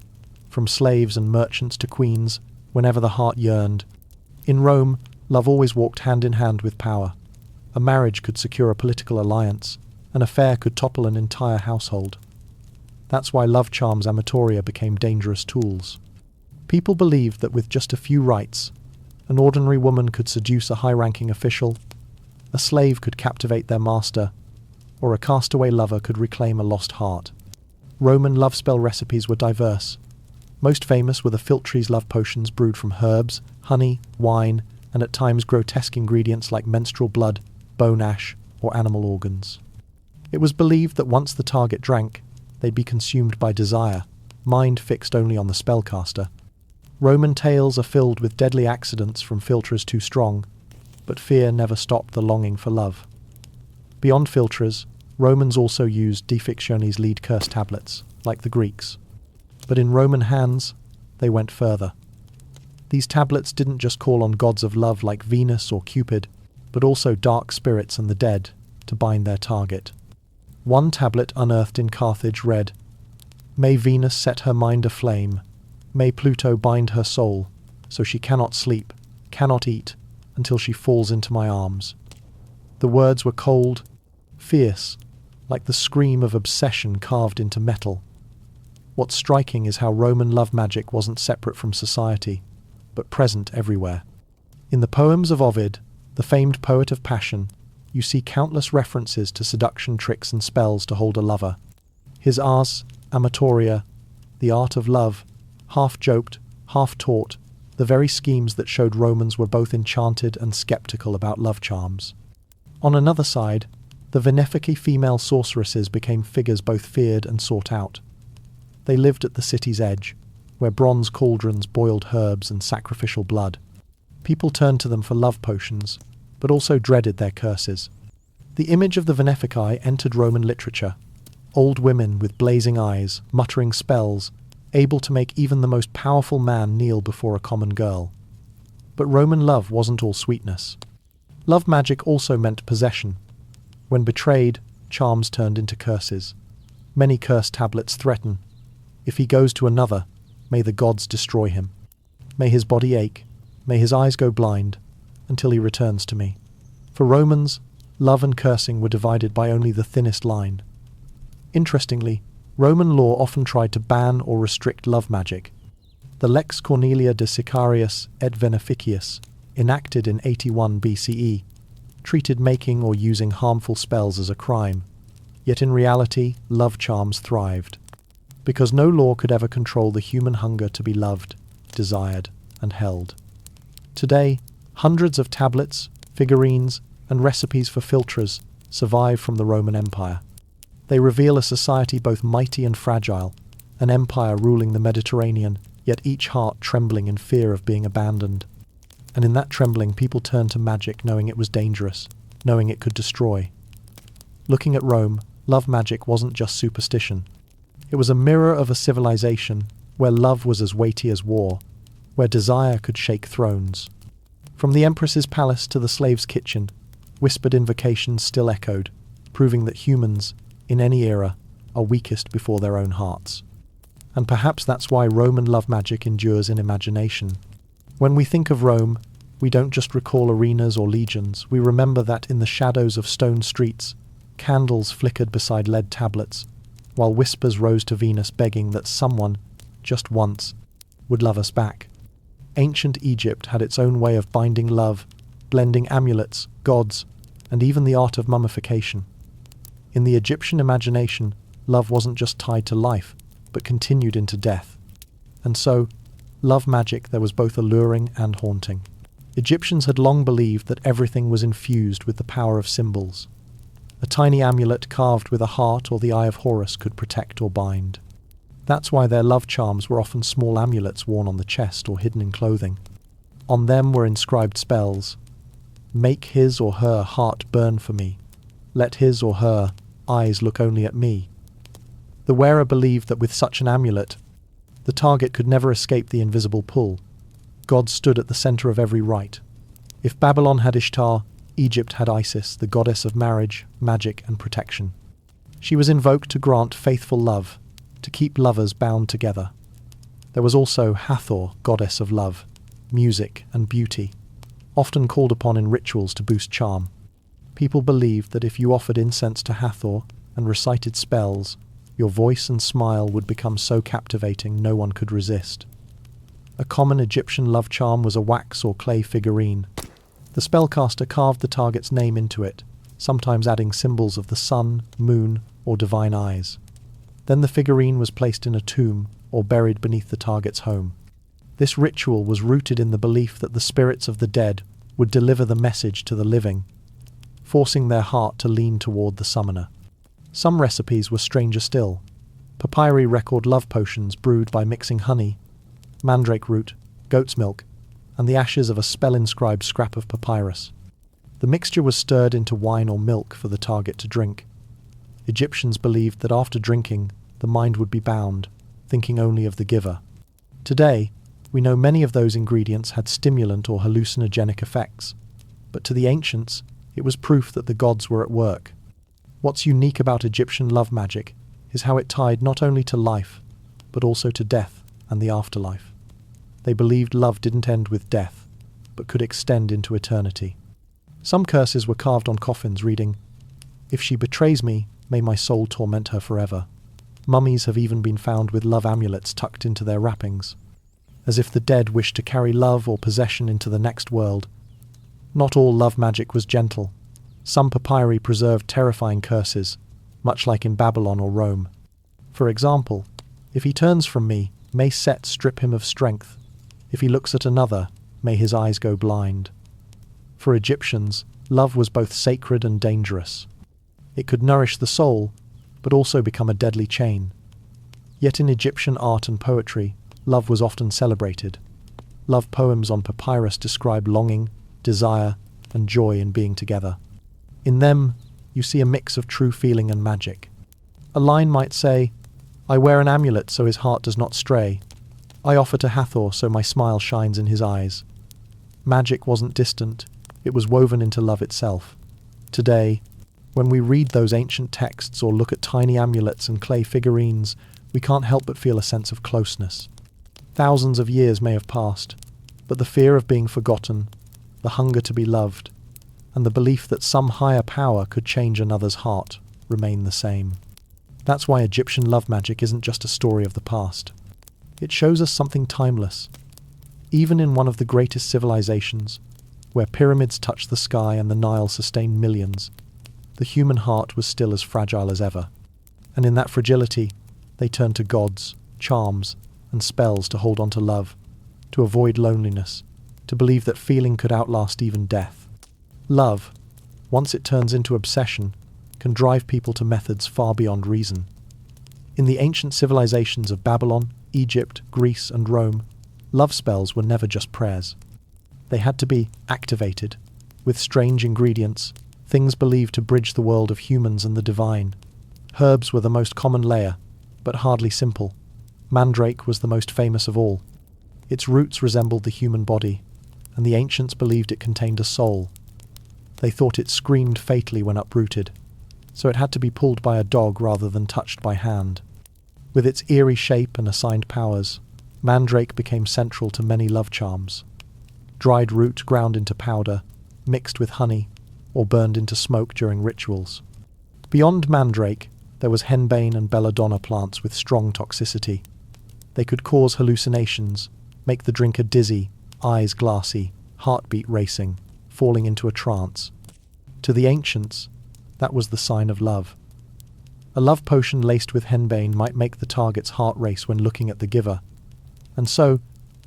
from slaves and merchants to queens, whenever the heart yearned. In Rome, love always walked hand in hand with power. A marriage could secure a political alliance, an affair could topple an entire household. That's why love charms amatoria became dangerous tools. People believed that with just a few rites, an ordinary woman could seduce a high-ranking official, a slave could captivate their master, or a castaway lover could reclaim a lost heart. Roman love spell recipes were diverse. Most famous were the philtres love potions brewed from herbs, honey, wine, and at times grotesque ingredients like menstrual blood, bone ash, or animal organs. It was believed that once the target drank, they'd be consumed by desire, mind fixed only on the spellcaster. Roman tales are filled with deadly accidents from philtres too strong, but fear never stopped the longing for love. Beyond philtres, Romans also used Defixiones lead curse tablets, like the Greeks. But in Roman hands, they went further. These tablets didn't just call on gods of love like Venus or Cupid, but also dark spirits and the dead to bind their target. One tablet unearthed in Carthage read, "May Venus set her mind aflame, may Pluto bind her soul, so she cannot sleep, cannot eat, until she falls into my arms." The words were cold, fierce, like the scream of obsession carved into metal. What's striking is how Roman love magic wasn't separate from society, but present everywhere. In the poems of Ovid, the famed poet of passion, you see countless references to seduction tricks and spells to hold a lover. His ars amatoria, the art of love, half joked, half taught, the very schemes that showed Romans were both enchanted and skeptical about love charms. On another side, the Venefici female sorceresses became figures both feared and sought out. They lived at the city's edge, where bronze cauldrons boiled herbs and sacrificial blood. People turned to them for love potions, but also dreaded their curses. The image of the Venefici entered Roman literature. Old women with blazing eyes, muttering spells, able to make even the most powerful man kneel before a common girl. But Roman love wasn't all sweetness. Love magic also meant possession. When betrayed, charms turned into curses. Many curse tablets threaten, "If he goes to another, may the gods destroy him. May his body ache, may his eyes go blind, until he returns to me." For Romans, love and cursing were divided by only the thinnest line. Interestingly, Roman law often tried to ban or restrict love magic. The Lex Cornelia de Sicarius et Veneficius, enacted in 81 BCE, treated making or using harmful spells as a crime. Yet in reality, love charms thrived, because no law could ever control the human hunger to be loved, desired, and held. Today, hundreds of tablets, figurines, and recipes for philtres survive from the Roman Empire. They reveal a society both mighty and fragile, an empire ruling the Mediterranean, yet each heart trembling in fear of being abandoned. And in that trembling, people turned to magic knowing it was dangerous, knowing it could destroy. Looking at Rome, love magic wasn't just superstition. It was a mirror of a civilization where love was as weighty as war, where desire could shake thrones. From the empress's palace to the slave's kitchen, whispered invocations still echoed, proving that humans, in any era, are weakest before their own hearts. And perhaps that's why Roman love magic endures in imagination. When we think of Rome, we don't just recall arenas or legions, we remember that in the shadows of stone streets, candles flickered beside lead tablets, while whispers rose to Venus begging that someone, just once, would love us back. Ancient Egypt had its own way of binding love, blending amulets, gods, and even the art of mummification. In the Egyptian imagination, love wasn't just tied to life, but continued into death. And so, love magic there was both alluring and haunting. Egyptians had long believed that everything was infused with the power of symbols. A tiny amulet carved with a heart or the eye of Horus could protect or bind. That's why their love charms were often small amulets worn on the chest or hidden in clothing. On them were inscribed spells. "Make his or her heart burn for me. Let his or her eyes look only at me." The wearer believed that with such an amulet, the target could never escape the invisible pull. God stood at the center of every rite. If Babylon had Ishtar, Egypt had Isis, the goddess of marriage, magic, and protection. She was invoked to grant faithful love, to keep lovers bound together. There was also Hathor, goddess of love, music and beauty, often called upon in rituals to boost charm. People believed that if you offered incense to Hathor and recited spells, your voice and smile would become so captivating no one could resist. A common Egyptian love charm was a wax or clay figurine. The spellcaster carved the target's name into it, sometimes adding symbols of the sun, moon, or divine eyes. Then the figurine was placed in a tomb or buried beneath the target's home. This ritual was rooted in the belief that the spirits of the dead would deliver the message to the living, forcing their heart to lean toward the summoner. Some recipes were stranger still. Papyri record love potions brewed by mixing honey, mandrake root, goat's milk, and the ashes of a spell-inscribed scrap of papyrus. The mixture was stirred into wine or milk for the target to drink. Egyptians believed that after drinking, the mind would be bound, thinking only of the giver. Today, we know many of those ingredients had stimulant or hallucinogenic effects, but to the ancients, it was proof that the gods were at work. What's unique about Egyptian love magic is how it tied not only to life, but also to death and the afterlife. They believed love didn't end with death, but could extend into eternity. Some curses were carved on coffins reading, "If she betrays me, may my soul torment her forever." Mummies have even been found with love amulets tucked into their wrappings, as if the dead wished to carry love or possession into the next world. Not all love magic was gentle. Some papyri preserved terrifying curses, much like in Babylon or Rome. For example, "If he turns from me, may Set strip him of strength. If he looks at another, may his eyes go blind." For Egyptians, love was both sacred and dangerous. It could nourish the soul, but also become a deadly chain. Yet in Egyptian art and poetry, love was often celebrated. Love poems on papyrus describe longing, desire, and joy in being together. In them, you see a mix of true feeling and magic. A line might say, "I wear an amulet so his heart does not stray. I offer to Hathor so my smile shines in his eyes." Magic wasn't distant, it was woven into love itself. Today, when we read those ancient texts or look at tiny amulets and clay figurines, we can't help but feel a sense of closeness. Thousands of years may have passed, but the fear of being forgotten, the hunger to be loved, and the belief that some higher power could change another's heart remain the same. That's why Egyptian love magic isn't just a story of the past. It shows us something timeless. Even in one of the greatest civilizations, where pyramids touched the sky and the Nile sustained millions, the human heart was still as fragile as ever. And in that fragility, they turned to gods, charms, and spells to hold on to love, to avoid loneliness, to believe that feeling could outlast even death. Love, once it turns into obsession, can drive people to methods far beyond reason. In the ancient civilizations of Babylon, Egypt, Greece, and Rome, love spells were never just prayers. They had to be activated, with strange ingredients, things believed to bridge the world of humans and the divine. Herbs were the most common layer, but hardly simple. Mandrake was the most famous of all. Its roots resembled the human body, and the ancients believed it contained a soul. They thought it screamed fatally when uprooted, so it had to be pulled by a dog rather than touched by hand. With its eerie shape and assigned powers, mandrake became central to many love charms. Dried root ground into powder, mixed with honey, or burned into smoke during rituals. Beyond mandrake, there was henbane and belladonna plants with strong toxicity. They could cause hallucinations, make the drinker dizzy, eyes glassy, heartbeat racing, falling into a trance. To the ancients, that was the sign of love. A love potion laced with henbane might make the target's heart race when looking at the giver, and so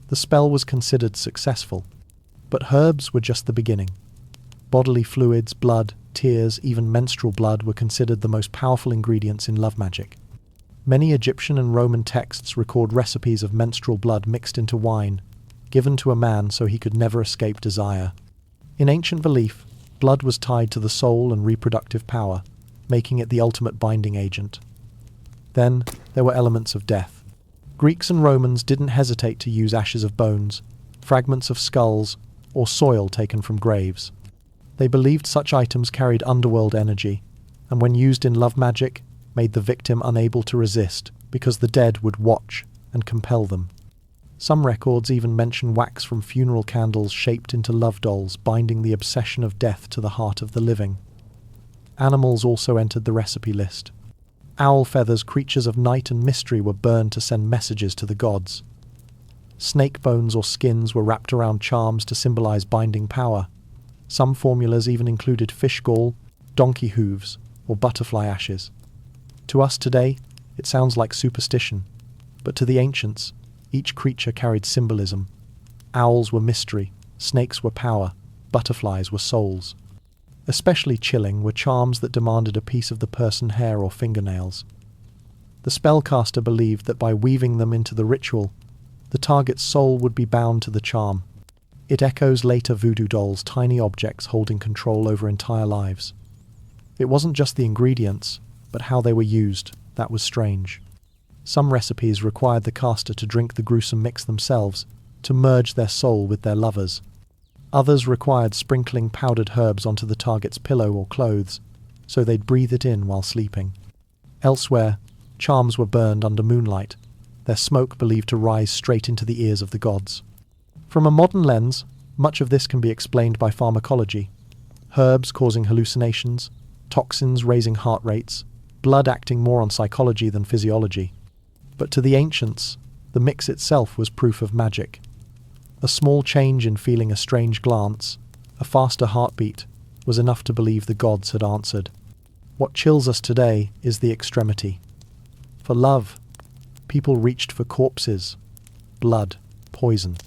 the spell was considered successful. But herbs were just the beginning. Bodily fluids, blood, tears, even menstrual blood were considered the most powerful ingredients in love magic. Many Egyptian and Roman texts record recipes of menstrual blood mixed into wine, given to a man so he could never escape desire. In ancient belief, blood was tied to the soul and reproductive power, making it the ultimate binding agent. Then there were elements of death. Greeks and Romans didn't hesitate to use ashes of bones, fragments of skulls, or soil taken from graves. They believed such items carried underworld energy, and when used in love magic, made the victim unable to resist because the dead would watch and compel them. Some records even mention wax from funeral candles shaped into love dolls, binding the obsession of death to the heart of the living. Animals also entered the recipe list. Owl feathers, creatures of night and mystery, were burned to send messages to the gods. Snake bones or skins were wrapped around charms to symbolize binding power. Some formulas even included fish gall, donkey hooves, or butterfly ashes. To us today, it sounds like superstition, but to the ancients, each creature carried symbolism. Owls were mystery, snakes were power, butterflies were souls. Especially chilling were charms that demanded a piece of the person's hair or fingernails. The spellcaster believed that by weaving them into the ritual, the target's soul would be bound to the charm. It echoes later voodoo dolls, tiny objects holding control over entire lives. It wasn't just the ingredients, but how they were used, that was strange. Some recipes required the caster to drink the gruesome mix themselves, to merge their soul with their lover's. Others required sprinkling powdered herbs onto the target's pillow or clothes, so they'd breathe it in while sleeping. Elsewhere, charms were burned under moonlight, their smoke believed to rise straight into the ears of the gods. From a modern lens, much of this can be explained by pharmacology. Herbs causing hallucinations, toxins raising heart rates, blood acting more on psychology than physiology. But to the ancients, the mix itself was proof of magic. A small change in feeling a strange glance, a faster heartbeat, was enough to believe the gods had answered. What chills us today is the extremity. For love, people reached for corpses, blood, poison.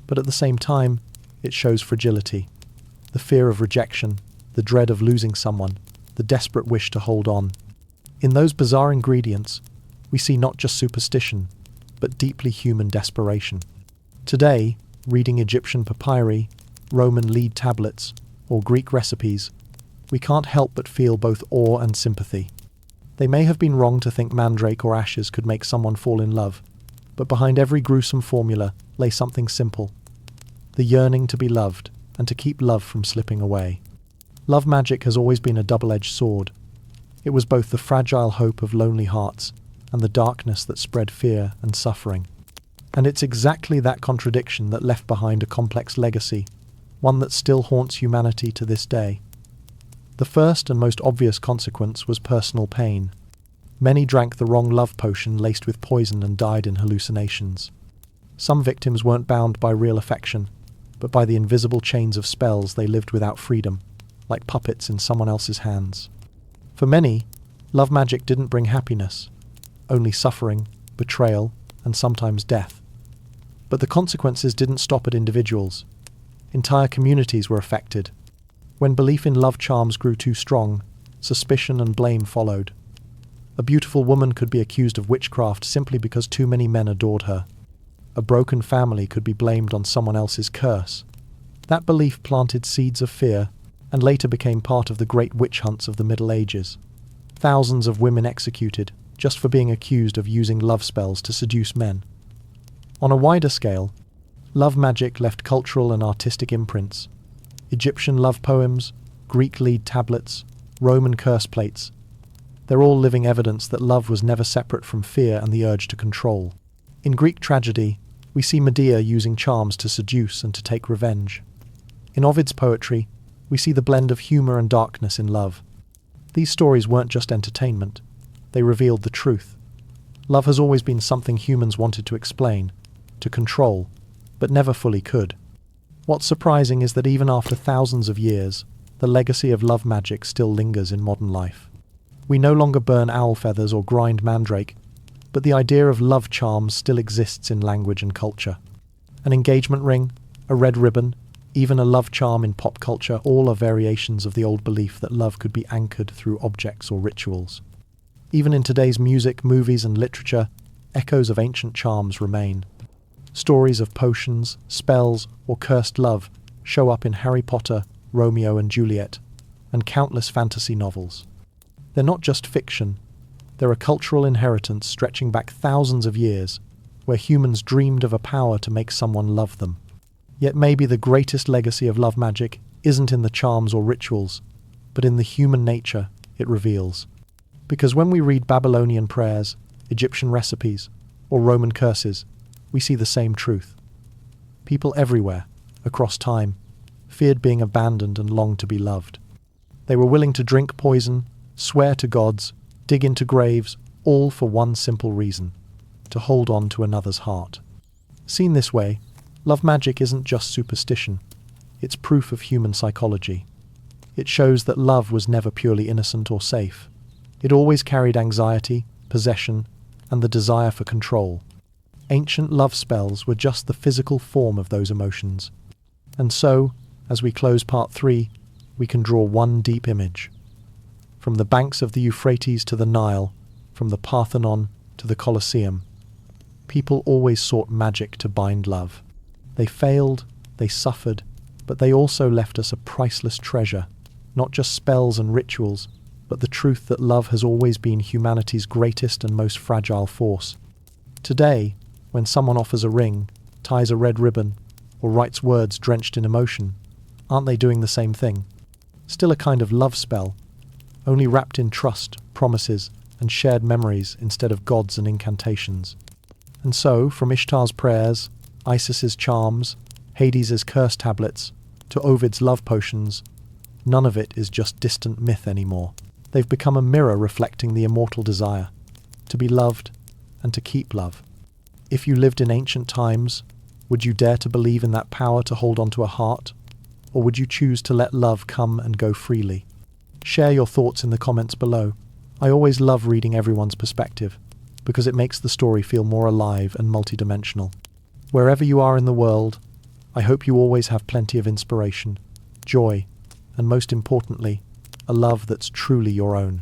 But at the same time, it shows fragility. The fear of rejection, the dread of losing someone, the desperate wish to hold on. In those bizarre ingredients, we see not just superstition, but deeply human desperation. Today, reading Egyptian papyri, Roman lead tablets, or Greek recipes, we can't help but feel both awe and sympathy. They may have been wrong to think mandrake or ashes could make someone fall in love, but behind every gruesome formula lay something simple: the yearning to be loved and to keep love from slipping away. Love magic has always been a double-edged sword. It was both the fragile hope of lonely hearts and the darkness that spread fear and suffering. And it's exactly that contradiction that left behind a complex legacy, one that still haunts humanity to this day. The first and most obvious consequence was personal pain. Many drank the wrong love potion laced with poison and died in hallucinations. Some victims weren't bound by real affection, but by the invisible chains of spells they lived without freedom, like puppets in someone else's hands. For many, love magic didn't bring happiness, only suffering, betrayal, and sometimes death. But the consequences didn't stop at individuals. Entire communities were affected. When belief in love charms grew too strong, suspicion and blame followed. A beautiful woman could be accused of witchcraft simply because too many men adored her. A broken family could be blamed on someone else's curse. That belief planted seeds of fear and later became part of the great witch hunts of the Middle Ages. Thousands of women executed just for being accused of using love spells to seduce men. On a wider scale, love magic left cultural and artistic imprints. Egyptian love poems, Greek lead tablets, Roman curse plates. They're all living evidence that love was never separate from fear and the urge to control. In Greek tragedy, we see Medea using charms to seduce and to take revenge. In Ovid's poetry, we see the blend of humor and darkness in love. These stories weren't just entertainment. They revealed the truth. Love has always been something humans wanted to explain, to control, but never fully could. What's surprising is that even after thousands of years, the legacy of love magic still lingers in modern life. We no longer burn owl feathers or grind mandrake, but the idea of love charms still exists in language and culture. An engagement ring, a red ribbon, even a love charm in pop culture, all are variations of the old belief that love could be anchored through objects or rituals. Even in today's music, movies, and literature, echoes of ancient charms remain. Stories of potions, spells, or cursed love show up in Harry Potter, Romeo and Juliet, and countless fantasy novels. They're not just fiction, they're a cultural inheritance stretching back thousands of years, where humans dreamed of a power to make someone love them. Yet maybe the greatest legacy of love magic isn't in the charms or rituals, but in the human nature it reveals. Because when we read Babylonian prayers, Egyptian recipes, or Roman curses, we see the same truth. People everywhere, across time, feared being abandoned and longed to be loved. They were willing to drink poison, swear to gods, dig into graves, all for one simple reason: to hold on to another's heart. Seen this way, love magic isn't just superstition, it's proof of human psychology. It shows that love was never purely innocent or safe. It always carried anxiety, possession, and the desire for control. Ancient love spells were just the physical form of those emotions. And so, as we close part 3, we can draw one deep image. From the banks of the Euphrates to the Nile, from the Parthenon to the Colosseum, people always sought magic to bind love. They failed, they suffered, but they also left us a priceless treasure, not just spells and rituals, but the truth that love has always been humanity's greatest and most fragile force. Today, when someone offers a ring, ties a red ribbon, or writes words drenched in emotion, aren't they doing the same thing? Still a kind of love spell, only wrapped in trust, promises, and shared memories instead of gods and incantations. And so, from Ishtar's prayers, Isis's charms, Hades's curse tablets, to Ovid's love potions, none of it is just distant myth anymore. They've become a mirror reflecting the immortal desire, to be loved and to keep love. If you lived in ancient times, would you dare to believe in that power to hold on to a heart? Or would you choose to let love come and go freely? Share your thoughts in the comments below. I always love reading everyone's perspective, because it makes the story feel more alive and multidimensional. Wherever you are in the world, I hope you always have plenty of inspiration, joy, and most importantly, a love that's truly your own.